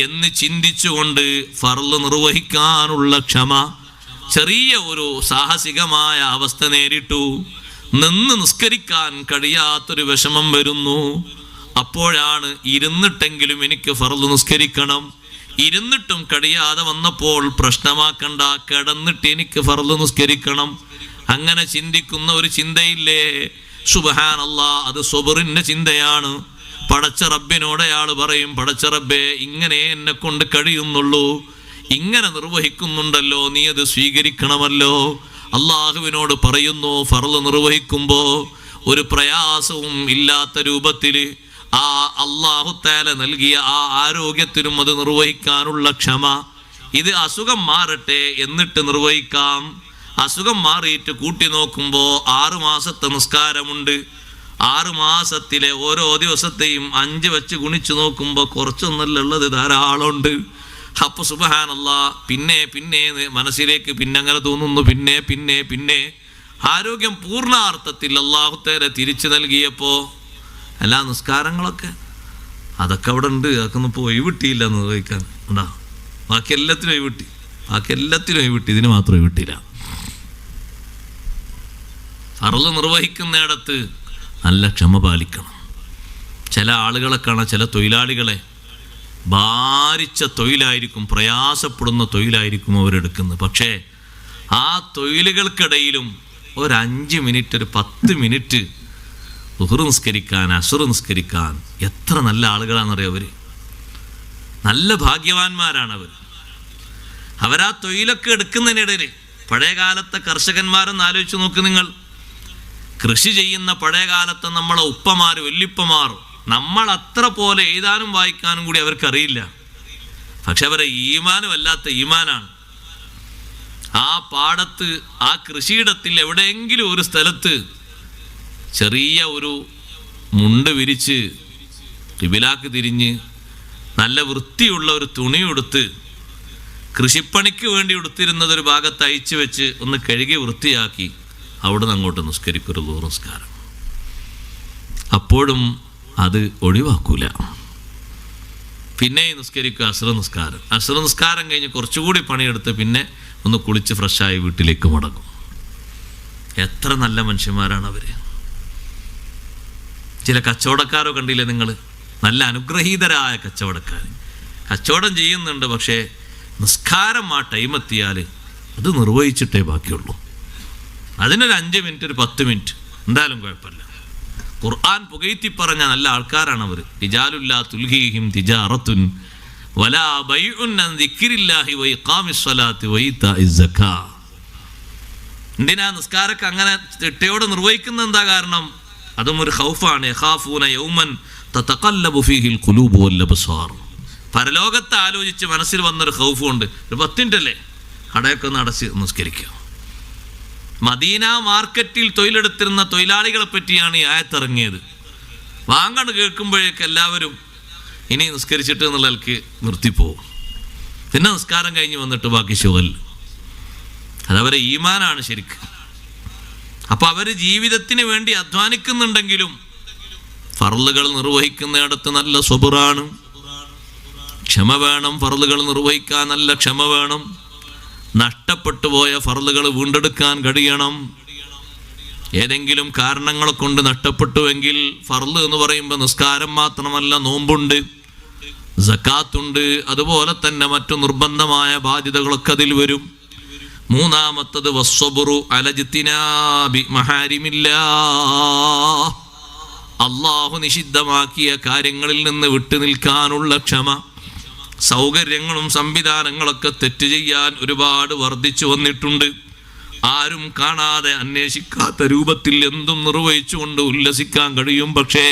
എന്ന് ചിന്തിച്ചുകൊണ്ട് ഫർള് നിർവഹിക്കാനുള്ള ക്ഷമ. ചെറിയ ഒരു സാഹസികമായ അവസ്ഥ നേരിട്ടു, നിന്ന് നിസ്കരിക്കാൻ കഴിയാത്തൊരു വിഷമം വരുന്നു. അപ്പോഴാണ് ഇരുന്നിട്ടെങ്കിലും എനിക്ക് ഫർള് നിസ്കരിക്കണം. ഇരുന്നിട്ടും കഴിയാതെ വന്നപ്പോൾ പ്രശ്നമാക്കണ്ട, കിടന്നിട്ട് എനിക്ക് ഫർള് നിസ്കരിക്കണം. അങ്ങനെ ചിന്തിക്കുന്ന ഒരു ചിന്തയില്ലേ, സുബ്ഹാനല്ലാഹ്, അത് സ്വബറിന്റെ ചിന്തയാണ്. പടച്ച റബ്ബിനോട് അയാൾ പറയും, പടച്ച റബ്ബേ ഇങ്ങനെ എന്നെ കൊണ്ട് കഴിയുന്നുള്ളൂ, ഇങ്ങനെ നിർവഹിക്കുന്നുണ്ടല്ലോ, നീ അത് സ്വീകരിക്കണമല്ലോ. അള്ളാഹുവിനോട് പറയുന്നു, ഫർള് നിർവഹിക്കുമ്പോ ഒരു പ്രയാസവും ഇല്ലാത്ത രൂപത്തിൽ ആ അല്ലാഹു തആല നൽകിയ ആ ആരോഗ്യത്തിനും അത് നിർവഹിക്കാനുള്ള ക്ഷമ. ഇത് അസുഖം മാറട്ടെ എന്നിട്ട് നിർവഹിക്കാം. അസുഖം മാറിയിട്ട് കൂട്ടി നോക്കുമ്പോ 6 മാസത്തെ നിസ്കാരമുണ്ട്. 6 മാസത്തിലെ ഓരോ ദിവസത്തെയും 5 വെച്ച് ഗുണിച്ചു നോക്കുമ്പോൾ കുറച്ചൊന്നല്ല ഉള്ളത്, ധാരാളമുണ്ട്. അപ്പൊ സുബ്ഹാനല്ലാഹ്, പിന്നെ മനസ്സിലേക്ക് അങ്ങനെ തോന്നുന്നു, പിന്നെ ആരോഗ്യം പൂർണ്ണാർത്ഥത്തിൽ അല്ലാഹു തആല തിരിച്ചു നൽകിയപ്പോ എല്ലാ നിസ്കാരങ്ങളൊക്കെ അതൊക്കെ അവിടെ ഉണ്ട്, അതൊക്കെ ഒന്നും പോയി വിട്ടിയില്ല എന്ന് നിർവഹിക്കാൻ ഉണ്ടാ. ബാക്കി എല്ലാത്തിനും വിട്ടി, ഇതിന് മാത്രമേ വിട്ടില്ല. ഫർള് നിർവഹിക്കുന്നിടത്ത് നല്ല ക്ഷമ പാലിക്കണം. ചില ആളുകളെ കാണാൻ, ചില തൊഴിലാളികളെ ഭാരിച്ച തൊഴിലായിരിക്കും, പ്രയാസപ്പെടുന്ന തൊഴിലായിരിക്കും അവരെടുക്കുന്നത്. പക്ഷേ ആ തൊഴിലുകൾക്കിടയിലും ഒരു 5 മിനിറ്റ്, ഒരു 10 മിനിറ്റ് ളുഹ്ർ നിസ്കരിക്കാൻ, അസ്ർ നിസ്കരിക്കാൻ എത്ര നല്ല ആളുകളാണെന്നറിയാം. അവർ നല്ല ഭാഗ്യവാന്മാരാണ്. അവരാ തൊഴിലൊക്കെ എടുക്കുന്നതിനിടയിൽ, പഴയ കാലത്തെ കർഷകന്മാരെന്ന് ആലോചിച്ച് നോക്ക് നിങ്ങൾ. കൃഷി ചെയ്യുന്ന പഴയ കാലത്തെ നമ്മളെ ഉപ്പമാർ, വല്യുപ്പമാർ, നമ്മൾ അത്ര പോലെ എഴുതാനും വായിക്കാനും കൂടി അവർക്കറിയില്ല. പക്ഷെ അവരെ ഈമാനും അല്ലാത്ത ഈമാനാണ്. ആ പാടത്ത്, ആ കൃഷിയിടത്തിൽ എവിടെയെങ്കിലും ഒരു സ്ഥലത്ത് ചെറിയ ഒരു മുണ്ട് വിരിച്ച് കിബിലാക്ക് തിരിഞ്ഞ് നല്ല വൃത്തിയുള്ള ഒരു തുണി ഉടുത്ത്, കൃഷിപ്പണിക്ക് വേണ്ടി ഉടുത്തിരുന്നതൊരു ഭാഗത്ത് അയച്ചു വെച്ച് ഒന്ന് കഴുകി വൃത്തിയാക്കി അവിടുന്ന് അങ്ങോട്ട് നിസ്കരിക്കൊരു ളുഹ്ർ നിസ്കാരം. അപ്പോഴും അത് ഒഴിവാക്കൂല. പിന്നെ നിസ്കരിക്കുക അസ്ർ നിസ്കാരം കഴിഞ്ഞ് കുറച്ചുകൂടി പണിയെടുത്ത് പിന്നെ ഒന്ന് കുളിച്ച് ഫ്രഷായി വീട്ടിലേക്ക് മടങ്ങും. എത്ര നല്ല മനുഷ്യന്മാരാണ് അവര്. ചില കച്ചവടക്കാരോ കണ്ടില്ലേ നിങ്ങൾ, നല്ല അനുഗ്രഹീതരായ കച്ചവടക്കാർ കച്ചവടം ചെയ്യുന്നുണ്ട്, പക്ഷേ നിസ്കാരം ആ ടൈം എത്തിയാൽ അത് നിർവഹിച്ചിട്ടേ ബാക്കിയുള്ളൂ. അതിനൊരു 5 മിനിറ്റ്, ഒരു 10 മിനിറ്റ് എന്തായാലും കുഴപ്പമില്ല. ഖുർആൻ പുകഴ്ത്തി പറഞ്ഞ നല്ല ആൾക്കാരാണ് അവർ. റിജാലുല്ലാ തുൽഹീഹിം തിജാറത്തുൻ വലാ ബൈഉൻ അൻ ദിക്രില്ലാഹി വഇഖാമിസ് സ്വലാത്തി വഇതാഇസ് സക്കാ. എന്തിനാ നിസ്കാരമൊക്കെ അങ്ങനെ ചിട്ടയോടെ നിർവഹിക്കുന്ന എന്താ കാരണം? അതും ഒരു ഖൗഫാണ്. യഖാഫൂന യൗമൻ തതഖല്ലബു ഫീഹിൽ ഖുലൂബു വൽ അബ്സാർ. പരലോകത്തെ ആലോചിച്ച് മനസ്സിൽ വന്നൊരു ഖൗഫുണ്ട്. ഒരു 10 മിനിറ്റല്ലേ, കടയൊക്കെ ഒന്ന് അടച്ച് നിസ്കരിക്കുക. മദീന മാർക്കറ്റിൽ തൊഴിലെടുത്തിരുന്ന തൊഴിലാളികളെ പറ്റിയാണ് ഈ ആയത്തിറങ്ങിയത്. വാങ്ങണ് കേൾക്കുമ്പോഴേക്ക് എല്ലാവരും ഇനി നിസ്കരിച്ചിട്ട് എന്നുള്ളവർക്ക് നിർത്തിപ്പോവും. പിന്നെ നിസ്കാരം കഴിഞ്ഞ് വന്നിട്ട് ബാക്കി ശുഗൽ. അതവരെ ഈമാനാണ് ശരിക്കും. അപ്പൊ അവര് ജീവിതത്തിന് വേണ്ടി അധ്വാനിക്കുന്നുണ്ടെങ്കിലും ഫർളുകൾ നിർവഹിക്കുന്നിടത്ത് നല്ല സ്വബറാണ്, ക്ഷമ വേണം. ഫർളുകൾ നിർവഹിക്കാൻ നല്ല ക്ഷമ വേണം. നഷ്ടപ്പെട്ടു പോയ ഫർളുകൾ വീണ്ടെടുക്കാൻ കഴിയണം. ഏതെങ്കിലും കാരണങ്ങളെ കൊണ്ട് നഷ്ടപ്പെട്ടുവെങ്കിൽ, ഫർള് എന്ന് പറയുമ്പോൾ നിസ്കാരം മാത്രമല്ല, നോമ്പുണ്ട്, സക്കാത്തുണ്ട്, അതുപോലെ തന്നെ മറ്റു നിർബന്ധമായ ബാധ്യതകളൊക്കെ അതിൽ വരും. മൂന്നാമത്തത് വസ്സബ്റു അലജ്തിനാബി മഹാരിമില്ലാഹ്. അല്ലാഹു നിഷിദ്ധമാക്കിയ കാര്യങ്ങളിൽ നിന്ന് വിട്ടു നിൽക്കാനുള്ള ക്ഷമ. സൗകര്യങ്ങളും സംവിധാനങ്ങളൊക്കെ തെറ്റ് ചെയ്യാൻ ഒരുപാട് വർദ്ധിച്ചു വന്നിട്ടുണ്ട്. ആരും കാണാതെ അന്വേഷിക്കാത്ത രൂപത്തിൽ എന്തും നിർവഹിച്ചുകൊണ്ട് ഉല്ലസിക്കാൻ കഴിയും. പക്ഷേ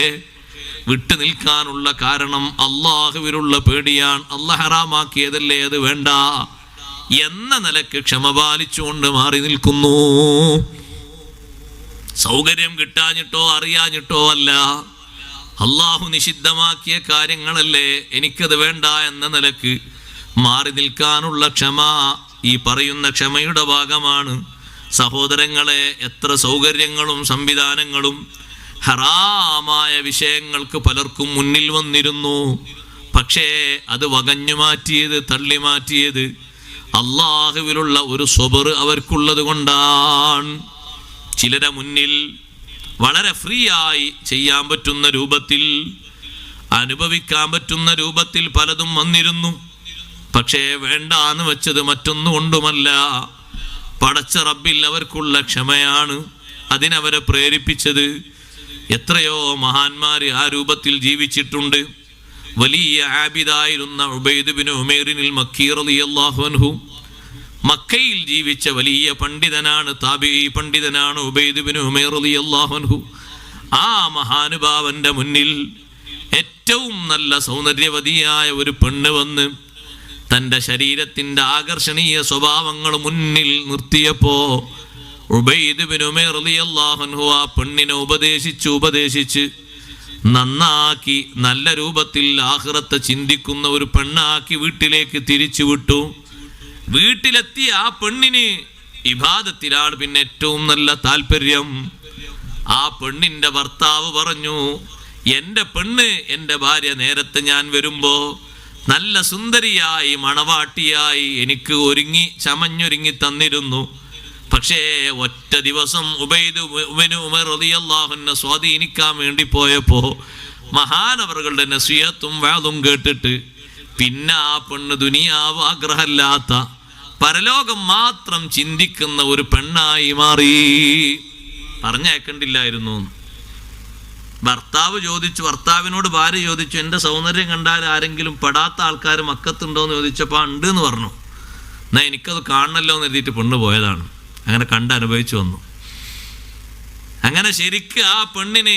വിട്ടു നിൽക്കാനുള്ള കാരണം അള്ളാഹുവിലുള്ള പേടിയാണ്. അള്ളാഹ് ഹറാമാക്കിയതല്ലേ, അത് വേണ്ട എന്ന നിലക്ക് ക്ഷമ പാലിച്ചുകൊണ്ട് മാറി നിൽക്കുന്നു. സൗകര്യം കിട്ടാഞ്ഞിട്ടോ അറിയാഞ്ഞിട്ടോ അല്ല, അള്ളാഹു നിഷിദ്ധമാക്കിയ കാര്യങ്ങളല്ലേ, എനിക്കത് വേണ്ട എന്ന നിലക്ക് മാറി നിൽക്കാനുള്ള ക്ഷമ ഈ പറയുന്ന ക്ഷമയുടെ ഭാഗമാണ്. സഹോദരങ്ങളെ, എത്ര സൗകര്യങ്ങളും സംവിധാനങ്ങളും ഹറാമായ വിഷയങ്ങൾക്ക് പലർക്കും മുന്നിൽ വന്നിരുന്നു. പക്ഷേ അത് വകഞ്ഞു മാറ്റിയത്, തള്ളി മാറ്റിയത് അള്ളാഹുവിലുള്ള ഒരു സ്വബർ അവർക്കുള്ളത് കൊണ്ടാണ്. ചിലരെ മുന്നിൽ വളരെ ഫ്രീ ആയി ചെയ്യാൻ പറ്റുന്ന രൂപത്തിൽ, അനുഭവിക്കാൻ പറ്റുന്ന രൂപത്തിൽ പലതും വന്നിരുന്നു. പക്ഷേ വേണ്ടാന്ന് വെച്ചത് മറ്റൊന്നുകൊണ്ടുമല്ല, പടച്ച റബ്ബിൽ അവർക്കുള്ള ക്ഷമയാണ് അതിനവരെ പ്രേരിപ്പിച്ചത്. എത്രയോ മഹാന്മാര് ആ രൂപത്തിൽ ജീവിച്ചിട്ടുണ്ട്. വലിയ ആബിദായിരുന്ന ഉബൈദ് ബിൻ ഉമൈറിനിൽ മക്കി റളിയല്ലാഹു അൻഹു, മക്കയിൽ ജീവിച്ച വലിയ പണ്ഡിതനാണ്, താബിഈ പണ്ഡിതനാണ് ഉബൈദ് ബിൻ ഉമൈർ റളിയല്ലാഹു അൻഹു. ആ മഹാനുഭാവന്റെ മുന്നിൽ ഏറ്റവും നല്ല സൗന്ദര്യവതിയായ ഒരു പെണ്ണ് വന്ന് തൻ്റെ ശരീരത്തിൻ്റെ ആകർഷണീയ സ്വഭാവങ്ങൾ മുന്നിൽ നിർത്തിയപ്പോ ഉബൈദ് ബിൻ ഉമൈർ റളിയല്ലാഹു അൻഹു ആ പെണ്ണിനെ ഉപദേശിച്ച് നന്നാക്കി നല്ല രൂപത്തിൽ ആഖിറത്തെ ചിന്തിക്കുന്ന ഒരു പെണ്ണാക്കി വീട്ടിലേക്ക് തിരിച്ചു വിട്ടു. വീട്ടിലെത്തിയ ആ പെണ്ണിന് ഇബാദത്തിലാണ് പിന്നെ ഏറ്റവും നല്ല താല്പര്യം. ആ പെണ്ണിന്റെ ഭർത്താവ് പറഞ്ഞു, എൻ്റെ പെണ്ണ്, എൻ്റെ ഭാര്യ നേരത്തെ ഞാൻ വരുമ്പോ നല്ല സുന്ദരിയായി മണവാട്ടിയായി എനിക്ക് ചമഞ്ഞൊരുങ്ങി തന്നിരുന്നു. പക്ഷേ ഒറ്റ ദിവസം ഉബൈദ് ഇബ്നു ഉമർ റളിയല്ലാഹു അൻഹു സ്വാധീനിക്കാൻ വേണ്ടി പോയപ്പോ മഹാനവറുകളുടെ നസീഹത്തും വാദും കേട്ടിട്ട് പിന്നെ ആ പെണ്ണ് ദുനിയാവ് ആഗ്രഹമില്ലാത്ത പരലോകം മാത്രം ചിന്തിക്കുന്ന ഒരു പെണ്ണായി മാറി. പറഞ്ഞേക്കണ്ടില്ലായിരുന്നു. ഭർത്താവിനോട് ഭാര്യ ചോദിച്ചു, എൻ്റെ സൗന്ദര്യം കണ്ടാൽ ആരെങ്കിലും പെടാത്ത ആൾക്കാർ മക്കത്തുണ്ടോന്ന് ചോദിച്ചപ്പോൾ ഉണ്ട് എന്ന് പറഞ്ഞു. എന്നാ എനിക്കത് കാണണല്ലോ എന്ന് എഴുതിയിട്ട് പെണ്ണ് പോയതാണ്. അങ്ങനെ കണ്ടനുഭവിച്ചു വന്നു. അങ്ങനെ ശരിക്ക് ആ പെണ്ണിന്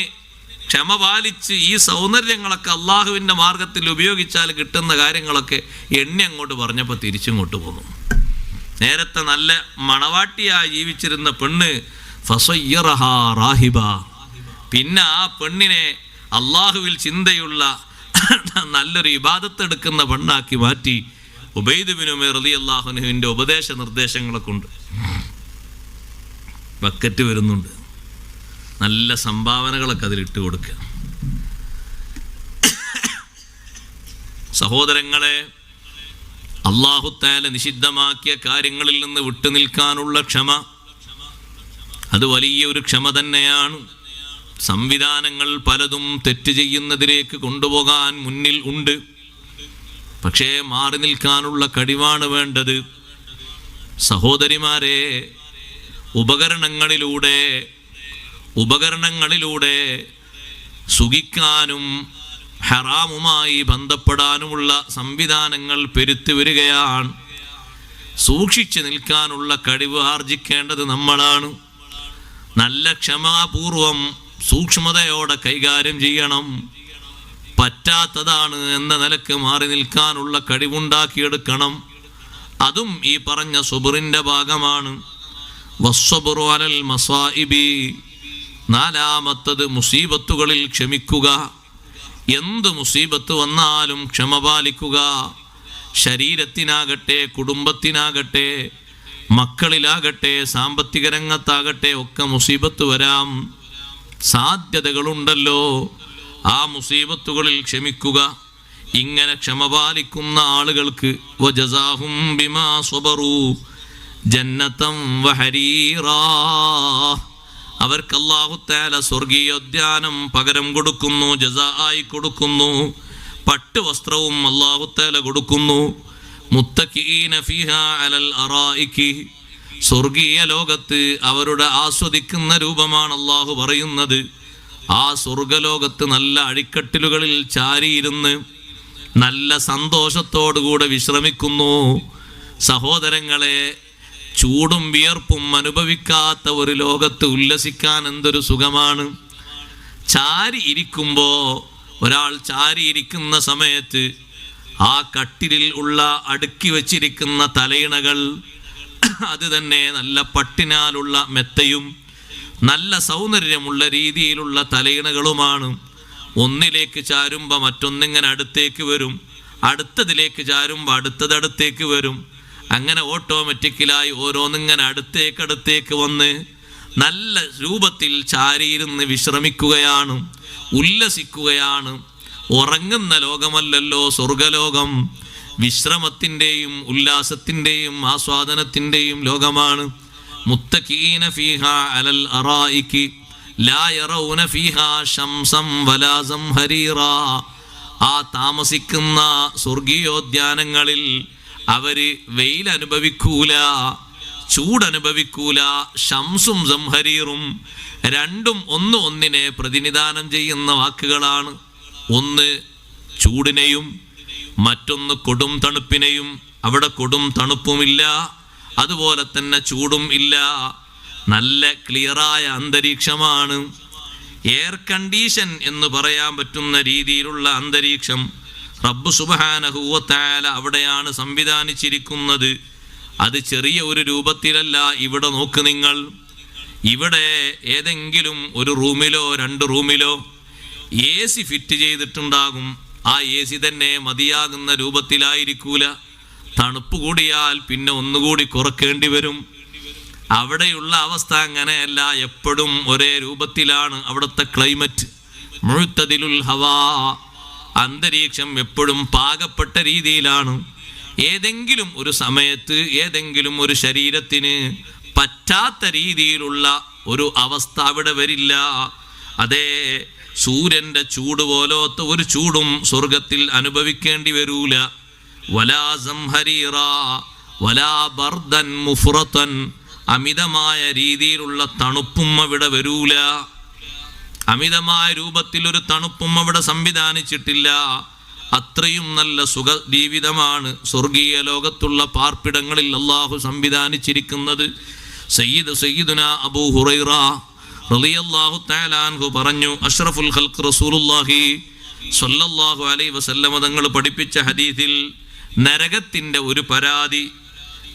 ക്ഷമ പാലിച്ച് ഈ സൗന്ദര്യങ്ങളൊക്കെ അള്ളാഹുവിൻ്റെ മാർഗത്തിൽ ഉപയോഗിച്ചാൽ കിട്ടുന്ന കാര്യങ്ങളൊക്കെ എണ്ണി അങ്ങോട്ട് പറഞ്ഞപ്പോൾ തിരിച്ചിങ്ങോട്ട് പോന്നു. നേരത്തെ നല്ല മണവാട്ടിയായി ജീവിച്ചിരുന്ന പെണ്ണ് ഫസയ്യറഹാ റാഹിബ, പിന്നെ ആ പെണ്ണിനെ അള്ളാഹുവിൽ ചിന്തയുള്ള നല്ലൊരു ഇബാദത്ത് എടുക്കുന്ന പെണ്ണാക്കി മാറ്റി. ഉബൈദ് ബിൻ ഉമൈർ റളിയല്ലാഹു അൻഹുവിൻ്റെ ഉപദേശ നിർദ്ദേശങ്ങളൊക്കെ ഉണ്ട്. ബക്കറ്റ് വരുന്നുണ്ട്, നല്ല സംഭാവനകളൊക്കെ അതിലിട്ട് കൊടുക്കുക. സഹോദരങ്ങളെ, അല്ലാഹു തആല നിഷിദ്ധമാക്കിയ കാര്യങ്ങളിൽ നിന്ന് വിട്ടുനിൽക്കാനുള്ള ക്ഷമ, അത് വലിയൊരു ക്ഷമ തന്നെയാണ്. സംവിധാനങ്ങൾ പലതും തെറ്റ് ചെയ്യുന്നതിലേക്ക് കൊണ്ടുപോകാൻ മുന്നിൽ ഉണ്ട്. പക്ഷേ മാറി നിൽക്കാനുള്ള കഴിവാണ് വേണ്ടത്. സഹോദരിമാരെ, ഉപകരണങ്ങളിലൂടെ സുഖിക്കാനും ഹറാമുമായി ബന്ധപ്പെടാനുമുള്ള സംവിധാനങ്ങൾ പെരുത്തു വരികയാണ്. സൂക്ഷിച്ചു നിൽക്കാനുള്ള കഴിവ് ആർജിക്കേണ്ടത് നമ്മളാണ്. നല്ല ക്ഷമാപൂർവം സൂക്ഷ്മതയോടെ കൈകാര്യം ചെയ്യണം. പറ്റാത്തതാണ് എന്ന നിലക്ക് മാറി നിൽക്കാനുള്ള കഴിവുണ്ടാക്കിയെടുക്കണം. അതും ഈ പറഞ്ഞ സുബ്റിന്റെ ഭാഗമാണ്. വസ്സബ്റു അലൽ മസായിബി, നാലാമത്തത് മുസീബത്തുകളിൽ ക്ഷമിക്കുക. എന്ത് മുസീബത്ത് വന്നാലും ക്ഷമ പാലിക്കുക. ശരീരത്തിനാകട്ടെ, കുടുംബത്തിനാകട്ടെ, മക്കളിലാകട്ടെ, സാമ്പത്തിക രംഗത്താകട്ടെ ഒക്കെ മുസീബത്ത് വരാം, സാധ്യതകളുണ്ടല്ലോ. ആ മുസീബത്തുകളിൽ ക്ഷമിക്കുക. ഇങ്ങനെ ക്ഷമ പാലിക്കുന്ന ആളുകൾക്ക് വജസാഹും ബിമാ സ്വബറു ജന്നതം വഹരീറാ, അവർക്ക് അല്ലാഹു തആല സ്വർഗീയോദ്യാനം പകരം കൊടുക്കുന്നു, ജസാആയി കൊടുക്കുന്നു. പട്ടുവസ്ത്രവും അല്ലാഹു തആല കൊടുക്കുന്നു. മുത്തഖീന ഫീഹാ അലൽ അറായികി, സ്വർഗീയ ലോകത്ത് അവരുടെ ആസ്വദിക്കുന്ന രൂപമാണ് അല്ലാഹു പറയുന്നത്. ആ സ്വർഗലോകത്ത് നല്ല അഴിക്കട്ടിലുകളിൽ ചാരിയിരുന്ന് നല്ല സന്തോഷത്തോടുകൂടെ വിശ്രമിക്കുന്നു. സഹോദരങ്ങളെ, ചൂടും വിയർപ്പും അനുഭവിക്കാത്ത ഒരു ലോകത്ത് ഉല്ലസിക്കാൻ എന്തൊരു സുഖമാണ്. ചാരി ഇരിക്കുമ്പോൾ, ഒരാൾ ചാരിയിരിക്കുന്ന സമയത്ത് ആ കട്ടിലിൽ ഉള്ള അടുക്കി വച്ചിരിക്കുന്ന തലയിണകൾ അത് തന്നെ നല്ല പട്ടിനാലുള്ള മെത്തയും നല്ല സൗന്ദര്യമുള്ള രീതിയിലുള്ള തലയിണകളുമാണ്. ഒന്നിലേക്ക് ചാരുമ്പോൾ മറ്റൊന്നിങ്ങനെ അടുത്തേക്ക് വരും, അടുത്തതിലേക്ക് ചാരുമ്പോൾ അടുത്തതടുത്തേക്ക് വരും. അങ്ങനെ ഓട്ടോമാറ്റിക്കലായി ഓരോന്നിങ്ങനെ അടുത്തേക്ക് വന്ന് നല്ല രൂപത്തിൽ ചാരിയിരുന്ന് വിശ്രമിക്കുകയാണ്, ഉല്ലസിക്കുകയാണ്. ഉറങ്ങുന്ന ലോകമല്ലല്ലോ സ്വർഗലോകം. വിശ്രമത്തിൻ്റെയും ഉല്ലാസത്തിൻ്റെയും ആസ്വാദനത്തിൻ്റെയും ലോകമാണ്. മുത്തഖീന ഫീഹാ അലൽ അറായികി ലാ യറൗന ഫീഹാ ശംസം വലാ സംഹരീറാ, ആ താമസിക്കുന്ന സ്വർഗീയോദ്യാനങ്ങളിൽ അവര് വെയിലനുഭവിക്കൂല, ചൂടനുഭവിക്കൂല. ശംസും സംഹരീറും രണ്ടും ഒന്നിനെ പ്രതിനിധാനം ചെയ്യുന്ന വാക്കുകളാണ്. ഒന്ന് ചൂടിനെയും മറ്റൊന്ന് കൊടും തണുപ്പിനെയും. അവിടെ കൊടും തണുപ്പുമില്ല, അതുപോലെ തന്നെ ചൂടും ഇല്ല. നല്ല ക്ലിയറായ അന്തരീക്ഷമാണ്. എയർ കണ്ടീഷൻ എന്ന് പറയാൻ പറ്റുന്ന രീതിയിലുള്ള അന്തരീക്ഷം റബ്ബ് സുബ്ഹാനഹു വ തആല അവിടെയാണ് സംവിധാനിച്ചിരിക്കുന്നത്. അത് ചെറിയ ഒരു രൂപത്തിലല്ല. ഇവിടെ നോക്ക് നിങ്ങൾ, ഇവിടെ ഏതെങ്കിലും ഒരു റൂമിലോ 2 റൂമിലോ AC ഫിറ്റ് ചെയ്തിട്ടുണ്ടാകും. ആ AC തന്നെ മതിയാകുന്ന രൂപത്തിലായിരിക്കൂല. തണുപ്പ് കൂടിയാൽ പിന്നെ ഒന്നുകൂടി കുറക്കേണ്ടി വരും. അവിടെയുള്ള അവസ്ഥ അങ്ങനെയല്ല, എപ്പോഴും ഒരേ രൂപത്തിലാണ് അവിടുത്തെ ക്ലൈമറ്റ്. മുഅ്തദിലുൽ ഹവാ, അന്തരീക്ഷം എപ്പോഴും പാകപ്പെട്ട രീതിയിലാണ്. ഏതെങ്കിലും ഒരു സമയത്ത് ഏതെങ്കിലും ഒരു ശരീരത്തിന് പറ്റാത്ത രീതിയിലുള്ള ഒരു അവസ്ഥ അവിടെ വരില്ല. അതേ, സൂര്യന്റെ ചൂട് പോലത്തെ ഒരു ചൂടും സ്വർഗത്തിൽ അനുഭവിക്കേണ്ടി വരൂല. വലാ സംഹരീറാ വലാ ബർദൻ മുഫ്റതൻ, അമിതമായ രീതിയിലുള്ള തണുപ്പും അവിടെ വരൂല. അമിതമായ രൂപത്തിൽ ഒരു തണുപ്പും അവിടെ സംവിധാനിച്ചിട്ടില്ല. അത്രയും നല്ല സുഖ ജീവിതമാണ് സ്വർഗീയ ലോകത്തുള്ള പാർപ്പിടങ്ങളിൽ അല്ലാഹു സംവിധാനിച്ചിരിക്കുന്നത്. സയ്യിദുന അബൂ ഹുറൈറ റളിയല്ലാഹു തആല അൻഹു പറഞ്ഞു, അഷ്റഫുൽ ഖൽഖ് റസൂലുള്ളാഹി സ്വല്ലല്ലാഹു അലൈഹി വസല്ലം തങ്ങൾ പഠിപ്പിച്ച ഹദീസിൽ നരകത്തിന്റെ ഒരു പരാതി.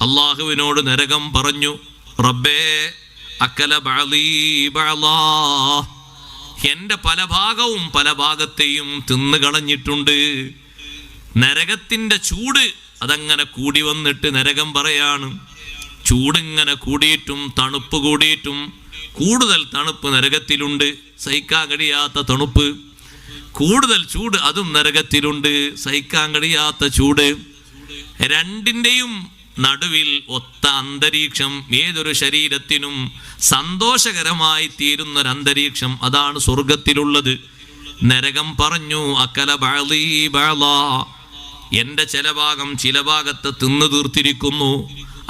അല്ലാഹുവിനോട് നരകം പറഞ്ഞു, റബ്ബേ അക്കല ബഅലീ ബഅലാ, എന്റെ പല ഭാഗവും പല ഭാഗത്തെയും തിന്നു കളഞ്ഞിട്ടുണ്ട്. നരകത്തിന്റെ ചൂട് അതങ്ങനെ കൂടി വന്നിട്ട് നരകം പറയാണ്, ചൂടിങ്ങനെ കൂടിയിട്ടും തണുപ്പ് കൂടിയിട്ടും കൂടുതൽ തണുപ്പ് നരകത്തിലുണ്ട്, സഹിക്കാൻ കഴിയാത്ത തണുപ്പ്. കൂടുതൽ ചൂട് അതും നരകത്തിലുണ്ട്, സഹിക്കാൻ കഴിയാത്ത ചൂട്. രണ്ടിൻ്റെയും നടുവിൽ ഒത്ത അന്തരീക്ഷം. ഏതൊരു ശരീരത്തിനും സന്തോഷകരമായി തീരുന്നൊരന്തരീക്ഷം അതാണ് സ്വർഗത്തിലുള്ളത്. നരകം പറഞ്ഞു, അക്കല ബഅലീ ബഅലാ, എൻ്റെ ചില ഭാഗം ചില ഭാഗത്ത് തിന്നു തീർത്തിരിക്കുന്നു.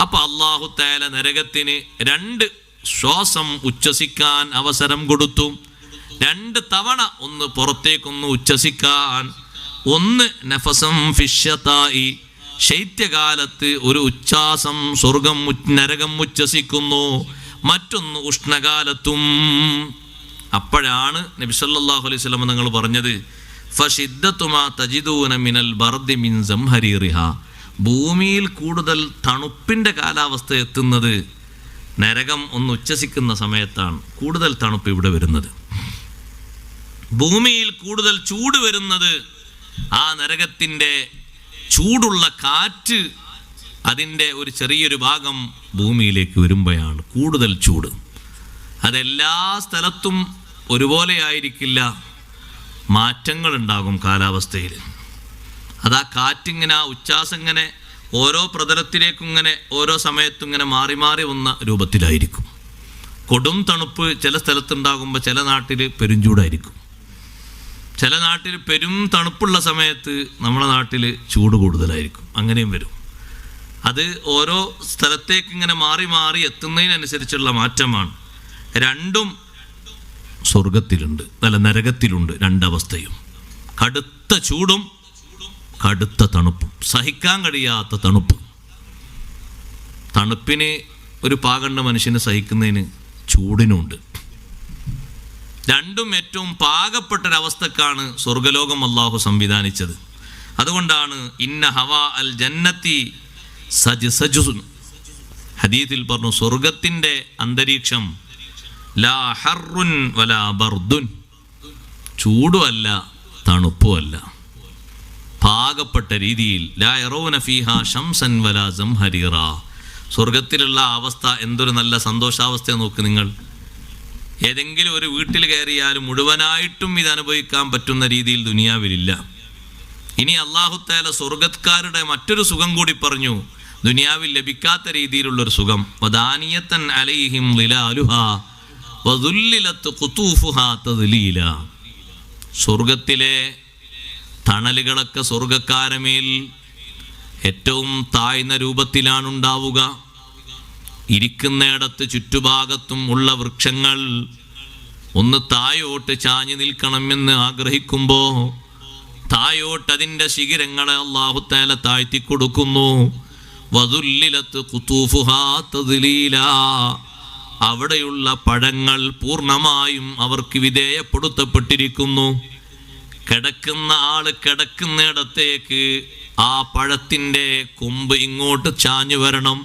അപ്പൊ അല്ലാഹു തആല നരകത്തിന് 2 ശ്വാസം ഉച്ഛസിക്കാൻ അവസരം കൊടുത്തു. 2 തവണ ഒന്ന് പുറത്തേക്കൊന്ന് ഉച്ഛസിക്കാൻ. ഒന്ന് നഫസം ഫിശ്ശതായി, ശൈത്യകാലത്ത് ഒരു ഉച്ഛ്വാസം നരകം ഉച്ഛസിക്കുന്നു, മറ്റൊന്ന് ഉഷ്ണകാലത്തും. അപ്പോഴാണ് നബി സല്ലല്ലാഹു അലൈഹി വസല്ലം നിങ്ങൾ പറഞ്ഞത് ഫശിദ്ദതു മാ തജിദൂന മിനൽ ബർദി മിൻ സംഹരീറിഹ, ഭൂമിയിൽ കൂടുതൽ തണുപ്പിൻ്റെ കാലാവസ്ഥ എത്തുന്നത് നരകം ഒന്ന് ഉച്ഛസിക്കുന്ന സമയത്താണ്. കൂടുതൽ തണുപ്പ് ഇവിടെ വരുന്നത്, ഭൂമിയിൽ കൂടുതൽ ചൂട് വരുന്നത് ആ നരകത്തിൻ്റെ ചൂടുള്ള കാറ്റ് അതിൻ്റെ ഒരു ചെറിയൊരു ഭാഗം ഭൂമിയിലേക്ക് വരുമ്പോഴാണ് കൂടുതൽ ചൂട്. അതെല്ലാ സ്ഥലത്തും ഒരുപോലെ ആയിരിക്കില്ല, മാറ്റങ്ങളുണ്ടാകും കാലാവസ്ഥയിൽ. അതാ കാറ്റിങ്ങനെ, ആ ഉച്ഛ്വാസം ഇങ്ങനെ ഓരോ പ്രതലത്തിലേക്കും ഇങ്ങനെ ഓരോ സമയത്തും ഇങ്ങനെ മാറി മാറി വന്ന രൂപത്തിലായിരിക്കും. കൊടും തണുപ്പ് ചില സ്ഥലത്തുണ്ടാകുമ്പോൾ ചില നാട്ടിൽ പെരുംചൂടായിരിക്കും. ചില നാട്ടിൽ പെരും തണുപ്പുള്ള സമയത്ത് നമ്മുടെ നാട്ടിൽ ചൂട് കൂടുതലായിരിക്കും. അങ്ങനെയും വരും. അത് ഓരോ സ്ഥലത്തേക്ക് ഇങ്ങനെ മാറി മാറി എത്തുന്നതിനനുസരിച്ചുള്ള മാറ്റമാണ്. രണ്ടും സ്വർഗത്തിലുണ്ട്, അല്ല നരകത്തിലുണ്ട്. രണ്ടവസ്ഥയും, കടുത്ത ചൂടും കടുത്ത തണുപ്പും, സഹിക്കാൻ കഴിയാത്ത തണുപ്പ്. തണുപ്പിന് ഒരു പാകണ്ട മനുഷ്യന് സഹിക്കുന്നതിന് ചൂടിനുണ്ട്. രണ്ടും ഏറ്റവും പാകപ്പെട്ടൊരവസ്ഥക്കാണ് സ്വർഗലോകം അള്ളാഹു സംവിധാനിച്ചത്. അതുകൊണ്ടാണ് ഇന്ന ഹവാ അൽ ജന്നത്തി സജ്സജുൻ, ഹദീസിൽ പറഞ്ഞു സ്വർഗത്തിൻ്റെ അന്തരീക്ഷം ലാ ഹർറുൻ വലാ ബർദുൻ, ചൂടുമല്ല തണുപ്പുമല്ല, പാകപ്പെട്ട രീതിയിൽ. ലാ യറൗന ഫീഹാ ശംസൻ വലാ സംഹരീറ. സ്വർഗത്തിലുള്ള അവസ്ഥ എന്തൊരു നല്ല സന്തോഷാവസ്ഥ നോക്ക് നിങ്ങൾ. ഏതെങ്കിലും ഒരു വീട്ടിൽ കയറിയാലും മുഴുവനായിട്ടും ഇത് അനുഭവിക്കാൻ പറ്റുന്ന രീതിയിൽ ദുനിയാവിലില്ല. ഇനി അല്ലാഹു തആല സ്വർഗക്കാരുടെ മറ്റൊരു സുഖം കൂടി പറഞ്ഞു, ദുനിയാവിൽ ലഭിക്കാത്ത രീതിയിലുള്ളൊരു സുഖം. വദാനിയത്തൻ അലൈഹിം ളിലാലുഹാ വദുല്ലിലത് ഖുതൂഫുഹാ തദ്ലീല. സ്വർഗത്തിലെ തണലുകളൊക്കെ സ്വർഗക്കാരമേൽ ഏറ്റവും താഴ്ന്ന രൂപത്തിലാണ് ഉണ്ടാവുക. ഇരിക്കുന്നിടത്ത് ചുറ്റുഭാഗത്തും ഉള്ള വൃക്ഷങ്ങൾ ഒന്ന് തായോട്ട് ചാഞ്ഞു നിൽക്കണമെന്ന് ആഗ്രഹിക്കുമ്പോൾ തായോട്ട് അതിൻ്റെ ശിഖരങ്ങളെ അല്ലാഹു തആല താഴ്ത്തി കൊടുക്കുന്നു. വദുല്ലിലത് ഖുതൂഫുഹാ തദ്ലീല. അവിടെയുള്ള പഴങ്ങൾ പൂർണ്ണമായും അവർക്ക് വിധേയപ്പെടുത്തപ്പെട്ടിരിക്കുന്നു. കിടക്കുന്ന ആള് കിടക്കുന്നിടത്തേക്ക് ആ പഴത്തിൻ്റെ കൊമ്പ് ഇങ്ങോട്ട് ചാഞ്ഞു വരണം,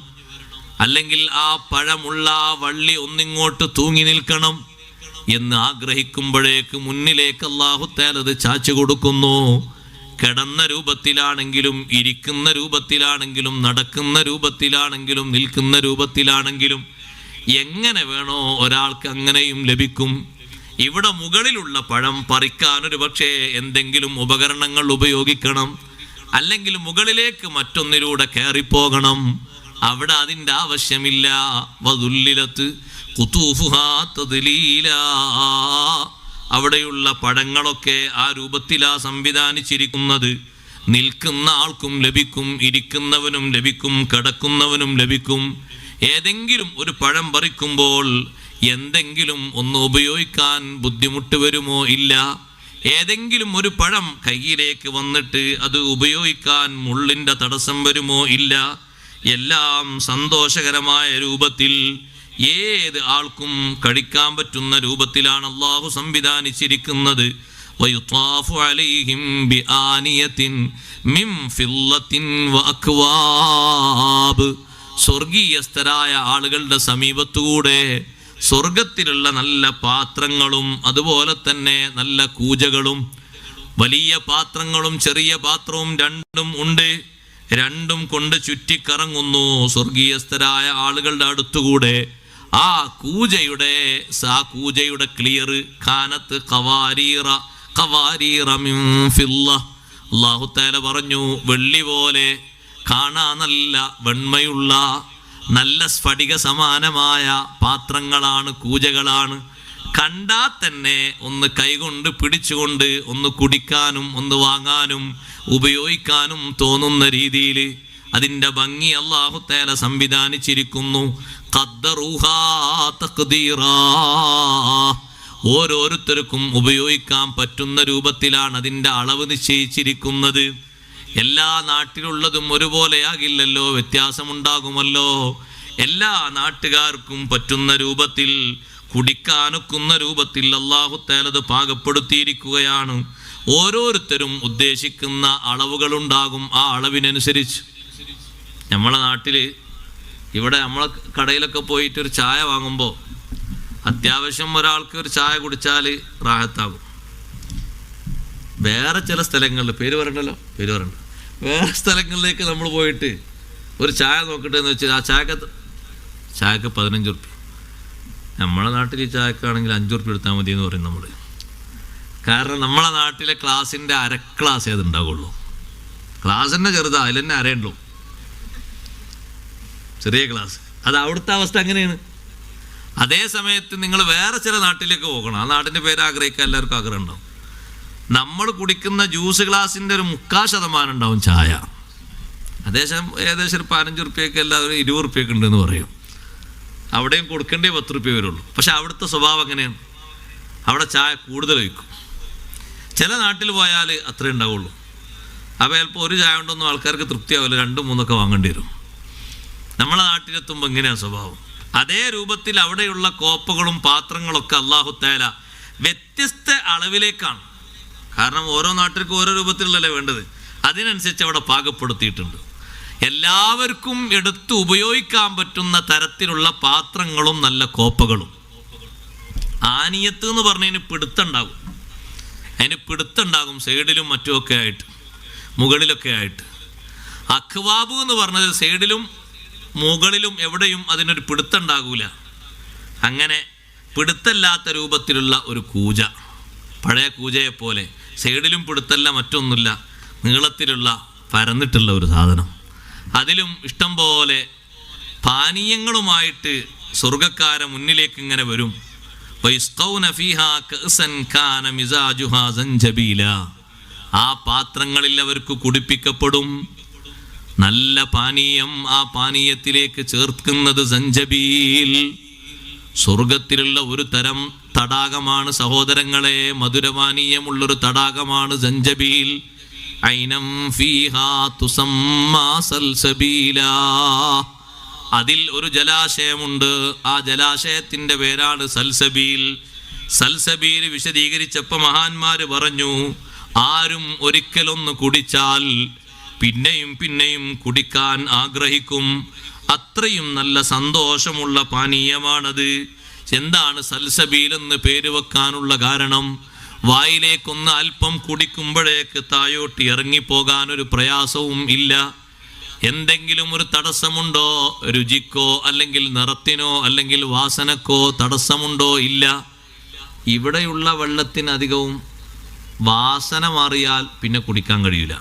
അല്ലെങ്കിൽ ആ പഴമുള്ള ആ വള്ളി ഒന്നിങ്ങോട്ട് തൂങ്ങി നിൽക്കണം എന്ന് ആഗ്രഹിക്കുമ്പോഴേക്ക് മുന്നിലേക്ക് അല്ലാഹു തആല അത് ചാച്ചു കൊടുക്കുന്നു. കിടന്ന രൂപത്തിലാണെങ്കിലും ഇരിക്കുന്ന രൂപത്തിലാണെങ്കിലും നടക്കുന്ന രൂപത്തിലാണെങ്കിലും നിൽക്കുന്ന രൂപത്തിലാണെങ്കിലും എങ്ങനെ വേണോ ഒരാൾക്ക് അങ്ങനെയും ലഭിക്കും. ഇവിടെ മുകളിലുള്ള പഴം പറിക്കാനൊരു പക്ഷേ എന്തെങ്കിലും ഉപകരണങ്ങൾ ഉപയോഗിക്കണം, അല്ലെങ്കിൽ മുകളിലേക്ക് മറ്റൊന്നിലൂടെ കയറിപ്പോകണം. അവിടെ അതിൻ്റെ ആവശ്യമില്ല. വദുല്ലിലത് ഖുതൂഫുഹാ തദ്ലീല. അവിടെയുള്ള പഴങ്ങളൊക്കെ ആ രൂപത്തിലാ സംവിധാനിച്ചിരിക്കുന്നത്. നിൽക്കുന്ന ആൾക്കും ലഭിക്കും, ഇരിക്കുന്നവനും ലഭിക്കും, കിടക്കുന്നവനും ലഭിക്കും. ഏതെങ്കിലും ഒരു പഴം പറിക്കുമ്പോൾ എന്തെങ്കിലും ഒന്ന് ഉപയോഗിക്കാൻ ബുദ്ധിമുട്ട് വരുമോ? ഇല്ല. ഏതെങ്കിലും ഒരു പഴം കയ്യിലേക്ക് വന്നിട്ട് അത് ഉപയോഗിക്കാൻ മുള്ളിൻ്റെ തടസ്സം വരുമോ? ഇല്ല. എല്ലാം സന്തോഷകരമായ രൂപത്തിൽ ഏത് ആൾക്കും കഴിക്കാൻ പറ്റുന്ന രൂപത്തിലാണ് അല്ലാഹു സംവിധാനിച്ചിരിക്കുന്നത്. വയുത്വാഫു അലൈഹിം ബിആനിയത്തിൻ മിൻ ഫില്ലത്തിൻ വഅക്വാബ്. സ്വർഗീയസ്ഥരായ ആളുകളുടെ സമീപത്തുകൂടെ സ്വർഗത്തിലുള്ള നല്ല പാത്രങ്ങളും അതുപോലെ തന്നെ നല്ല കൂജകളും, വലിയ പാത്രങ്ങളും ചെറിയ പാത്രവും രണ്ടും ഉണ്ട്. രണ്ടും കൊണ്ട് ചുറ്റിക്കറങ്ങുന്നു സ്വർഗീയസ്ഥരായ ആളുകളുടെ അടുത്തുകൂടെ. ആ കൂജയുടെ ക്ലിയർ കാനത്ത് ഖവാരീറ മിൻ ഫില്ല. അല്ലാഹു തആല പറഞ്ഞു, വെള്ളി പോലെ കാണാൻ നല്ല വെണ്മയുള്ള നല്ല സ്ഫടിക സമാനമായ പാത്രങ്ങളാണ്, കൂജകളാണ്. കണ്ടാൽ തന്നെ ഒന്ന് കൈകൊണ്ട് പിടിച്ചുകൊണ്ട് ഒന്ന് കുടിക്കാനും ഒന്ന് വാങ്ങാനും ഉപയോഗിക്കാനും തോന്നുന്ന രീതിയിൽ അതിൻ്റെ ഭംഗി അല്ലാഹു തആല സംവിധാനിച്ചിരിക്കുന്നു. ഖദ്ദറൂഹാ തഖ്ദീറാ. ഓരോരുത്തർക്കും ഉപയോഗിക്കാൻ പറ്റുന്ന രൂപത്തിലാണ് അതിൻ്റെ അളവ് നിശ്ചയിച്ചിരിക്കുന്നത്. എല്ലാ നാട്ടിലുള്ളതും ഒരുപോലെയാകില്ലല്ലോ, വ്യത്യാസമുണ്ടാകുമല്ലോ. എല്ലാ നാട്ടുകാർക്കും പറ്റുന്ന രൂപത്തിൽ, കുടിക്കാനൊക്കുന്ന രൂപത്തിൽ അല്ലാഹു തആല അത് പാകപ്പെടുത്തിയിരിക്കുകയാണ്. ഓരോരുത്തരും ഉദ്ദേശിക്കുന്ന അളവുകളുണ്ടാകും. ആ അളവിനനുസരിച്ച് നമ്മളെ നാട്ടിൽ ഇവിടെ നമ്മളെ കടയിലൊക്കെ പോയിട്ട് ഒരു ചായ വാങ്ങുമ്പോൾ അത്യാവശ്യം ഒരാൾക്ക് ഒരു ചായ കുടിച്ചാൽ റാഹത്താകും. വേറെ ചില സ്ഥലങ്ങളിൽ, പേര് പറയണ്ടല്ലോ, പേര് പറയണ്ട, വേറെ സ്ഥലങ്ങളിലേക്ക് നമ്മൾ പോയിട്ട് ഒരു ചായ നോക്കട്ടെന്ന് വെച്ചാൽ ആ ചായക്ക് 15 ഉറുപ്പ്യ. നമ്മളെ നാട്ടിൽ ഈ ചായക്കാണെങ്കിൽ 5 ഉറുപ്പ്യ എടുത്താൽ മതി എന്ന് പറയും നമ്മൾ. കാരണം നമ്മളെ നാട്ടിലെ ക്ലാസ്സിൻ്റെ ക്ലാസ് ഏതുണ്ടാവുള്ളൂ. ക്ലാസ്സിൻ്റെ ചെറുതാ, അതിൽ തന്നെ അരയുള്ളൂ, ചെറിയ ക്ലാസ്. അത് അവിടുത്തെ അവസ്ഥ അങ്ങനെയാണ്. അതേ സമയത്ത് നിങ്ങൾ വേറെ ചില നാട്ടിലേക്ക് പോകണം. ആ നാട്ടിൻ്റെ പേര് ആഗ്രഹിക്കാൻ എല്ലാവർക്കും ആഗ്രഹം ഉണ്ടാവും. നമ്മൾ കുടിക്കുന്ന ജ്യൂസ് ഗ്ലാസിൻ്റെ ഒരു 3/4% ഉണ്ടാവും ചായ. ഏകദേശം ഒരു 15 ഉറുപ്പ്യക്ക് എല്ലാവരും 20 ഉറുപ്പ്യക്ക് ഉണ്ടെന്ന് പറയും. അവിടെയും കൊടുക്കേണ്ടേ 10 ഉറുപ്പ്യ വരുള്ളൂ. പക്ഷെ അവിടുത്തെ സ്വഭാവം എങ്ങനെയാണ്? അവിടെ ചായ കൂടുതൽ വയ്ക്കും. ചില നാട്ടിൽ പോയാൽ അത്രേ ഉണ്ടാവുള്ളൂ. അപ്പോൾ ചിലപ്പോൾ ഒരു ചായ കൊണ്ടൊന്നും ആൾക്കാർക്ക് തൃപ്തിയാവില്ല, 2-3 വാങ്ങേണ്ടി വരും. നമ്മളെ നാട്ടിലെത്തുമ്പോൾ എങ്ങനെയാണ് സ്വഭാവം? അതേ രൂപത്തിൽ അവിടെയുള്ള കോപ്പകളും പാത്രങ്ങളൊക്കെ അല്ലാഹു തആല വ്യത്യസ്ത അളവിലേക്കാണ്. കാരണം ഓരോ നാട്ടിൽക്കും ഓരോ രൂപത്തിലുള്ളല്ലേ വേണ്ടത്, അതിനനുസരിച്ച് അവിടെ പാകപ്പെടുത്തിയിട്ടുണ്ട്. എല്ലാവർക്കും എടുത്ത് ഉപയോഗിക്കാൻ പറ്റുന്ന തരത്തിലുള്ള പാത്രങ്ങളും നല്ല കോപ്പകളും. ആനിയത്ത് എന്ന് പറഞ്ഞതിന് പിടുത്തുണ്ടാകും, സൈഡിലും മറ്റുമൊക്കെ ആയിട്ട്, മുകളിലൊക്കെ ആയിട്ട്. അഖ്വാബ് എന്ന് പറഞ്ഞത് സൈഡിലും മുകളിലും എവിടെയും അതിനൊരു പിടുത്തുണ്ടാകൂല. അങ്ങനെ പിടുത്തല്ലാത്ത രൂപത്തിലുള്ള ഒരു കൂജ, പഴയ കൂജയെ പോലെ സൈഡിലും പിടുത്തല്ല, മറ്റൊന്നുമില്ല, നീളത്തിലുള്ള പരന്നിട്ടുള്ള ഒരു സാധനം. അതിലും ഇഷ്ടം പോലെ പാനീയങ്ങളുമായിട്ട് സ്വർഗക്കാരെ മുന്നിലേക്ക് ഇങ്ങനെ വരും. ആ പാത്രങ്ങളിൽ അവർക്ക് കുടിപ്പിക്കപ്പെടും നല്ല പാനീയം. ആ പാനീയത്തിലേക്ക് ചേർക്കുന്നത് സഞ്ചബീൽ, സ്വർഗത്തിലുള്ള ഒരു തരം തടാകമാണ് സഹോദരങ്ങളെ, മധുരപാനീയമുള്ളൊരു തടാകമാണ് സഞ്ചബീൽ. ഐനം ഫീഹാ തുസമ്മാ സൽസബീലാ, അതിൽ ഒരു ജലാശയമുണ്ട്, ആ ജലാശയത്തിന്റെ പേരാണ് സൽസബീൽ. സൽസബീൽ വിശദീകരിച്ചപ്പോൾ മഹാന്മാര് പറഞ്ഞു, ആരും ഒരിക്കലൊന്ന് കുടിച്ചാൽ പിന്നെയും പിന്നെയും കുടിക്കാൻ ആഗ്രഹിക്കും. അത്രയും നല്ല സന്തോഷമുള്ള പാനീയമാണത്. എന്താണ് സൽസബീൽ എന്ന് പേര് വെക്കാനുള്ള കാരണം? വായിലേക്കൊന്ന് അല്പം കുടിക്കുമ്പോഴേക്ക് തായോട്ട് ഇറങ്ങിപ്പോകാനൊരു പ്രയാസവും ഇല്ല. എന്തെങ്കിലും ഒരു തടസ്സമുണ്ടോ? രുചിക്കോ അല്ലെങ്കിൽ നിറത്തിനോ അല്ലെങ്കിൽ വാസനക്കോ തടസ്സമുണ്ടോ? ഇല്ല. ഇവിടെയുള്ള വെള്ളത്തിന് അധികവും വാസന മാറിയാൽ പിന്നെ കുടിക്കാൻ കഴിയില്ല.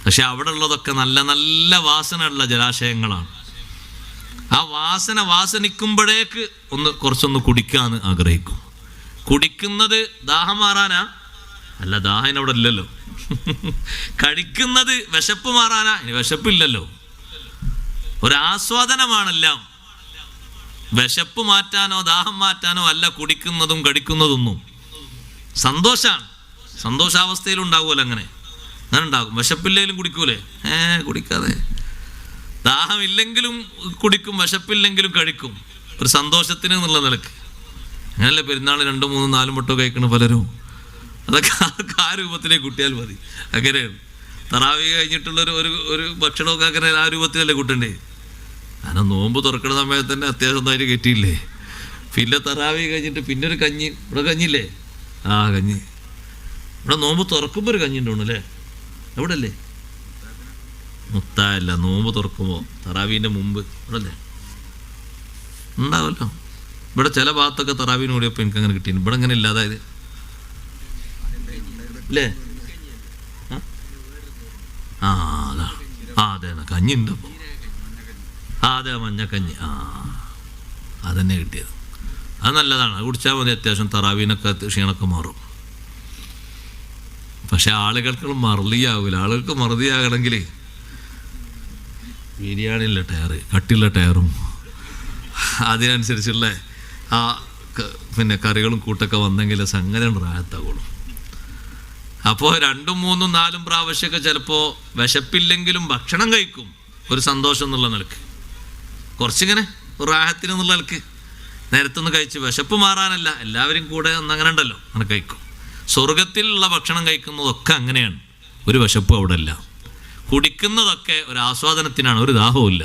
പക്ഷെ അവിടെ ഉള്ളതൊക്കെ നല്ല നല്ല വാസനയുള്ള ജലാശയങ്ങളാണ്. ആ വാസനിക്കുമ്പോഴേക്ക് കുറച്ചൊന്ന് കുടിക്കാന്ന് ആഗ്രഹിക്കും. കുടിക്കുന്നത് ദാഹം മാറാനാ? അല്ല, ദാഹം അവിടെ ഇല്ലല്ലോ. കഴിക്കുന്നത് വിശപ്പ് മാറാനാ? ഇനി വിശപ്പില്ലല്ലോ. ഒരാസ്വാദനമാണെല്ലാം. വിശപ്പ് മാറ്റാനോ ദാഹം മാറ്റാനോ അല്ല കുടിക്കുന്നതും കഴിക്കുന്നതൊന്നും. സന്തോഷാണ്. സന്തോഷാവസ്ഥയിലുണ്ടാവുമല്ലോ. അങ്ങനെ ഉണ്ടാകും. വിശപ്പില്ലെങ്കിലും കുടിക്കൂലേ? കുടിക്കാതെ. ദാഹമില്ലെങ്കിലും കുടിക്കും, വിശപ്പില്ലെങ്കിലും കഴിക്കും, ഒരു സന്തോഷത്തിന് എന്നുള്ള നിലക്ക്. അങ്ങനല്ലേ പെരുന്നാൾ 2, 3, 4 വട്ടം കഴിക്കണ പലരും. അതൊക്കെ ആ രൂപത്തിലേക്ക് കൂട്ടിയാൽ മതി. അങ്ങനെയാണ്. തറാവീഹ് കഴിഞ്ഞിട്ടുള്ളൊരു ഒരു ഭക്ഷണമൊക്കെ അങ്ങനെ ആ രൂപത്തിലല്ലേ കൂട്ടണ്ടേ? കാരണം നോമ്പ് തുറക്കണ സമയത്ത് തന്നെ അത്യാവശ്യം നന്നായിട്ട് കെട്ടിയില്ലേ. പിന്നെ തറാവീഹ് കഴിഞ്ഞിട്ട് പിന്നെ ഒരു കഞ്ഞി. ഇവിടെ കഞ്ഞില്ലേ? കഞ്ഞി. ഇവിടെ നോമ്പ് തുറക്കുമ്പോൾ ഒരു കഞ്ഞി ഉണ്ടോണു അല്ലേ? എവിടെ അല്ലേ? മുത്തായല്ല, നോമ്പ് തുറക്കുമ്പോൾ തറാവീൻ്റെ മുമ്പ് ഇവിടെ അല്ലേ ഉണ്ടാവുമല്ലോ. ഇവിടെ ചില ഭാഗത്തൊക്കെ തറാവീന് കൂടിയപ്പോൾ എനിക്ക് അങ്ങനെ കിട്ടിയിരുന്നു. ഇവിടെ അങ്ങനെ ഇല്ല. അതായത് അല്ലേ? അതാണ്. അതെ, കഞ്ഞി ഉണ്ട് അപ്പോൾ. അതെ, മഞ്ഞക്കഞ്ഞി. അതന്നെ കിട്ടിയത്. അത് നല്ലതാണ്. അത് കുടിച്ചാൽ മതി. അത്യാവശ്യം തറാവീനൊക്കെ ക്ഷീണമൊക്കെ മാറും. പക്ഷെ ആളുകൾക്ക് മറുതിയാവില്ല. ആളുകൾക്ക് മറുതിയാകണമെങ്കിൽ ബിരിയാണിയുള്ള ടയറ്, കട്ടിയുള്ള ടയറും അതിനനുസരിച്ചുള്ള പിന്നെ കറികളും കൂട്ടൊക്കെ വന്നെങ്കിൽ സംഗതി റാഹത്താവുള്ളൂ. അപ്പോൾ 2, 3, 4 പ്രാവശ്യമൊക്കെ ചിലപ്പോൾ വിശപ്പില്ലെങ്കിലും ഭക്ഷണം കഴിക്കും, ഒരു സന്തോഷം എന്നുള്ള നിലക്ക്, കുറച്ചിങ്ങനെ റാഹത്തിന് എന്നുള്ള നിലക്ക് നേരത്തൊന്ന് കഴിച്ച് വിശപ്പ് മാറാനല്ല, എല്ലാവരും കൂടെ ഒന്നങ്ങനെ ഉണ്ടല്ലോ, അങ്ങനെ കഴിക്കും. സ്വർഗത്തിലുള്ള ഭക്ഷണം കഴിക്കുന്നതൊക്കെ അങ്ങനെയാണ്, ഒരു വിശപ്പും അവിടെ ഇല്ല. കുടിക്കുന്നതൊക്കെ ഒരു ആസ്വാദനത്തിനാണ്, ഒരു ദാഹവും ഇല്ല.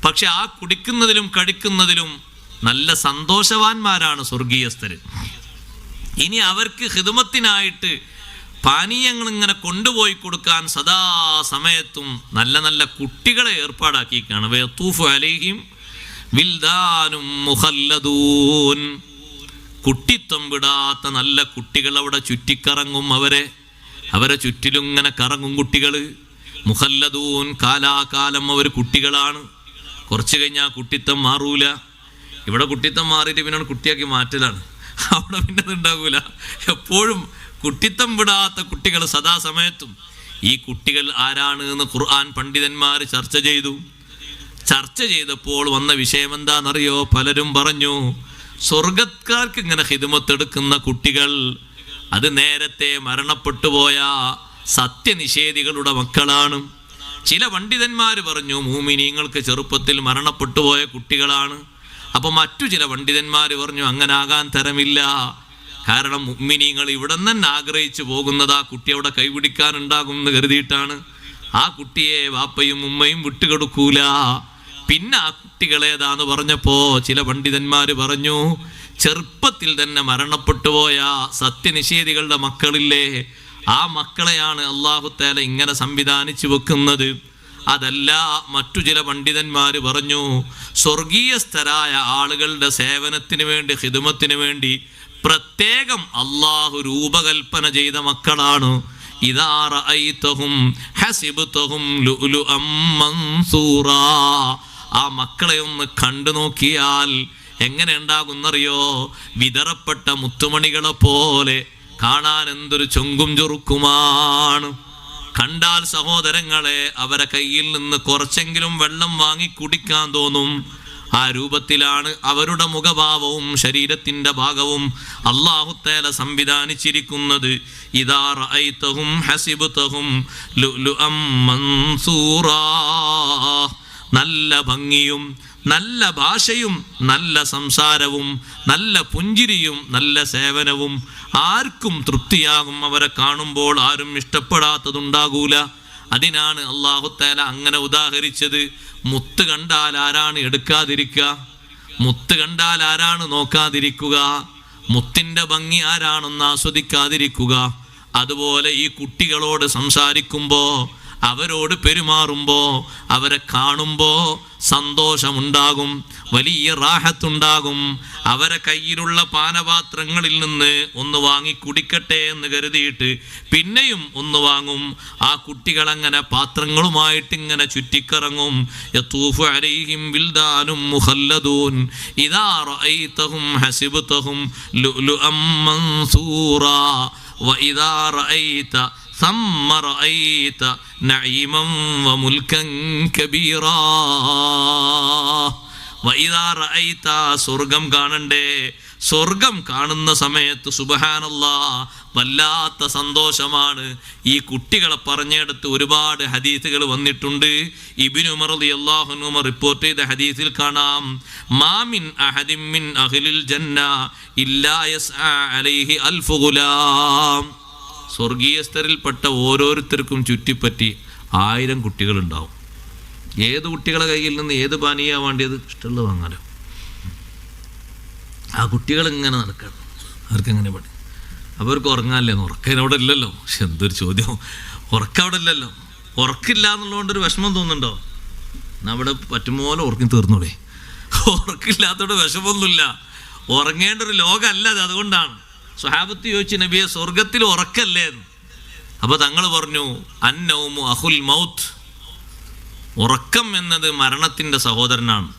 പക്ഷെ ആ കുടിക്കുന്നതിലും കഴിക്കുന്നതിലും നല്ല സന്തോഷവാന്മാരാണ് സ്വർഗീയസ്ഥര്. ഇനി അവർക്ക് ഖിദ്മത്തിനായിട്ട് പാനീയങ്ങൾ ഇങ്ങനെ കൊണ്ടുപോയി കൊടുക്കാൻ സദാ സമയത്തും നല്ല നല്ല കുട്ടികളെ ഏർപ്പാടാക്കിയിരിക്കുകയാണ്. വയതൂഫു അലൈഹിം വിൽദാനും മുഖല്ലദൂൻ, കുട്ടിത്വം വിടാത്ത നല്ല കുട്ടികൾ അവിടെ ചുറ്റിക്കറങ്ങും. അവരെ ചുറ്റിലും ഇങ്ങനെ കറങ്ങും കുട്ടികൾ. മുഖല്ലദൂൻ, കാലാകാലം അവർ കുട്ടികളാണ്. കുറച്ച് കഴിഞ്ഞാൽ കുട്ടിത്തം മാറൂല. ഇവിടെ കുട്ടിത്തം മാറിയിട്ട് പിന്നെ കുട്ടിയാക്കി മാറ്റലാണ്, അവിടെ പിന്നെ അതുണ്ടാകൂല. എപ്പോഴും കുട്ടിത്തം വിടാത്ത കുട്ടികൾ സദാസമയത്തും. ഈ കുട്ടികൾ ആരാണ് എന്ന് ഖുർആൻ പണ്ഡിതന്മാർ ചർച്ച ചെയ്തപ്പോൾ വന്ന വിഷയം എന്താണെന്നറിയോ? പലരും പറഞ്ഞു, സ്വർഗക്കാർക്ക് ഇങ്ങനെ ഖിദ്മത്തെടുക്കുന്ന കുട്ടികൾ അത് നേരത്തെ മരണപ്പെട്ടു പോയ സത്യനിഷേധികളുടെ മക്കളാണ്. ചില പണ്ഡിതന്മാർ പറഞ്ഞു മുഅ്മിനീങ്ങൾക്ക് ചെറുപ്പത്തിൽ മരണപ്പെട്ടു പോയ കുട്ടികളാണ്. അപ്പോൾ മറ്റു ചില പണ്ഡിതന്മാർ പറഞ്ഞു അങ്ങനെ ആകാൻ തരമില്ല. കാരണം മുഅ്മിനീങ്ങൾ ഇവിടെ തന്നെ ആഗ്രഹിച്ചു പോകുന്നത് ആ കുട്ടി അവിടെ കൈപിടിക്കാനുണ്ടാകും എന്ന് കരുതിയിട്ടാണ്. ആ കുട്ടിയെ വാപ്പയും ഉമ്മയും വിട്ടുകൊടുക്കൂല. പിന്നെ ആ കുട്ടികളേതാന്ന് പറഞ്ഞപ്പോ ചില പണ്ഡിതന്മാർ പറഞ്ഞു ചെറുപ്പത്തിൽ തന്നെ മരണപ്പെട്ടു പോയ സത്യനിഷേധികളുടെ മക്കളില്ലേ, ആ മക്കളെയാണ് അല്ലാഹു തആല ഇങ്ങനെ സംവിധാനിച്ചു വെക്കുന്നത്. അതല്ല, മറ്റു ചില പണ്ഡിതന്മാർ പറഞ്ഞു സ്വർഗീയസ്ഥരായ ആളുകളുടെ സേവനത്തിന് വേണ്ടി, ഖിദ്മത്തിന് വേണ്ടി പ്രത്യേകം അല്ലാഹു രൂപകൽപ്പന ചെയ്ത മക്കളാണ്. ഇദാ റഅയ്തഹും ഹസിബ്തഹും ലുഅ്ലുഅം മൻസൂറാ. ആ മക്കളെ ഒന്ന് കണ്ടു നോക്കിയാൽ എങ്ങനെ ഉണ്ടാകുന്നറിയോ? വിതറപ്പെട്ട മുത്തുമണികളെ പോലെ കാണാൻ എന്തൊരു ചൊങ്കും ചൊറുക്കുമാണ്. കണ്ടാൽ സഹോദരങ്ങളെ അവരെ കയ്യിൽ നിന്ന് കുറച്ചെങ്കിലും വെള്ളം വാങ്ങി കുടിക്കാൻ തോന്നും. ആ രൂപത്തിലാണ് അവരുടെ മുഖഭാവവും ശരീരത്തിന്റെ ഭാഗവും അല്ലാഹു തആല സംവിധാനിച്ചിരിക്കുന്നത്. ഇദാ റഅയ്തഹും ഹസിബ്തഹും ലുഅ്ലുഅം മൻസൂറാ. നല്ല ഭംഗിയും നല്ല ഭാഷയും നല്ല സംസാരവും നല്ല പുഞ്ചിരിയും നല്ല സേവനവും ആർക്കും തൃപ്തിയാകും. അവരെ കാണുമ്പോൾ ആരും ഇഷ്ടപ്പെടാത്തതുണ്ടാകൂല. അതിനാണ് അല്ലാഹു തആല അങ്ങനെ ഉദാഹരിച്ചത്. മുത്ത് കണ്ടാൽ ആരാണ് എടുക്കാതിരിക്കുക? മുത്ത് കണ്ടാൽ ആരാണ് നോക്കാതിരിക്കുക? മുത്തിന്റെ ഭംഗി ആരാണെന്ന് ആസ്വദിക്കാതിരിക്കുക? അതുപോലെ ഈ കുട്ടികളോട് സംസാരിക്കുമ്പോ, അവരോട് പെരുമാറുമ്പോ, അവരെ കാണുമ്പോ സന്തോഷമുണ്ടാകും, വലിയ റാഹത്തുണ്ടാകും. അവരെ കയ്യിലുള്ള പാനപാത്രങ്ങളിൽ നിന്ന് ഒന്ന് വാങ്ങി കുടിക്കട്ടെ എന്ന് കരുതിയിട്ട് പിന്നെയും ഒന്ന് വാങ്ങും. ആ കുട്ടികൾ അങ്ങനെ പാത്രങ്ങളുമായിട്ട് ഇങ്ങനെ ചുറ്റിക്കറങ്ങും. യതൂഫു അലൈഹിം വിൽദാനും മുഖല്ലദൂൻ ഇദാ റഅയ്തഹും ഹസിബ്തഹും ലുഅ്ലുഅം മൻസൂറാ വഇദാ റഅയ്ത ثم رأيت نعيما وملكا كبيرا. وإذا رأيت സ്വർഗം കാണണ്ടേ? സ്വർഗം കാണുന്ന സമയത്ത് സുബ്ഹാനല്ലാഹ് വല്ലാത്ത സന്തോഷമാണ്. ഈ കുട്ടികളെ പറഞ്ഞെടുത്ത് ഒരുപാട് ഹദീസുകൾ വന്നിട്ടുണ്ട്. ഇബ്നു ഉമർ റളിയല്ലാഹു അൻഹു റിപ്പോർട്ട് ചെയ്ത ഹദീസിൽ കാണാം, മാ മിൻ അഹദിൻ മിൻ അഹ്ലിൽ ജന്ന ഇല്ലാ യസ്ആ അലൈഹി അൽഫു ഗുലാം. സ്വർഗീയസ്ഥരിൽപ്പെട്ട ഓരോരുത്തർക്കും ചുറ്റിപ്പറ്റി 1000 കുട്ടികളുണ്ടാവും. ഏത് കുട്ടികളെ കയ്യിൽ നിന്ന് ഏത് പാനീയാ വേണ്ടിയത് ഇഷ്ടമുള്ളത് വാങ്ങാലോ. ആ കുട്ടികൾ ഇങ്ങനെ നടക്കണം. അവർക്കെങ്ങനെ പണി? അവർക്ക് ഉറങ്ങാല്ലേ? ഉറക്കവിടെ ഇല്ലല്ലോ. പക്ഷെ എന്തൊരു ചോദ്യം, ഉറക്കവിടെ ഇല്ലല്ലോ. ഉറക്കില്ല എന്നുള്ളതുകൊണ്ടൊരു വിഷമം തോന്നുന്നുണ്ടോ? അവിടെ പറ്റുമ്പോലെ ഉറക്കി തീർന്നോളേ. ഉറക്കില്ലാത്തോണ്ട് വിഷമമൊന്നുമില്ല. ഉറങ്ങേണ്ട ഒരു ലോകമല്ല അത്. അതുകൊണ്ടാണ് സ്വഹാബത്ത് ചോദിച്ചു, നബിയെ സ്വർഗത്തിൽ ഉറക്കല്ലേ? അപ്പൊ തങ്ങൾ പറഞ്ഞു, അന്നൗമു അഹുൽ മൗത്ത്. ഉറക്കം എന്നത് മരണത്തിന്റെ സഹോദരനാണ്.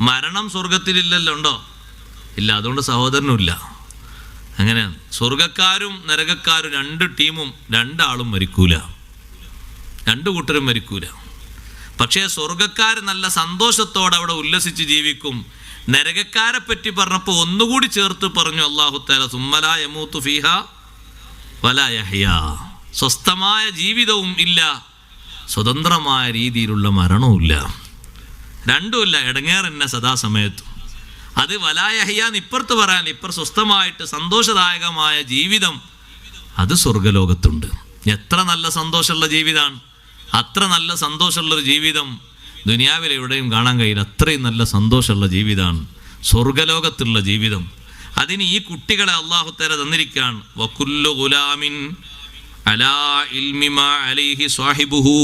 മരണം സ്വർഗത്തിലില്ലല്ലോ, ഉണ്ടോ? ഇല്ല. അതുകൊണ്ട് സഹോദരനും ഇല്ല. അങ്ങനെയാണ്. സ്വർഗക്കാരും നരകക്കാരും 2 ടീമും 2 ആളും മരിക്കൂല, 2 കൂട്ടരും മരിക്കൂല. പക്ഷേ സ്വർഗക്കാർ നല്ല സന്തോഷത്തോടെ അവിടെ ഉല്ലസിച്ച് ജീവിക്കും. നരകക്കാരെ പറ്റി പറഞ്ഞപ്പോൾ ഒന്നുകൂടി ചേർത്ത് പറഞ്ഞു അല്ലാഹു തആല, സുമ്മലാ യമൂതു ഫീഹാ വലാ യഹ്യ, സ്വസ്ഥമായ ജീവിതവും ഇല്ല, സ്വതന്ത്രമായ രീതിയിലുള്ള മരണവുമില്ല. രണ്ടുമില്ല, ഇടങ്ങേറെന്നെ സദാസമയത്തും. അത് വലാ യഹ്യാന്ന് ഇപ്പുറത്ത് പറയാൻ, ഇപ്പുറ സ്വസ്ഥമായിട്ട് സന്തോഷദായകമായ ജീവിതം അത് സ്വർഗലോകത്തുണ്ട്. എത്ര നല്ല സന്തോഷമുള്ള ജീവിതമാണ്! അത്ര നല്ല സന്തോഷമുള്ളൊരു ജീവിതം ദുനിയാവിൽ എവിടെയും കാണാൻ കഴിയില്ല. അത്രയും നല്ല സന്തോഷമുള്ള ജീവിതമാണ് സ്വർഗലോകത്തുള്ള ജീവിതം. അതിന് ഈ കുട്ടികളെ അല്ലാഹു തആല തന്നിരിക്കുകയാണ്. വകുല്ലു ഗുലാമിൻ അലാ ഇൽമി മാ അലൈഹി സ്വാഹിബുഹു.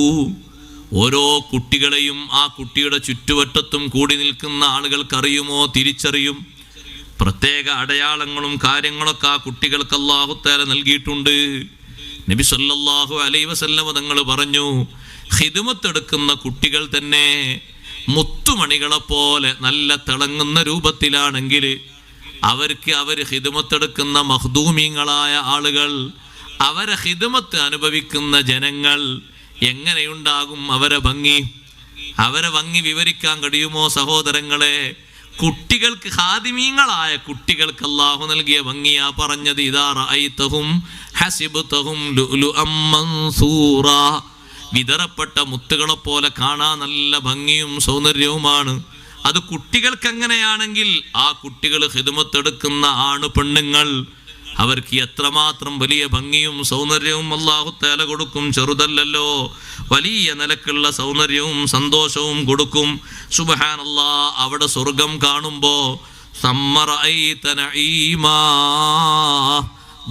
ഓരോ കുട്ടികളെയും ആ കുട്ടിയുടെ ചുറ്റുവട്ടത്തും കൂടി നിൽക്കുന്ന ആളുകൾക്കറിയുമോ, തിരിച്ചറിയും. പ്രത്യേക അടയാളങ്ങളും കാര്യങ്ങളൊക്കെ ആ കുട്ടികൾക്ക് അല്ലാഹു തആല നൽകിയിട്ടുണ്ട്. നബി സല്ലല്ലാഹു അലൈഹി വസല്ലം തങ്ങൾ പറഞ്ഞു, ഖിദ്മത്ത് എടുക്കുന്ന കുട്ടികൾ തന്നെ മുത്തുമണികളെ പോലെ നല്ല തിളങ്ങുന്ന രൂപത്തിലാണെങ്കിൽ അവർ ഖിദ്മത്ത് എടുക്കുന്ന മഖ്ദൂമീങ്ങളായ ആളുകൾ, അവരെ ഖിദ്മത്ത് അനുഭവിക്കുന്ന ജനങ്ങൾ എങ്ങനെയുണ്ടാകും അവരെ ഭംഗി വിവരിക്കാൻ കഴിയുമോ സഹോദരങ്ങളെ? കുട്ടികൾക്ക്, ഖാദിമീങ്ങളായ കുട്ടികൾക്ക് അല്ലാഹു നൽകിയ ഭംഗിയാ പറഞ്ഞത്. ഇദാ റഅയ്തഹും ഹസിബ്തഹും ലുഅം മൻസൂറാ. വിതറപ്പെട്ട മുത്തുകളെ പോലെ കാണാൻ നല്ല ഭംഗിയും സൗന്ദര്യവുമാണ്. അത് കുട്ടികൾക്ക് എങ്ങനെയാണെങ്കിൽ ആ കുട്ടികൾ ഖിദ്മത്ത് എടുക്കുന്ന ആണ് പെണ്ണുങ്ങൾ, അവർക്ക് എത്രമാത്രം വലിയ ഭംഗിയും സൗന്ദര്യവും അല്ലാഹു തആല കൊടുക്കും. ചെറുതല്ലല്ലോ, വലിയ നിലക്കുള്ള സൗന്ദര്യവും സന്തോഷവും കൊടുക്കും. സുബ്ഹാനല്ലാഹ്. അവിടെ സ്വർഗം കാണുമ്പോ സമ്മറഅയ്ത നഈമാ,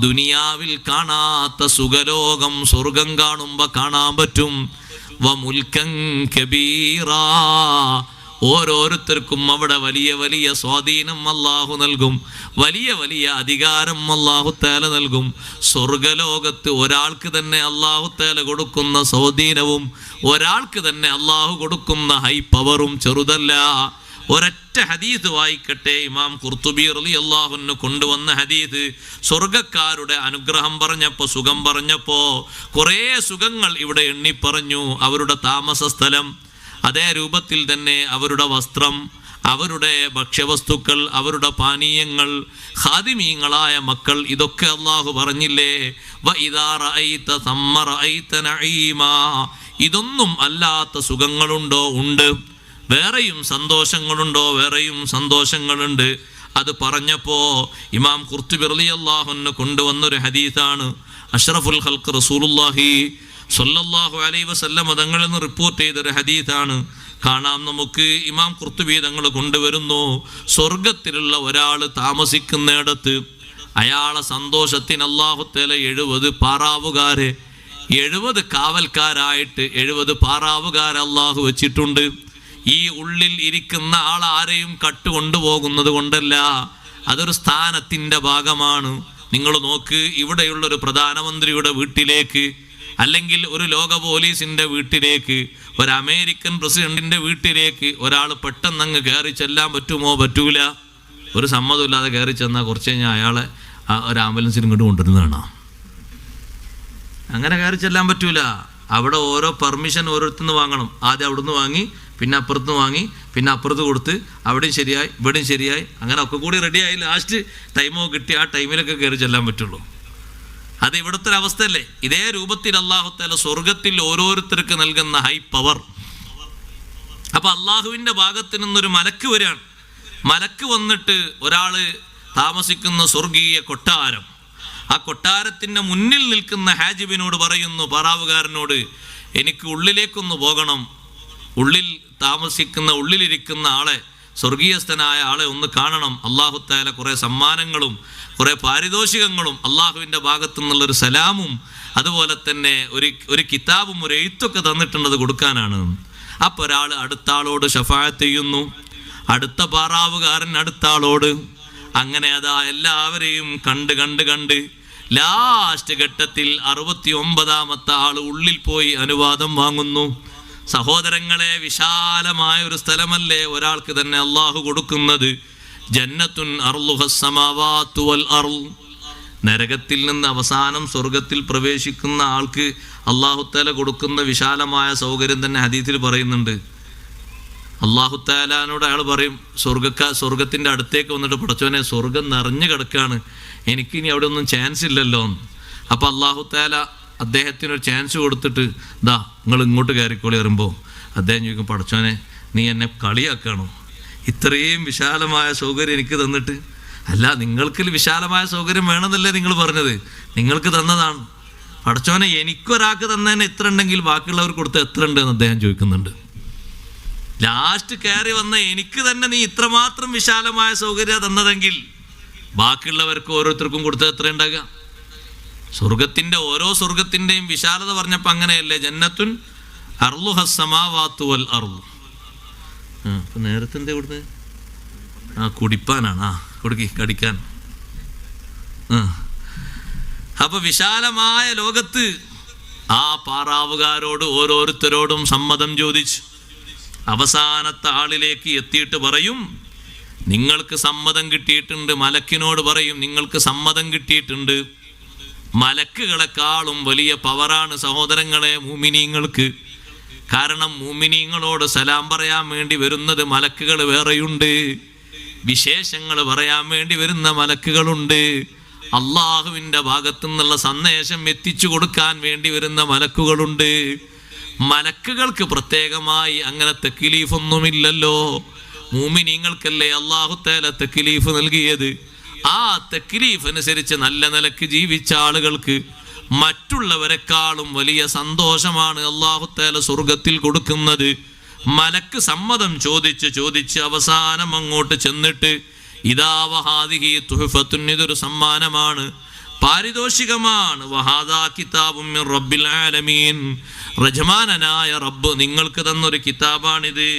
ദുനിയാവിൽ കാണാത്ത സുഖലോകം സ്വർഗം കാണുമ്പോ കാണാൻ പറ്റും. വമുൽക്കൻ കബീറാ, ഓരോരുത്തർക്കും അവിടെ വലിയ വലിയ സ്വാധീനം അല്ലാഹു നൽകും, വലിയ വലിയ അധികാരം അല്ലാഹു തആല നൽകും. സ്വർഗലോകത്ത് ഒരാൾക്ക് തന്നെ അല്ലാഹു തആല കൊടുക്കുന്ന സ്വാധീനവും ഒരാൾക്ക് തന്നെ അല്ലാഹു കൊടുക്കുന്ന ഹൈ പവറും ചെറുതല്ല. ഒരൊറ്റ ഹദീസ് വായിക്കട്ടെ. ഇമാം ഖുർത്തുബി റളിയല്ലാഹു അൻഹു കൊണ്ടുവന്ന ഹദീസ്. സ്വർഗക്കാരുടെ അനുഗ്രഹം പറഞ്ഞപ്പോൾ, സുഖം പറഞ്ഞപ്പോൾ കുറേ സുഖങ്ങൾ ഇവിടെ എണ്ണി പറഞ്ഞു. അവരുടെ താമസ സ്ഥലം, അതേ രൂപത്തിൽ തന്നെ അവരുടെ വസ്ത്രം, അവരുടെ ഭക്ഷ്യവസ്തുക്കൾ, അവരുടെ പാനീയങ്ങൾ, ഖാദിമീങ്ങളായ മക്കൾ, ഇതൊക്കെ അല്ലാഹു പറഞ്ഞില്ലേ? വഇദാ റഅയ്ത സമ്മ റഅയ്ത നഈമാ. ഇതൊന്നും അല്ലാത്ത സുഖങ്ങളുണ്ടോ? ഉണ്ട്. വേറെയും സന്തോഷങ്ങളുണ്ടോ? വേറെയും സന്തോഷങ്ങളുണ്ട്. അത് പറഞ്ഞപ്പോ ഇമാം ഖുർത്തുബി റളിയല്ലാഹു അൻഹു കൊണ്ടുവന്നൊരു ഹദീസാണ്. അഷ്റഫുൽ ഖൽഖ് റസൂലുള്ളാഹി സ്വല്ലല്ലാഹു അലൈഹി വസല്ലം തങ്ങളിൽ നിന്ന് റിപ്പോർട്ട് ചെയ്തൊരു ഹദീസാണ്. കാണാം നമുക്ക്. ഇമാം ഖുർത്തുബി തങ്ങൾ കൊണ്ടുവരുന്നു, സ്വർഗത്തിലുള്ള ഒരാൾ താമസിക്കുന്നിടത്ത് അയാളെ സന്തോഷത്തിന് അല്ലാഹു തആല 70 പാറാവുകാരെ, 70 കാവൽക്കാരായിട്ട് 70 പാറാവുകാരെ അല്ലാഹു വെച്ചിട്ടുണ്ട്. ഈ ഉള്ളിൽ ഇരിക്കുന്ന ആൾ ആരെയും കട്ടുകൊണ്ടുപോകുന്നത് കൊണ്ടല്ല, അതൊരു സ്ഥാനത്തിൻ്റെ ഭാഗമാണ്. നിങ്ങൾ നോക്ക്, ഇവിടെയുള്ളൊരു പ്രധാനമന്ത്രിയുടെ വീട്ടിലേക്ക്, അല്ലെങ്കിൽ ഒരു ലോക പോലീസിൻ്റെ വീട്ടിലേക്ക്, ഒരു അമേരിക്കൻ പ്രസിഡന്റിൻ്റെ വീട്ടിലേക്ക് ഒരാൾ പെട്ടെന്ന് അങ്ങ് കയറി ചെല്ലാൻ പറ്റുമോ? പറ്റൂല. ഒരു സമ്മതമില്ലാതെ കയറി ചെന്നാൽ കുറച്ച് കഴിഞ്ഞാൽ അയാളെ ഒരു ആംബുലൻസിന് ഇങ്ങോട്ട് കൊണ്ടുവരുന്നതാണ്. അങ്ങനെ കയറി ചെല്ലാൻ പറ്റൂല. അവിടെ ഓരോ പെർമിഷൻ ഓരോരുത്തുനിന്ന് വാങ്ങണം. ആദ്യം അവിടുന്ന് വാങ്ങി, പിന്നെ അപ്പുറത്ത് വാങ്ങി, പിന്നെ അപ്പുറത്ത് കൊടുത്ത്, അവിടെയും ശരിയായി ഇവിടെയും ശരിയായി, അങ്ങനെ ഒക്കെ കൂടി റെഡിയായി ലാസ്റ്റ് ടൈമോ കിട്ടി ആ ടൈമിലൊക്കെ കയറി ചെല്ലാൻ പറ്റുള്ളൂ. അത് ഇവിടുത്തെ ഒരു അവസ്ഥയല്ലേ? ഇതേ രൂപത്തിൽ അല്ലാഹു തആല സ്വർഗത്തിൽ ഓരോരുത്തർക്ക് നൽകുന്ന ഹൈ പവർ. അപ്പൊ അള്ളാഹുവിൻ്റെ ഭാഗത്ത് നിന്നൊരു മലക്ക് വരികയാണ്. മലക്ക് വന്നിട്ട് ഒരാള് താമസിക്കുന്ന സ്വർഗീയ കൊട്ടാരം, ആ കൊട്ടാരത്തിൻ്റെ മുന്നിൽ നിൽക്കുന്ന ഹാജിബിനോട് പറയുന്നു, പാറാവുകാരനോട്, എനിക്ക് ഉള്ളിലേക്കൊന്ന് പോകണം, ഉള്ളിൽ താമസിക്കുന്ന, ഉള്ളിലിരിക്കുന്ന ആളെ, സ്വർഗീയസ്ഥനായ ആളെ ഒന്ന് കാണണം. അല്ലാഹു തആല കുറേ സമ്മാനങ്ങളും കുറേ പാരിതോഷികങ്ങളും അള്ളാഹുവിൻ്റെ ഭാഗത്തു നിന്നുള്ളൊരു സലാമും അതുപോലെ തന്നെ ഒരു കിതാബും ഒരു എഴുത്തൊക്കെ തന്നിട്ടുള്ളത് കൊടുക്കാനാണ്. അപ്പോൾ ഒരാൾ അടുത്ത ആളോട് ശഫാഅത്ത് ചെയ്യുന്നു, അടുത്ത പാറാവുകാരൻ അടുത്ത ആളോട്. അങ്ങനെ അതാ എല്ലാവരെയും കണ്ട് ലാസ്റ്റ് ഘട്ടത്തിൽ 69ാമത്തെ ആൾ ഉള്ളിൽ പോയി അനുവാദം വാങ്ങുന്നു. സഹോദരങ്ങളെ, വിശാലമായ ഒരു സ്ഥലമല്ലേ ഒരാൾക്ക് തന്നെ അള്ളാഹു കൊടുക്കുന്നത്? ജന്നത്തുൻ അർളുഹസ് സമാവാതു വൽ അർള്. നരകത്തിൽ നിന്ന് അവസാനം സ്വർഗത്തിൽ പ്രവേശിക്കുന്ന ആൾക്ക് അല്ലാഹു തആല കൊടുക്കുന്ന വിശാലമായ സൗകര്യം തന്നെ ഹദീസിൽ പറയുന്നുണ്ട്. അല്ലാഹു തആലാനോട് അയാൾ പറയും, സ്വർഗത്തിൻ്റെ അടുത്തേക്ക് വന്നിട്ട്, പടച്ചോനെ സ്വർഗം നിറഞ്ഞു കിടക്കുകയാണ്, എനിക്കിനി അവിടെ ഒന്നും ചാൻസ് ഇല്ലല്ലോ. അപ്പോൾ അല്ലാഹു തആല അദ്ദേഹത്തിനൊരു ചാൻസ് കൊടുത്തിട്ട് ദാ നിങ്ങൾ ഇങ്ങോട്ട് കയറിക്കോളി പറയുമ്പോൾ അദ്ദേഹം ചോദിക്കും, പടച്ചോനെ നീ എന്നെ കളിയാക്കണോ? ഇത്രയും വിശാലമായ സൗകര്യം എനിക്ക് തന്നിട്ട്. അല്ല, നിങ്ങൾക്ക് വിശാലമായ സൗകര്യം വേണമെന്നല്ലേ നിങ്ങൾ പറഞ്ഞത്, നിങ്ങൾക്ക് തന്നതാണ്. പടച്ചോനെ എനിക്കൊരാൾക്ക് തന്നതിന് എത്ര ഉണ്ടെങ്കിൽ ബാക്കിയുള്ളവർ കൊടുത്ത എത്ര ഉണ്ട് എന്ന് അദ്ദേഹം ചോദിക്കുന്നുണ്ട്. ലാസ്റ്റ് കയറി വന്ന എനിക്ക് തന്നെ നീ ഇത്രമാത്രം വിശാലമായ സൗകര്യം തന്നതെങ്കിൽ ബാക്കിയുള്ളവർക്ക് ഓരോരുത്തർക്കും കൊടുത്തത് എത്ര ഉണ്ടാകുക? സ്വർഗത്തിന്റെ ഓരോ സ്വർഗത്തിന്റെയും വിശാലത പറഞ്ഞപ്പോൾ അങ്ങനെയല്ലേ, ജന്നത്തുൻ അർളുഹസ് സമാവാത്തു വൽ അർള്. നേരത്തെ എന്താ കൊടുത്തത്? കുടിപ്പാനാണ്. കൊടുക്കി കടിക്കാൻ. അപ്പൊ വിശാലമായ ലോകത്ത് ആ പാറാവുകാരോട് ഓരോരുത്തരോടും സമ്മതം ചോദിച്ചു. അവസാനത്തെ ആളിലേക്ക് എത്തിയിട്ട് പറയും, നിങ്ങൾക്ക് സമ്മതം കിട്ടിയിട്ടുണ്ട്. മലക്കിനോട് പറയും, നിങ്ങൾക്ക് സമ്മതം കിട്ടിയിട്ടുണ്ട്. മലക്കുകളെക്കാളും വലിയ പവറാണ് സഹോദരങ്ങളെ മുഅ്മിനീങ്ങൾക്ക്. കാരണം മുഅ്മിനീങ്ങളോട് സലാം പറയാൻ വേണ്ടി വരുന്നത് മലക്കുകൾ വേറെയുണ്ട്, വിശേഷങ്ങൾ പറയാൻ വേണ്ടി വരുന്ന മലക്കുകളുണ്ട്, അള്ളാഹുവിൻ്റെ ഭാഗത്തു നിന്നുള്ള സന്ദേശം എത്തിച്ചു കൊടുക്കാൻ വേണ്ടി വരുന്ന മലക്കുകളുണ്ട്. മലക്കുകൾക്ക് പ്രത്യേകമായി അങ്ങനെ തക്ലീഫൊന്നുമില്ലല്ലോ. മുഅ്മിനീങ്ങൾക്കല്ലേ അല്ലാഹു തആല തക്ലീഫ് നൽകിയത്. ആ തക്ലീഫ് അനുസരിച്ച് നല്ല നിലക്ക് ജീവിച്ച ആളുകൾക്ക് മറ്റുള്ളവരെക്കാളും വലിയ സന്തോഷമാണ് അല്ലാഹു തആല സ്വർഗത്തിൽ കൊടുക്കുന്നത്. മലക്ക് സമ്മതം ചോദിച്ച് അവസാനം അങ്ങോട്ട് ചെന്നിട്ട് ഇദാ വഹാദിഹി തുഹ്ഫത്തുൻ, ഇതൊരു സമ്മാനമാണ്, പാരിതോഷികമാണ്. വഹാദാ കിതാബും മിൻ റബ്ബിൽ ആലമീൻ, റഹ്മാനായ റബ്ബ് നിങ്ങൾക്ക് തന്നൊരു കിതാബാണിത്.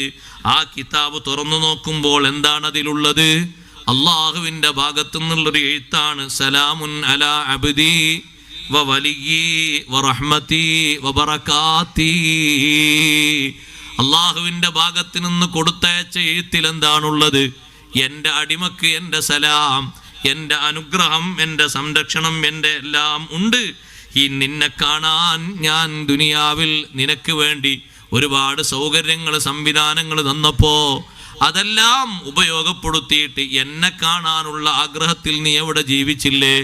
ആ കിതാബ് തുറന്നു നോക്കുമ്പോൾ എന്താണ് അതിലുള്ളത്? അള്ളാഹുവിൻ്റെ ഭാഗത്തു നിന്നുള്ളൊരു എഴുത്താണ്. സലാമുൻ അലാ അബ്ദി വ വലിയി വ റഹ്മതി വ ബറകാതി. അള്ളാഹുവിൻ്റെ ഭാഗത്തു നിന്ന് കൊടുത്തയച്ച എഴുത്തിൽ എന്താണുള്ളത്? എൻ്റെ അടിമക്ക് എൻ്റെ സലാം, എൻ്റെ അനുഗ്രഹം, എൻ്റെ സംരക്ഷണം, എൻ്റെ എല്ലാം ഉണ്ട്. ഈ നിന്നെ കാണാൻ ഞാൻ ദുനിയാവിൽ നിനക്ക് വേണ്ടി ഒരുപാട് സൗകര്യങ്ങൾ സംവിധാനങ്ങൾ തന്നപ്പോ അതെല്ലാം ഉപയോഗപ്പെടുത്തിയിട്ട് എന്നെ കാണാനുള്ള ആഗ്രഹത്തിൽ നീ എവിടെ ജീവിച്ചില്ലേ?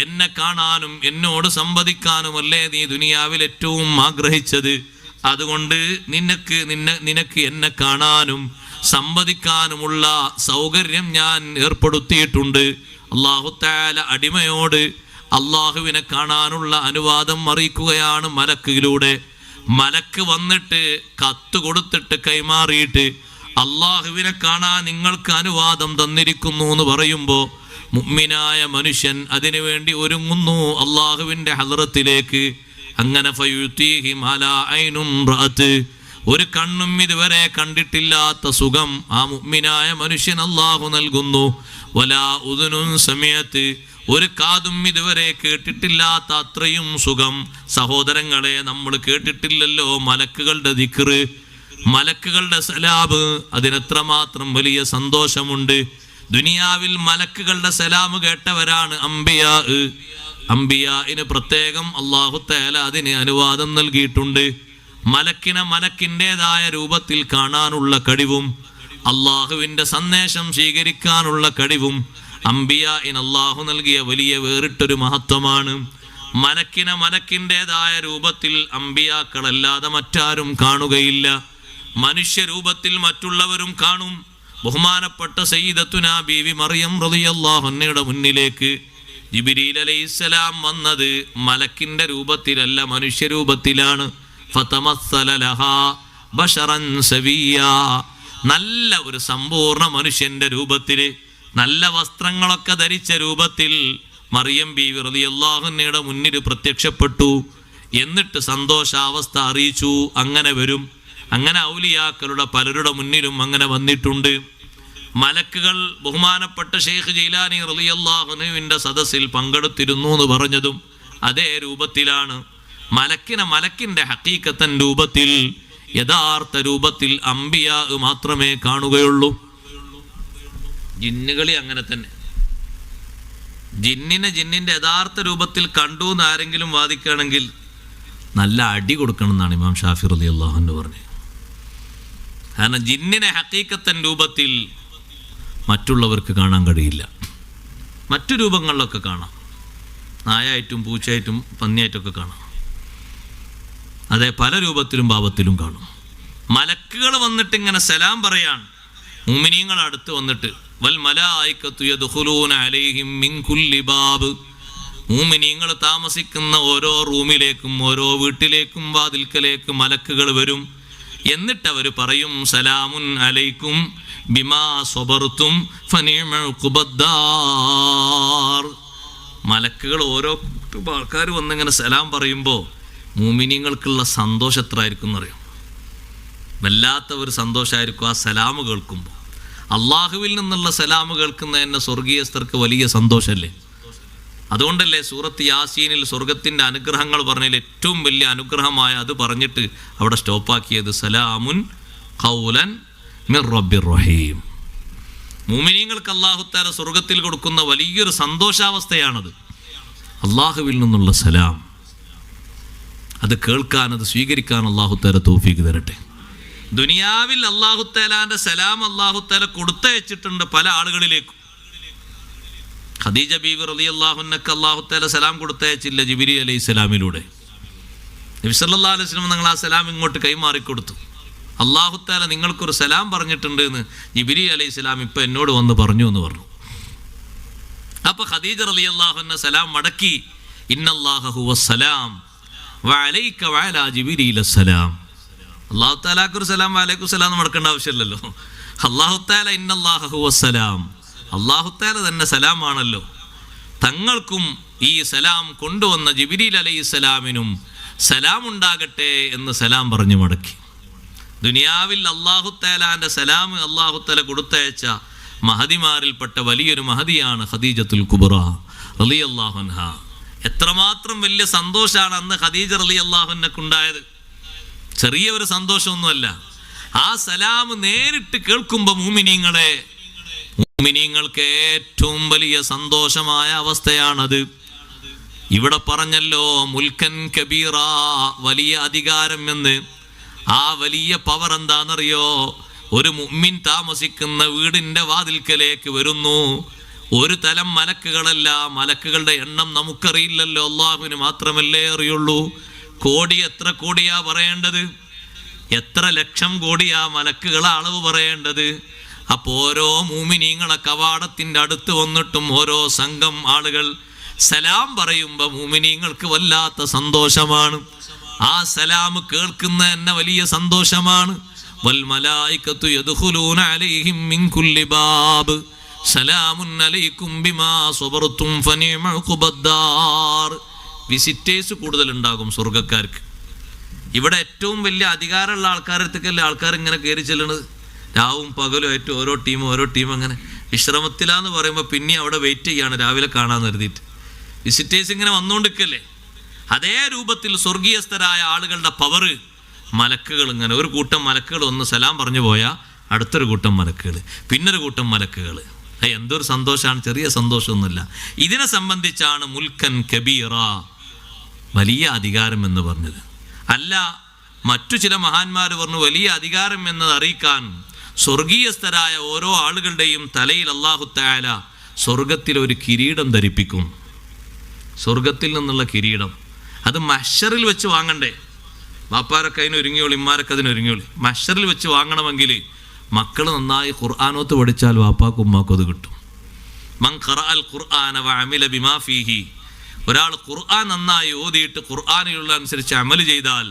എന്നെ കാണാനും എന്നോട് സംവദിക്കാനുമല്ലേ നീ ദുനിയാവിൽ ഏറ്റവും ആഗ്രഹിച്ചത്. അതുകൊണ്ട് നിനക്ക് എന്നെ കാണാനും സംവദിക്കാനുമുള്ള സൗകര്യം ഞാൻ ഏർപ്പെടുത്തിയിട്ടുണ്ട്. അല്ലാഹു തആല അടിമയോട് അള്ളാഹുവിനെ കാണാനുള്ള അനുവാദം അറിയിക്കുകയാണ് മലക്കിലൂടെ. മലക്ക് വന്നിട്ട് കത്ത് കൊടുത്തിട്ട് കൈമാറിയിട്ട് അള്ളാഹുവിനെ കാണാൻ നിങ്ങൾക്ക് അനുവാദം തന്നിരിക്കുന്നു എന്ന് പറയുമ്പോൾ മുഅ്മിനായ മനുഷ്യൻ അതിനുവേണ്ടി ഒരുങ്ങുന്നു അള്ളാഹുവിൻ്റെ ഹദ്റത്തിലേക്ക്. അങ്ങനെ ഫയുതീഹി മാലാ ഐനും റഅത്, ഒരു കണ്ണും ഇതുവരെ കണ്ടിട്ടില്ലാത്ത സുഖം ആ മുഅ്മിനായ മനുഷ്യൻ അള്ളാഹു നൽകുന്നു. വലാ ഉദുനുൻ സമയത്ത്, ഒരു കാതും ഇതുവരെ കേട്ടിട്ടില്ലാത്ത അത്രയും സുഖം. സഹോദരങ്ങളെ, നമ്മൾ കേട്ടിട്ടില്ലല്ലോ മലക്കുകളുടെ ദിക്റ്, മലക്കുകളുടെ സലാബ്, അതിനെത്രമാത്രം വലിയ സന്തോഷമുണ്ട്. ദുനിയാവിൽ മലക്കുകളുടെ സലാമ് കേട്ടവരാണ് അംബിയാ. അംബിയാഇന് പ്രത്യേകം അല്ലാഹു തആല അതിന് അനുവാദം നൽകിയിട്ടുണ്ട്. മലക്കിനെ മലക്കിൻ്റെതായ രൂപത്തിൽ കാണാനുള്ള കഴിവും അള്ളാഹുവിൻ്റെ സന്ദേശം സ്വീകരിക്കാനുള്ള കഴിവും അംബിയാഇന് അല്ലാഹു നൽകിയ വലിയ വേറിട്ടൊരു മഹത്വമാണ്. മലക്കിനെ മലക്കിൻ്റെതായ രൂപത്തിൽ അംബിയാക്കളല്ലാതെ മറ്റാരും കാണുകയില്ല. മനുഷ്യരൂപത്തിൽ മറ്റുള്ളവരും കാണും. ബഹുമാനപ്പെട്ട സയ്യിദത്തുനാ ബീവി മറിയം റളിയല്ലാഹു അൻഹയുടെ മുന്നിലേക്ക് ജിബ്രീൽ അലൈഹിസ്സലാം വന്നത് മലക്കിൻ്റെ രൂപത്തിലല്ല, മനുഷ്യരൂപത്തിലാണ്. ഫതമസ്സല ലഹാ ബശറൻ സവിയ്യാ, നല്ല ഒരു സമ്പൂർണ്ണ മനുഷ്യന്റെ രൂപത്തിൽ, നല്ല വസ്ത്രങ്ങളൊക്കെ ധരിച്ച രൂപത്തിൽ മറിയം ബീവി റളിയല്ലാഹു അൻഹയുടെ മുന്നിൽ പ്രത്യക്ഷപ്പെട്ടു. എന്നിട്ട് സന്തോഷാവസ്ഥ അറിയിച്ചു. അങ്ങനെ വരും. അങ്ങനെ ഔലിയാക്കളുടെ പലരുടെ മുന്നിലും അങ്ങനെ വന്നിട്ടുണ്ട്. മലക്കുകൾ ബഹുമാനപ്പെട്ട ഷെയ്ഖ് ജീലാനി റളിയല്ലാഹു അൻഹുവിൻ്റെ സദസ്സിൽ പങ്കെടുത്തിരുന്നു എന്ന് പറഞ്ഞതും അതേ രൂപത്തിലാണ്. മലക്കിൻ്റെ ഹഖീഖത്തൻ രൂപത്തിൽ, യഥാർത്ഥ രൂപത്തിൽ അംബിയാ മാത്രമേ കാണുകയുള്ളൂ. ജിന്നുകളി അങ്ങനെ തന്നെ. ജിന്നിന്റെ യഥാർത്ഥ രൂപത്തിൽ കണ്ടു എന്ന് ആരെങ്കിലും വാദിക്കുകയാണെങ്കിൽ നല്ല അടി കൊടുക്കണം എന്നാണ് ഇമാം ഷാഫി റളിയല്ലാഹു അൻഹു പറഞ്ഞത്. കാരണം ജിന്നിനെ ഹഖീഖത്തൻ രൂപത്തിൽ മറ്റുള്ളവർക്ക് കാണാൻ കഴിയില്ല. മറ്റു രൂപങ്ങളിലൊക്കെ കാണാം. നായായിട്ടും പൂച്ചയായിട്ടും പന്നിയായിട്ടൊക്കെ കാണാം. അതെ, പല രൂപത്തിലും ഭാവത്തിലും കാണും. മലക്കുകൾ വന്നിട്ട് ഇങ്ങനെ സലാം പറയാൻ മുഅ്മിനീങ്ങൾ അടുത്ത് വന്നിട്ട് വൽ മലായികത്തു യദ്ഖുലൂന അലൈഹിം മിൻ കുല്ലി ബാബ്, മുഅ്മിനീങ്ങൾ താമസിക്കുന്ന ഓരോ റൂമിലേക്കും ഓരോ വീട്ടിലേക്കും വാതിൽക്കലേക്ക് മലക്കുകൾ വരും. എന്നിട്ട് അവർ പറയും സലാമുൻ അലൈക്കും ബിമാ സ്വബർതും ഫനിഅമൽ ഖുബദ്ദാർ. മലക്കുകൾ ഓരോ ആൾക്കാർ വന്നിങ്ങനെ സലാം പറയുമ്പോൾ മുഅ്മിനീങ്ങൾക്കുള്ള സന്തോഷം എത്ര ആയിരിക്കും എന്നറിയാം. വല്ലാത്ത ഒരു സന്തോഷമായിരിക്കും ആ സലാം കേൾക്കുമ്പോൾ. അള്ളാഹുവിൽ നിന്നുള്ള സലാം കേൾക്കുന്നതന്നെ സ്വർഗീയസ്ഥർക്ക് വലിയ സന്തോഷമല്ലേ. അതുകൊണ്ടല്ലേ സൂറത്ത് യാസീനിൽ സ്വർഗത്തിൻ്റെ അനുഗ്രഹങ്ങൾ പറഞ്ഞതിൽ ഏറ്റവും വലിയ അനുഗ്രഹമായ അത് പറഞ്ഞിട്ട് അവിടെ സ്റ്റോപ്പാക്കിയത് സലാമുൻ ഖൗലൻ മിർ റബ്ബിർ റഹീം. മുഅ്മിനീങ്ങൾക്ക് അല്ലാഹു തആല സ്വർഗത്തിൽ കൊടുക്കുന്ന വലിയൊരു സന്തോഷാവസ്ഥയാണത്. അള്ളാഹുവിൽ നിന്നുള്ള സലാം അത് കേൾക്കാൻ, അത് സ്വീകരിക്കാൻ അല്ലാഹു തആല തൗഫീഖ് തരട്ടെ. ദുനിയാവിൽ അല്ലാഹു തആലാന്റെ സലാം അല്ലാഹു തആല കൊടുത്തയച്ചിട്ടുണ്ട് പല ആളുകളിലേക്കും. ഖദീജ ബീവി റളിയല്ലാഹു അൻഹക്ക് അല്ലാഹു തആല സലാം കൊടുത്തയച്ചില്ല ജിബ്രീൽ അലൈഹിസ്സലാമിലൂടെ. നബി സല്ലല്ലാഹു അലൈഹി വസല്ലം നിങ്ങൾ ആ സലാം ഇങ്ങോട്ട് കൈമാറി കൊടുത്തു. അല്ലാഹു തആല നിങ്ങൾക്കൊരു സലാം പറഞ്ഞിട്ടുണ്ട് എന്ന് ജിബ്രീൽ അലൈഹിസ്സലാം ഇപ്പം എന്നോട് വന്ന് പറഞ്ഞു എന്ന് പറഞ്ഞു. അപ്പോൾ ഖദീജ റളിയല്ലാഹു അൻഹ സലാം മടക്കി, ഇന്നല്ലാഹ ഹുവസ്സലാം വഅലൈക വഅലാ ജിബ്രീൽ അസ്സലാം. അല്ലാഹു തആലാക്കൊരു സലാം വഅലൈക്കും സലാം എന്ന് മടക്കേണ്ട ആവശ്യമില്ലല്ലോ. അല്ലാഹു തആല ഇന്നല്ലാഹ ഹുവസ്സലാം, അല്ലാഹു തആല തന്നെ സലാമാണല്ലോ, തങ്ങൾക്കും ഈ സലാം കൊണ്ടുവന്ന ജിബ്രീൽ അലൈഹിസ്സലാമിനും സലാം ഉണ്ടാകട്ടെ എന്ന് സലാം പറഞ്ഞു മടക്കി. ദുനിയാവിൽ അല്ലാഹു തആലാന്റെ സലാം അല്ലാഹു തആല കൊടുത്തയച്ച മഹദിമാരിൽപ്പെട്ട വലിയൊരു മഹദിയാണ് ഖദീജത്തുൽ കുബ്ര റളിയല്ലാഹു അൻഹ. എത്രമാത്രം വലിയ സന്തോഷമാണ് അന്ന് ഖദീജ റളിയല്ലാഹു അൻഹക്കുണ്ടായത്. ചെറിയ ഒരു സന്തോഷമൊന്നുമല്ല. ആ സലാം നേരിട്ട് കേൾക്കുമ്പോൾ മുഅ്മിനീങ്ങൾക്ക് ഏറ്റവും വലിയ സന്തോഷമായ അവസ്ഥയാണത്. ഇവിടെ പറഞ്ഞല്ലോ മുൽക്കൻ കബീറ, വലിയ അധികാരം എന്ന്. ആ വലിയ പവർ എന്താണെന്നറിയോ? ഒരു മുഅ്മിൻ താമസിക്കുന്ന വീടിൻ്റെ വാതിൽക്കലേക്ക് വരുന്നു ഒരു തലം മലക്കുകളല്ല. മലക്കുകളുടെ എണ്ണം നമുക്കറിയില്ലല്ലോ, അള്ളാഹുവിന് മാത്രമല്ലേ അറിയുള്ളൂ. കോടി, എത്ര കോടിയാ പറയേണ്ടത്? എത്ര ലക്ഷം കോടിയാ മലക്കുകളെ അളവ് പറയേണ്ടത്? അപ്പോൾ ഓരോ മുഅ്മിനീങ്ങളെ കവാടത്തിൻ്റെ അടുത്ത് വന്നിട്ടും ഓരോ സംഘം ആളുകൾ സലാം പറയുമ്പോൾ മുഅ്മിനീങ്ങൾക്ക് വല്ലാത്ത സന്തോഷമാണ്. ആ സലാം കേൾക്കുന്ന തന്നെ വലിയ സന്തോഷമാണ്. വൽ മലായികത്തു യദ്ഖുലൂന അലൈഹിം മിൻ കുല്ലി ബാബ് സലാമുൻ അലൈക്കും ബിമാ സ്വബർതും ഫനിഅമൽ ഖുബദ്ദാർ. വിസിറ്റേഴ്സ് കൂടുതലുണ്ടാകും സ്വർഗ്ഗക്കാർക്ക്. ഇവിടെ ഏറ്റവും വലിയ അധികാരമുള്ള ആൾക്കാരടുത്തേക്കല്ലേ ആൾക്കാർ ഇങ്ങനെ കയറി ചെല്ലണത്. രാവും പകലും ആയിട്ട് ഓരോ ടീം അങ്ങനെ വിശ്രമത്തിലാന്ന് പറയുമ്പോൾ പിന്നെ അവിടെ വെയിറ്റ് ചെയ്യാണ് രാവിലെ കാണാമെന്ന് കരുതിയിട്ട്. വിസിറ്റേഴ്സ് ഇങ്ങനെ വന്നുകൊണ്ടിരിക്കല്ലേ. അതേ രൂപത്തിൽ സ്വർഗീയസ്ഥരായ ആളുകളുടെ പവറ് മലക്കുകൾ ഇങ്ങനെ, ഒരു കൂട്ടം മലക്കുകൾ ഒന്ന് സലാം പറഞ്ഞു പോയാൽ അടുത്തൊരു കൂട്ടം മലക്കുകൾ, പിന്നൊരു കൂട്ടം മലക്കുകൾ. എന്തൊരു സന്തോഷമാണ്, ചെറിയ സന്തോഷമൊന്നുമില്ല. ഇതിനെ സംബന്ധിച്ചാണ് മുൽക്കൻ കബീറ, വലിയ അധികാരം എന്ന് പറഞ്ഞത്. അല്ല, മറ്റു ചില മഹാന്മാർ പറഞ്ഞു വലിയ അധികാരം എന്നത് അറിയിക്കാൻ സ്വർഗീയസ്ഥരായ ഓരോ ആളുകളുടെയും തലയിൽ അല്ലാഹു തആല സ്വർഗത്തിൽ ഒരു കിരീടം ധരിപ്പിക്കും. സ്വർഗത്തിൽ നിന്നുള്ള കിരീടം അത് മഹ്ശറിൽ വെച്ച് വാങ്ങണ്ടേ? ബാപ്പാരൊക്കെ അതിന് ഒരുങ്ങിയോളി, ഇമ്മാരൊക്കെ അതിന് ഒരുങ്ങിയോളി. മഹ്ശറിൽ വെച്ച് വാങ്ങണമെങ്കിൽ മക്കൾ നന്നായി ഖുർആനോത്ത് പഠിച്ചാൽ വാപ്പാക്കും ഉമ്മാക്കും അത് കിട്ടും. മൻ ഖറഅൽ ഖുർആന വഅമില ബിമാ ഫീഹി, ഒരാൾ ഖുർആൻ നന്നായി ഓതിയിട്ട് ഖുർആനിലുള്ള അനുസരിച്ച് അമൽ ചെയ്താൽ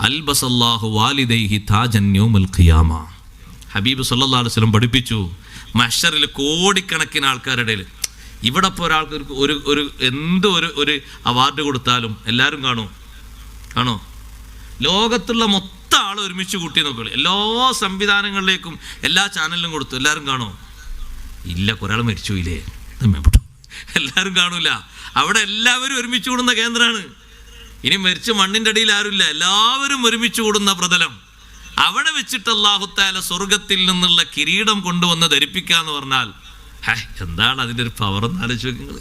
അൽബസല്ലാഹു വാലിദൈഹി താജൻ യൗമൽ ഖിയാമ. ഹബീബ് സല്ലല്ലാഹു അലൈഹി വസല്ലം പഠിപ്പിച്ചു, മഹ്ശറിൽ കോടിക്കണക്കിന് ആൾക്കാരുടെ ഇടയിൽ ഇവിടെ ഇപ്പോൾ ഒരാൾക്ക് ഒരു ഒരു അവാർഡ് കൊടുത്താലും എല്ലാവരും കാണോ? ലോകത്തുള്ള മൊത്തം ആൾ ഒരുമിച്ച് കൂട്ടി നോക്കുള്ളൂ. എല്ലാ സംവിധാനങ്ങളിലേക്കും എല്ലാ ചാനലിലും കൊടുത്തു, എല്ലാവരും കാണോ? ഇല്ല, കുറേ ആൾ മരിച്ചു പോയില്ലേ, എല്ലാവരും കാണൂല. അവിടെ എല്ലാവരും ഒരുമിച്ച് കൂടുന്ന കേന്ദ്രമാണ്. ഇനി മരിച്ച മണ്ണിൻ്റെ അടിയിൽ ആരുമില്ല, എല്ലാവരും ഒരുമിച്ച് കൂടുന്ന പ്രതലം. അവിടെ വെച്ചിട്ട് അല്ലാഹു തആല സ്വർഗത്തിൽ നിന്നുള്ള കിരീടം കൊണ്ടുവന്ന് ധരിപ്പിക്കാന്ന് പറഞ്ഞാൽ എന്താണ് അതിൻ്റെ ഒരു പവർ എന്ന് ആലോചിച്ച് നിങ്ങൾ.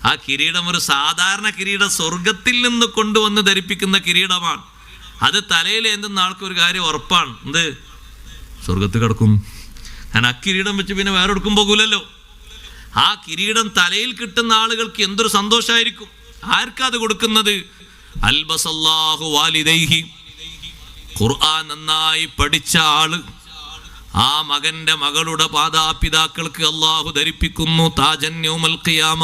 ആ കിരീടം ഒരു സാധാരണ കിരീടം സ്വർഗത്തിൽ നിന്ന് കൊണ്ടുവന്ന് ധരിപ്പിക്കുന്ന കിരീടമാണ്. അത് തലയിൽ എന്തെന്ന ആൾക്കൊരു കാര്യം ഉറപ്പാണ്, എന്ത്? സ്വർഗത്തിൽ കിടക്കും. ഞാൻ ആ കിരീടം വെച്ച് പിന്നെ വേറെ എടുക്കും പോകൂലല്ലോ. ആ കിരീടം തലയിൽ കിട്ടുന്ന ആളുകൾക്ക് എന്തൊരു സന്തോഷമായിരിക്കും. ആർക്കാ അത് കൊടുക്കുന്നത്? അൽബസല്ലാഹു വാലിദൈഹി, ഖുർആൻ നന്നായി പഠിച്ച ആള്, ആ മകന്റെ മകളുടെ മാതാപിതാക്കൾക്ക് അല്ലാഹു ധരിപ്പിക്കുന്നു താജൻ യൗമൽ ഖിയാമ,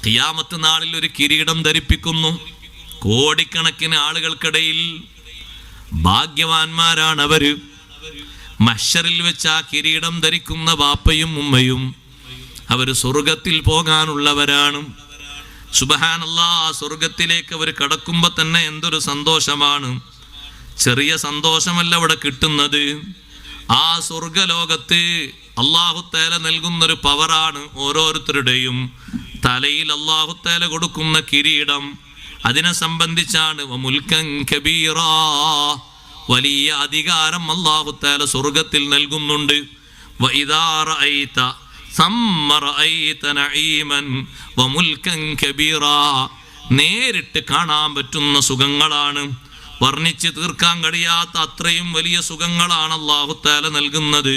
ഖിയാമത്ത് നാളിൽ ഒരു കിരീടം ധരിപ്പിക്കുന്നു. കോടിക്കണക്കിന് ആളുകൾക്കിടയിൽ ഭാഗ്യവാന്മാരാണ് അവര്. മഹ്ശറിൽ വെച്ച് ആ കിരീടം ധരിക്കുന്ന ബാപ്പയും ഉമ്മയും അവര് സ്വർഗത്തിൽ പോകാനുള്ളവരാണ്. സുബ്ഹാനല്ലാഹ്, സ്വർഗത്തിലേക്ക് അവർ കടക്കുമ്പോ തന്നെ എന്തൊരു സന്തോഷമാണ്. ചെറിയ സന്തോഷമല്ല അവിടെ കിട്ടുന്നത്. ആ സ്വർഗലോകത്ത് അല്ലാഹു തആല നൽകുന്നൊരു പവറാണ്. ഓരോരുത്തരുടെയും തലയിൽ അല്ലാഹു തആല കൊടുക്കുന്ന കിരീടം അതിനെ സംബന്ധിച്ചാണ്. വമുൽക്കൻ കബീറാ, വലിയ അധികാരം അല്ലാഹു തആല സ്വർഗത്തിൽ നൽകുന്നുണ്ട്. വഇദാ റഅയ്ത സമ്മ റഅയ്ത നഈമൻ വമുൽക്കൻ കബീറാ, നേരിട്ട് കാണാൻ പറ്റുന്ന സുഖങ്ങളാണ്, വർണ്ണിച്ച് തീർക്കാൻ കഴിയാത്ത അത്രയും വലിയ സുഖങ്ങളാണ് അല്ലാഹു തആല നൽകുന്നത്.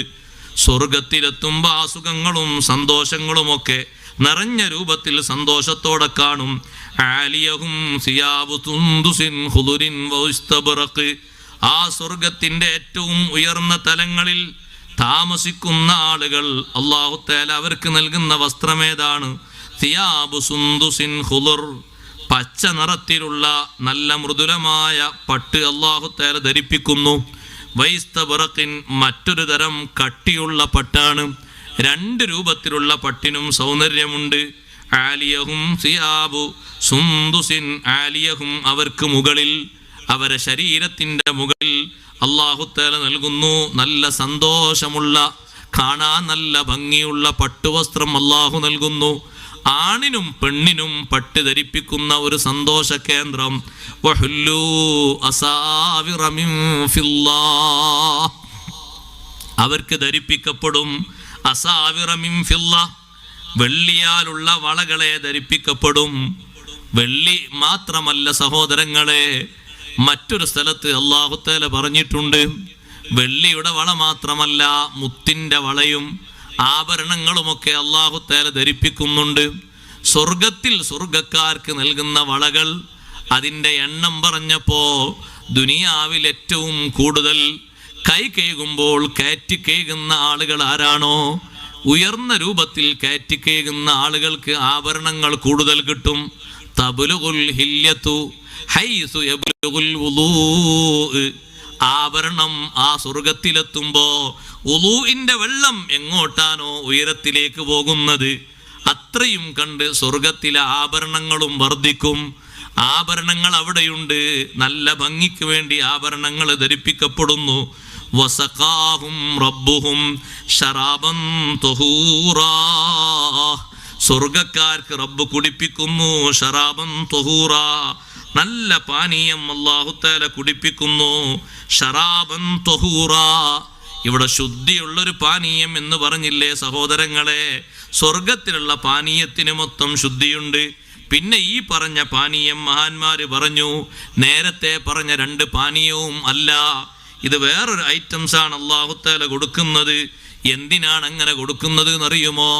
സ്വർഗത്തിലെത്തുമ്പോൾ ആ സുഖങ്ങളും സന്തോഷങ്ങളുമൊക്കെ നിറഞ്ഞ രൂപത്തിൽ സന്തോഷത്തോടെ കാണും. ആലിയഹും സിയാബു സുന്ദുസിൻ ഖുദുരിൻ വഇസ്തബ്റഖ്, ആ സ്വർഗത്തിന്റെ ഏറ്റവും ഉയർന്ന തലങ്ങളിൽ താമസിക്കുന്ന ആളുകൾ അല്ലാഹു തആല അവർക്ക് നൽകുന്ന വസ്ത്രമേതാണ്? സിയാബു സുന്ദുസിൻ ഖുദുർ, പച്ച നിറത്തിലുള്ള നല്ല മൃദുലമായ പട്ട് അല്ലാഹു തആല ധരിപ്പിക്കുന്നു. വൈസ്തബ്റഖിൻ, മറ്റൊരു തരം കട്ടിയുള്ള പട്ടാണ്. രണ്ട് രൂപത്തിലുള്ള പട്ടിനും സൗന്ദര്യമുണ്ട്. ആലിയഹും സിയാബു സുന്ദുസിൻ, ആലിയഹും അവർക്ക് മുകളിൽ, അവരെ ശരീരത്തിന്റെ മുകളിൽ അല്ലാഹു തആല നൽകുന്നു നല്ല സന്തോഷമുള്ള, കാണാൻ നല്ല ഭംഗിയുള്ള പട്ടുവസ്ത്രം അല്ലാഹു നൽകുന്നു. ആണിനും പെണ്ണിനും പട്ട് ധരിപ്പിക്കുന്ന ഒരു സന്തോഷ കേന്ദ്രം. വഹുല്ലു അസാവിറ മിൻ ഫില്ലാഹ്, അവർക്ക് ധരിപ്പിക്കപ്പെടും അസാവിറ മിൻ ഫില്ലാഹ്, വെള്ളിയാലുള്ള വളകളെ ധരിപ്പിക്കപ്പെടും. വെള്ളി മാത്രമല്ല സഹോദരങ്ങളെ, മറ്റൊരു സ്ഥലത്ത് അല്ലാഹു തആല പറഞ്ഞിട്ടുണ്ട്, വെള്ളിയുടെ വള മാത്രമല്ല മുത്തിന്റെ വളയും ആഭരണങ്ങളുമൊക്കെ അല്ലാഹു തആല ധരിപ്പിക്കുന്നുണ്ട്. സ്വർഗത്തിൽ സ്വർഗക്കാർക്ക് നൽകുന്ന വളകൾ അതിൻ്റെ എണ്ണം പറഞ്ഞപ്പോ ദുനിയാവിൽ ഏറ്റവും കൂടുതൽ കൈ കഴുകുമ്പോൾ കയറ്റി കഴുകുന്ന ആളുകൾ ആരാണോ, ഉയർന്ന രൂപത്തിൽ കയറ്റി കഴുകുന്ന ആളുകൾക്ക് ആഭരണങ്ങൾ കൂടുതൽ കിട്ടും. തബ്ലുഗുൽ ഹില്യതു ഹൈസു യബ്ലുഗുൽ വുളൂ, ആഭരണം ആ സ്വർഗത്തിലെത്തുമ്പോ വുളൂഇന്റെ വെള്ളം എങ്ങോട്ടാണോ ഉയരത്തിലേക്ക് പോകുന്നത് അത്രയും കണ്ട് സ്വർഗത്തിലെ ആഭരണങ്ങളും വർദ്ധിക്കും. ആഭരണങ്ങൾ അവിടെയുണ്ട്, നല്ല ഭംഗിക്ക് വേണ്ടി ആഭരണങ്ങൾ ധരിപ്പിക്കപ്പെടുന്നു. വസഖാഹും റബ്ബുഹും ശറാബൻ തുഹൂറാ, സ്വർഗക്കാർക്ക് റബ്ബ് കുടിപ്പിക്കുന്നു ശറാബൻ തുഹൂറാ, നല്ല പാനീയം അല്ലാഹു തആല കുടിപ്പിക്കുന്നു. ശറാബൻ തുഹൂറാ, ഇവിടെ ശുദ്ധിയുള്ളൊരു പാനീയം എന്ന് പറഞ്ഞില്ലേ സഹോദരങ്ങളെ? സ്വർഗത്തിലുള്ള പാനീയത്തിന് മൊത്തം ശുദ്ധിയുണ്ട്. പിന്നെ ഈ പറഞ്ഞ പാനീയം മഹാന്മാര് പറഞ്ഞു നേരത്തെ പറഞ്ഞ രണ്ട് പാനീയവും അല്ല, ഇത് വേറൊരു ഐറ്റംസ് ആണ് അല്ലാഹു തആല കൊടുക്കുന്നത്. എന്തിനാണ് അങ്ങനെ കൊടുക്കുന്നത് എന്നറിയുമോ?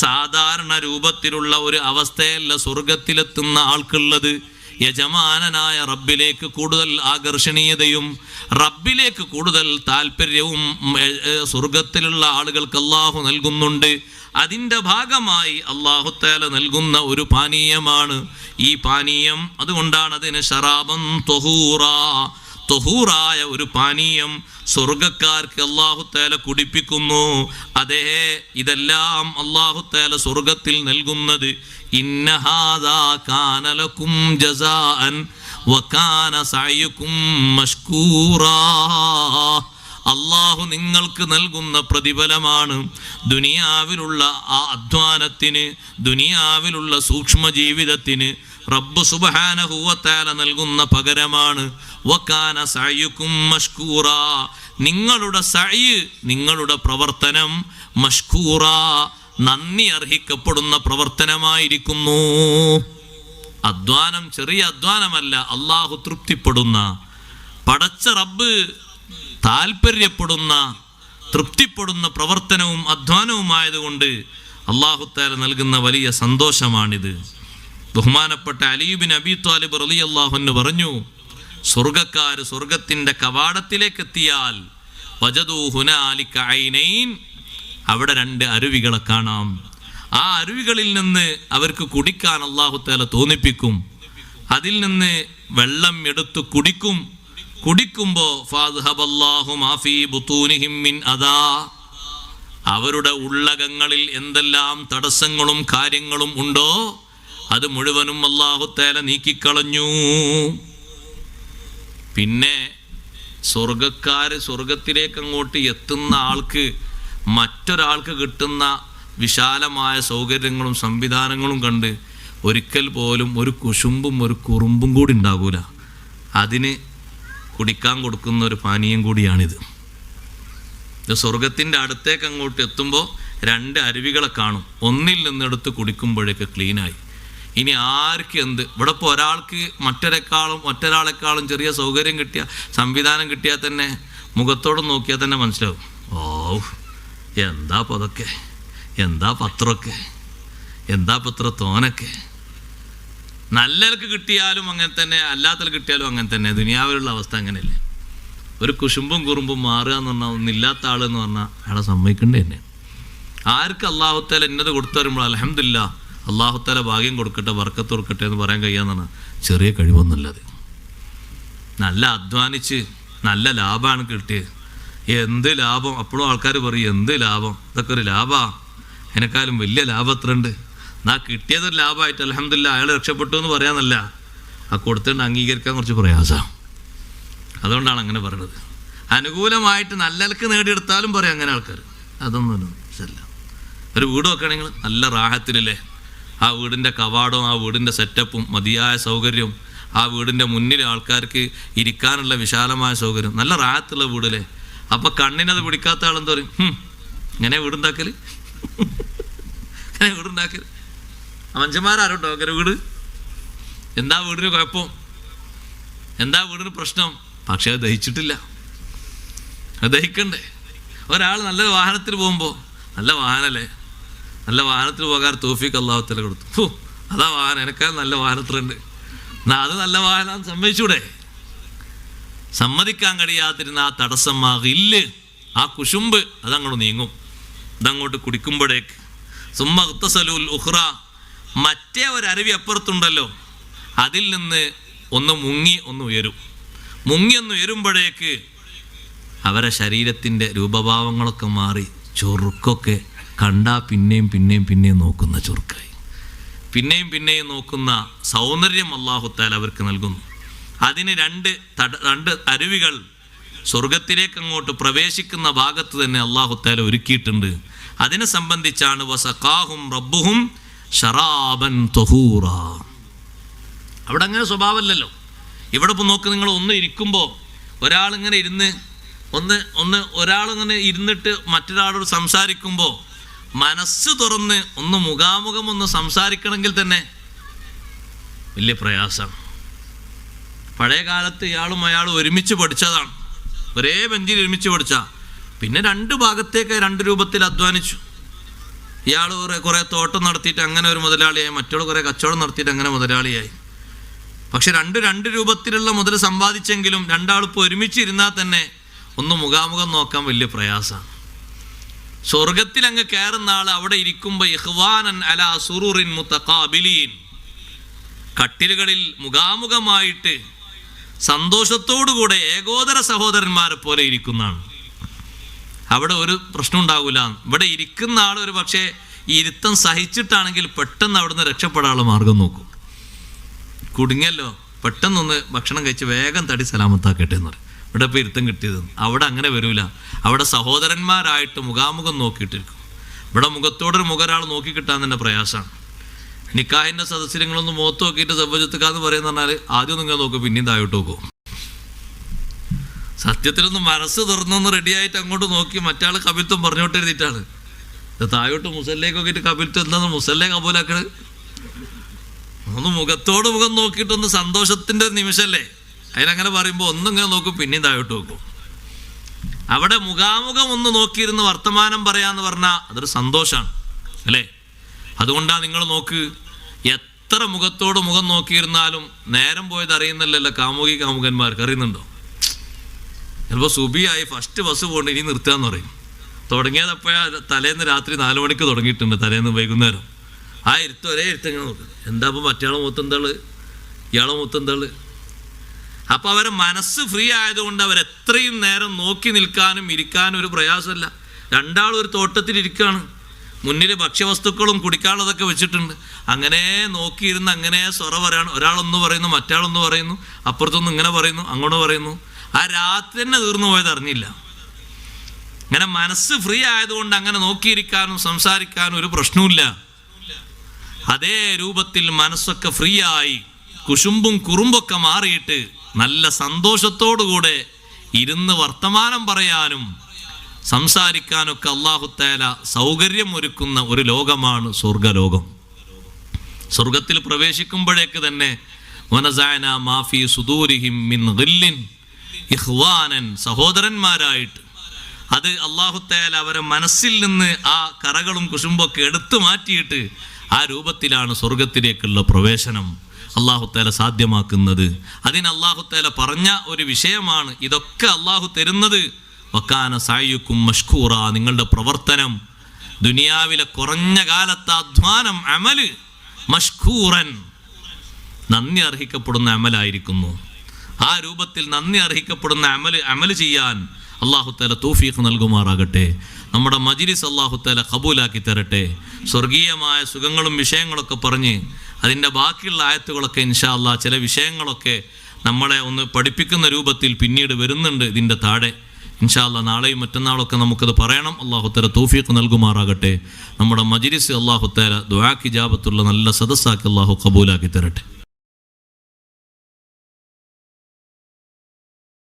സാധാരണ രൂപത്തിലുള്ള ഒരു അവസ്ഥയല്ല സ്വർഗത്തിലെത്തുന്ന ആൾക്കുള്ളത്. യജമാനനായ റബ്ബിലേക്ക് കൂടുതൽ ആകർഷണീയതയും റബ്ബിലേക്ക് കൂടുതൽ താല്പര്യവും സ്വർഗത്തിലുള്ള ആളുകൾക്ക് അല്ലാഹു നൽകുന്നുണ്ട്. അതിൻ്റെ ഭാഗമായി അല്ലാഹു തആല നൽകുന്ന ഒരു പാനീയമാണ് ഈ പാനീയം. അതുകൊണ്ടാണ് അതിന് ശറാബൻ തുഹൂറാ, തുഹൂറായ ഒരു പാനീയം സ്വർഗക്കാർക്ക് അല്ലാഹു തആല കുടിപ്പിക്കുന്നു. അതേ, ഇതെല്ലാം അല്ലാഹു തആല സ്വർഗത്തിൽ നൽകുന്നത്. ഇന്ന ഹാദാ കാന ലക്കും ജസാഅൻ വകാന സഅയുക്കും മഷ്കൂറാ, അല്ലാഹു നിങ്ങൾക്ക് നൽകുന്ന പ്രതിഫലമാണ്. ദുനിയാവിലുള്ള ആ അധ്വാനത്തിന്, ദുനിയാവിലുള്ള സൂക്ഷ്മ ജീവിതത്തിന് റബ്ബ് സുബ്ഹാനഹു വ തആല നൽകുന്ന പകരമാണ്. വകാന സഅയുക്കും മഷ്കൂറാ, നിങ്ങളുടെ സഅയ്, നിങ്ങളുടെ പ്രവർത്തനം മഷ്കൂറാ, നന്ദി അർഹിക്കപ്പെടുന്ന പ്രവർത്തനമായിരിക്കുന്നു. അധ്വാനം ചെറിയ അധ്വാനമല്ല, അല്ലാഹു തൃപ്തിപ്പെടുന്ന, പടച്ച റബ്ബ് താല്പര്യപ്പെടുന്ന തൃപ്തിപ്പെടുന്ന പ്രവർത്തനവും അധ്വാനവുമായതുകൊണ്ട് അല്ലാഹു തആല നൽകുന്ന വലിയ സന്തോഷമാണിത്. ബഹുമാനപ്പെട്ട അലി ഇബ്നു അബീ ത്വാലിബ് റളിയല്ലാഹു അൻഹു പറഞ്ഞു, സ്വർഗ്ഗക്കാർ സ്വർഗ്ഗത്തിന്റെ കവാടത്തിലേക്ക് എത്തിയാൽ വജദൂ ഹുനാലിക ഐനൈൻ, അവിടെ 2 അരുവികളെ കാണാം. ആ അരുവികളിൽ നിന്ന് അവർക്ക് കുടിക്കാൻ അല്ലാഹു തആല തോന്നിപ്പിക്കും. അതിൽ നിന്ന് വെള്ളം എടുത്ത് കുടിക്കുമ്പോൾ ഫാദ്ഹബല്ലാഹു മാ ഫീ ബുതൂനിഹിം മിൻ അദാ, അവരുടെ ഉള്ളകങ്ങളിൽ എന്തെല്ലാം തടസ്സങ്ങളും കാര്യങ്ങളും ഉണ്ടോ അത് മുഴുവനും അല്ലാഹു തആല നീക്കിക്കളഞ്ഞു. പിന്നെ സ്വർഗക്കാര് സ്വർഗത്തിലേക്ക് അങ്ങോട്ട് എത്തുന്ന ആൾക്ക് മറ്റൊരാൾക്ക് കിട്ടുന്ന വിശാലമായ സൗകര്യങ്ങളും സംവിധാനങ്ങളും കണ്ട് ഒരിക്കൽ പോലും ഒരു കുശുമ്പും ഒരു കുറുമ്പും കൂടി ഉണ്ടാകൂല. അതിന് കുടിക്കാൻ കൊടുക്കുന്ന ഒരു പാനീയം കൂടിയാണിത്. സ്വർഗത്തിൻ്റെ അടുത്തേക്ക് അങ്ങോട്ട് എത്തുമ്പോൾ 2 അരുവികളെ കാണും. ഒന്നിൽ നിന്നെടുത്ത് കുടിക്കുമ്പോഴേക്ക് ക്ലീനായി. ഇനി ആർക്ക് എന്ത്, ഇവിടെ ഇപ്പോൾ ഒരാൾക്ക് മറ്റൊരാളെക്കാളും ചെറിയ സൗകര്യം കിട്ടിയ സംവിധാനം കിട്ടിയാൽ തന്നെ മുഖത്തോടെ നോക്കിയാൽ തന്നെ മനസ്സിലാവും, ഓ എന്താ പതൊക്കെ, എന്താ പത്രമൊക്കെ, എന്താ പത്ര തോനൊക്കെ. നല്ലവർക്ക് കിട്ടിയാലും അങ്ങനെ തന്നെ, അല്ലാത്തവർക്ക് കിട്ടിയാലും അങ്ങനെ തന്നെ. ദുനിയാവിലുള്ള അവസ്ഥ അങ്ങനെയല്ലേ. ഒരു കുശുമ്പും കുറുമ്പും മാറുക എന്ന് പറഞ്ഞാൽ ഒന്നില്ലാത്ത ആളെന്ന് പറഞ്ഞാൽ അയാളെ സമ്മതിക്കേണ്ടത് തന്നെ. ആർക്ക് അല്ലാഹു തആല എന്നത് കൊടുത്തു വരുമ്പോൾ അൽഹംദുലില്ലാ അല്ലാഹു തആല ഭാഗ്യം കൊടുക്കട്ടെ, ബർക്കത്ത് കൊടുക്കട്ടെ എന്ന് പറയാൻ കഴിയാന്ന് പറഞ്ഞാൽ ചെറിയ കഴിവൊന്നുമില്ലത്. നല്ല അധ്വാനിച്ച് നല്ല ലാഭമാണ് കിട്ടിയത്. എന്ത് ലാഭം! അപ്പോഴും ആൾക്കാർ പറയും എന്ത് ലാഭം, ഇതൊക്കെ ഒരു ലാഭാ, അതിനേക്കാളും വലിയ ലാഭം എത്ര ഉണ്ട്. എന്നാ കിട്ടിയതൊരു ലാഭമായിട്ട് അൽഹംദുലില്ലാ അയാൾ രക്ഷപ്പെട്ടു എന്ന് പറയാന്നല്ല, ആ കൊടുത്തിട്ട് അംഗീകരിക്കാൻ കുറച്ച് പ്രയാസമാണ്. അതുകൊണ്ടാണ് അങ്ങനെ പറയുന്നത്. അനുകൂലമായിട്ട് നല്ലക്ക് നേടിയെടുത്താലും പറയാം അങ്ങനെ ആൾക്കാർ. അതൊന്നും ശരിയല്ല. ഒരു വീട് വെക്കുകയാണെങ്കിൽ നല്ല റാഹത്തിലല്ലേ, ആ വീടിൻ്റെ കവാടവും ആ വീടിൻ്റെ സെറ്റപ്പും മതിയായ സൗകര്യവും ആ വീടിൻ്റെ മുന്നിൽ ആൾക്കാർക്ക് ഇരിക്കാനുള്ള വിശാലമായ സൗകര്യം, നല്ല റാഹത്തുള്ള വീടല്ലേ. അപ്പം കണ്ണിനത് പിടിക്കാത്ത ആളെന്താ പറയും, ഇങ്ങനെ വീടുണ്ടാക്കൽ, ഇങ്ങനെ വീടുണ്ടാക്കൽ. മനുഷ്യന്മാരാരോട്ടോ അങ്ങനെ വീട്, എന്താ വീടിന് കുഴപ്പം, എന്താ വീടിന് പ്രശ്നം? പക്ഷെ അത് ദഹിച്ചിട്ടില്ല, അത് ദഹിക്കണ്ടേ. ഒരാൾ നല്ല വാഹനത്തിൽ പോകുമ്പോൾ, നല്ല വാഹനമല്ലേ, നല്ല വാഹനത്തിൽ പോകാൻ തൗഫീഖ് അല്ലാഹു തആല കൊടുത്തു, അതാ വാഹനം, എനിക്കാൾ നല്ല വാഹനത്തിലുണ്ട്, എന്നാ അത് നല്ല വാഹനം സമ്മതിച്ചൂടെ? സമ്മതിക്കാൻ കഴിയാതിരുന്ന ആ തടസ്സമാകില്ല, ആ കുശുമ്പ് അതങ്ങോട്ട് നീങ്ങും. ഇതങ്ങോട്ട് കുടിക്കുമ്പോഴേക്ക് സുമ്മ ഇഗ്തസലുൽ ഉഖ്റ, മറ്റേ ഒരു അരുവി അപ്പുറത്തുണ്ടല്ലോ, അതിൽ നിന്ന് ഒന്ന് മുങ്ങി ഒന്ന് ഉയരും. മുങ്ങി ഒന്ന് ഉയരുമ്പോഴേക്ക് അവരെ ശരീരത്തിൻ്റെ രൂപഭാവങ്ങളൊക്കെ മാറി ചൊറുക്കൊക്കെ കണ്ടാൽ പിന്നെയും നോക്കുന്ന ചൊറുക്കായി, പിന്നെയും നോക്കുന്ന സൗന്ദര്യം അല്ലാഹു തആല അവർക്ക് നൽകുന്നു. അതിന് 2 അരുവികൾ സ്വർഗത്തിലേക്ക് അങ്ങോട്ട് പ്രവേശിക്കുന്ന ഭാഗത്ത് തന്നെ അല്ലാഹു തആല ഒരുക്കിയിട്ടുണ്ട്. അതിനെ സംബന്ധിച്ചാണ് വസഖാഹും റബ്ബുഹും ശറാബൻ തഹൂറ. അവിടെ അങ്ങനെ സ്വഭാവമല്ലല്ലോ. ഇവിടെ ഇപ്പോൾ നോക്ക്, നിങ്ങൾ ഒന്ന് ഇരിക്കുമ്പോൾ ഒരാളിങ്ങനെ ഇരുന്ന് ഒരാളിങ്ങനെ ഇരുന്നിട്ട് മറ്റൊരാളോട് സംസാരിക്കുമ്പോൾ മനസ്സ് തുറന്ന് ഒന്ന് മുഖാമുഖം ഒന്ന് സംസാരിക്കണമെങ്കിൽ തന്നെ വലിയ പ്രയാസമാണ്. പഴയ കാലത്ത് ഇയാളും അയാളും ഒരുമിച്ച് പഠിച്ചതാണ്, ഒരേ ബെഞ്ചിൽ ഒരുമിച്ച് പഠിച്ച. പിന്നെ 2 ഭാഗത്തേക്ക് 2 രൂപത്തിൽ അധ്വാനിച്ചു. ഇയാൾ കുറേ തോട്ടം നടത്തിയിട്ട് അങ്ങനെ ഒരു മുതലാളിയായി, മറ്റൊരു കുറേ കച്ചവടം നടത്തിയിട്ട് അങ്ങനെ മുതലാളിയായി. പക്ഷെ 2 രൂപത്തിലുള്ള മുതൽ സമ്പാദിച്ചെങ്കിലും 2 ആളിപ്പോൾ ഒരുമിച്ചിരുന്നാൽ തന്നെ ഒന്ന് മുഖാമുഖം നോക്കാൻ വലിയ പ്രയാസമാണ്. സ്വർഗത്തിൽ അങ്ങ് കയറുന്ന ആൾ അവിടെ ഇരിക്കുമ്പോൾ ഇഖ്വാനൻ അലാ സുറൂറിൻ മുതഖാബിലീൻ, കട്ടിലുകളിൽ മുഖാമുഖമായിട്ട് സന്തോഷത്തോടുകൂടെ ഏകോദര സഹോദരന്മാരെ പോലെ ഇരിക്കുന്നതാണ്. അവിടെ ഒരു പ്രശ്നം ഉണ്ടാവില്ല. ഇവിടെ ഇരിക്കുന്ന ആൾ ഒരു പക്ഷേ ഈ ഇരുത്തം സഹിച്ചിട്ടാണെങ്കിൽ പെട്ടെന്ന് അവിടുന്ന് രക്ഷപ്പെടാനുള്ള മാർഗം നോക്കും. കുടുങ്ങിയല്ലോ, പെട്ടെന്നൊന്ന് ഭക്ഷണം കഴിച്ച് വേഗം തടി സലാമത്താക്കട്ടെ എന്ന് പറയും. ഇവിടെ ഇപ്പോൾ ഇരുത്തം കിട്ടിയത്. അവിടെ അങ്ങനെ വരൂല. അവിടെ സഹോദരന്മാരായിട്ട് മുഖാമുഖം നോക്കിയിട്ടിരിക്കും. ഇവിടെ മുഖത്തോടൊരു മുഖൊരാൾ നോക്കി കിട്ടാൻ തന്നെ പ്രയാസമാണ്. നിക്കാഹിൻ്റെ സദസ്യങ്ങളൊന്ന് മുഖത്ത് നോക്കിയിട്ട് സബ്ബജത്തുക്കാന്ന് പറയുന്ന പറഞ്ഞാൽ ആദ്യം നിങ്ങൾ നോക്കും, പിന്നെയും താഴോട്ട് നോക്കും. സത്യത്തിലൊന്ന് മനസ്സ് തുറന്നൊന്ന് റെഡിയായിട്ട് അങ്ങോട്ട് നോക്കി മറ്റാൾ കബിൽത്വം പറഞ്ഞോട്ട് എഴുതിയിട്ടാണ്. താഴോട്ട് മുസല്ലേക്ക് നോക്കിയിട്ട് കബിൽത്വം എന്താന്ന് മുസല്ലേ കബൂലാക്കണ്. ഒന്ന് മുഖത്തോട് മുഖം നോക്കിയിട്ടൊന്ന് സന്തോഷത്തിൻ്റെ നിമിഷമല്ലേ, അതിനങ്ങനെ പറയുമ്പോൾ ഒന്നിങ്ങനെ നോക്കും, പിന്നെയും താഴോട്ട് നോക്കും. അവിടെ മുഖാമുഖം ഒന്ന് നോക്കിയിരുന്ന് വർത്തമാനം പറയാന്ന് പറഞ്ഞാൽ അതൊരു സന്തോഷമാണ് അല്ലേ? അതുകൊണ്ടാണ് നിങ്ങൾ നോക്ക്, എത്ര മുഖത്തോട് മുഖം നോക്കിയിരുന്നാലും നേരം പോയത് അറിയുന്നില്ലല്ലോ കാമുകന്മാർക്ക്. അറിയുന്നുണ്ടോ? ചിലപ്പോൾ സുബിയായി ഫസ്റ്റ് ബസ് പോകണ്ട, ഇനി നിർത്താന്ന് പറയും. തുടങ്ങിയതപ്പോഴാ തലേന്ന് രാത്രി 4 മണിക്ക് തുടങ്ങിയിട്ടുണ്ട്, തലേന്ന് വൈകുന്നേരം. ആ ഇരുത്ത് ഒരേ ഇരുത്തങ്ങനെ നോക്കും. എന്താ അപ്പോൾ മറ്റയാളെ മൂത്തെന്താള്, ഇയാളെ മൂത്തെന്താള്. അപ്പം അവരെ മനസ്സ് ഫ്രീ ആയതുകൊണ്ട് അവരെത്രയും നേരം നോക്കി നിൽക്കാനും ഇരിക്കാനും ഒരു പ്രയാസമല്ല. രണ്ടാളും ഒരു തോട്ടത്തിലിരിക്കുകയാണ്, മുന്നിൽ ഭക്ഷ്യവസ്തുക്കളും കുടിക്കാനുള്ളതൊക്കെ വെച്ചിട്ടുണ്ട്. അങ്ങനെ നോക്കിയിരുന്ന് അങ്ങനെ സ്വറ പറയാണ്. ഒരാളൊന്ന് പറയുന്നു, മറ്റാളൊന്ന് പറയുന്നു, അപ്പുറത്തൊന്ന് ഇങ്ങനെ പറയുന്നു, അങ്ങോട്ട് പറയുന്നു. ആ രാത്രി തന്നെ തീർന്നു പോയത് അറിഞ്ഞില്ല. അങ്ങനെ മനസ്സ് ഫ്രീ ആയതുകൊണ്ട് അങ്ങനെ നോക്കിയിരിക്കാനും സംസാരിക്കാനും ഒരു പ്രശ്നവുമില്ല. അതേ രൂപത്തിൽ മനസ്സൊക്കെ ഫ്രീ ആയി കുശുമ്പും കുറുമ്പൊക്കെ മാറിയിട്ട് നല്ല സന്തോഷത്തോടുകൂടെ ഇരുന്ന് വർത്തമാനം പറയാനും സംസാരിക്കാനൊക്കെ അല്ലാഹു തആല സൗകര്യം ഒരുക്കുന്ന ഒരു ലോകമാണ് സ്വർഗലോകം. സ്വർഗത്തിൽ പ്രവേശിക്കുമ്പോഴേക്ക് തന്നെ വനസഅനാ മാ ഫീ സുദൂരിഹിം മിൻ ഗില്ലിൻ ഇഖ്വാനൻ, സഹോദരന്മാരായിട്ട്. അത് അല്ലാഹു തആല അവരെ മനസ്സിൽ നിന്ന് ആ കറകളും കുശുമ്പൊക്കെ എടുത്തു മാറ്റിയിട്ട് ആ രൂപത്തിലാണ് സ്വർഗത്തിലേക്കുള്ള പ്രവേശനം അല്ലാഹു തആല സാധ്യമാക്കുന്നത്. അതിന് അല്ലാഹു തആല പറഞ്ഞ ഒരു വിഷയമാണ് ഇതൊക്കെ അല്ലാഹു തരുന്നത്. വക്കാന സഅയുക്കും മഷ്കൂറ, നിങ്ങളുടെ പ്രവർത്തനം ദുനിയാവിലെ കുറഞ്ഞ കാലത്തെ അധ്വാനം അമല് മഷ്കൂറൻ, നന്ദി അർഹിക്കപ്പെടുന്ന അമലായിരിക്കുന്നു. ആ രൂപത്തിൽ നന്ദി അർഹിക്കപ്പെടുന്ന അമല് ചെയ്യാൻ അല്ലാഹു തആല തൗഫീഖ് നൽകുമാറാകട്ടെ. നമ്മുടെ മജ്ലിസ് അല്ലാഹു തആല ഖബൂലാക്കി തരട്ടെ. സ്വർഗീയമായ സുഖങ്ങളും വിഷയങ്ങളൊക്കെ പറഞ്ഞ് അതിൻ്റെ ബാക്കിയുള്ള ആയത്തുകളൊക്കെ ഇൻഷാ അല്ലാഹ് ചില വിഷയങ്ങളൊക്കെ നമ്മളെ ഒന്ന് പഠിപ്പിക്കുന്ന രൂപത്തിൽ പിന്നീട് വരുന്നുണ്ട് ഇതിൻ്റെ താഴെ. ഇൻഷാ അല്ലാഹ് നാളെയും മറ്റന്നാളൊക്കെ നമുക്കത് പറയണം. അല്ലാഹു തആല തൗഫീഖ് നൽകുമാറാകട്ടെ. നമ്മുടെ മജ്ലിസ് അല്ലാഹു തആല ദുആക്ക് ഇജാബത്തുള്ള നല്ല സദസ്സാക്കി അല്ലാഹു ഖബൂലാക്കി തരട്ടെ.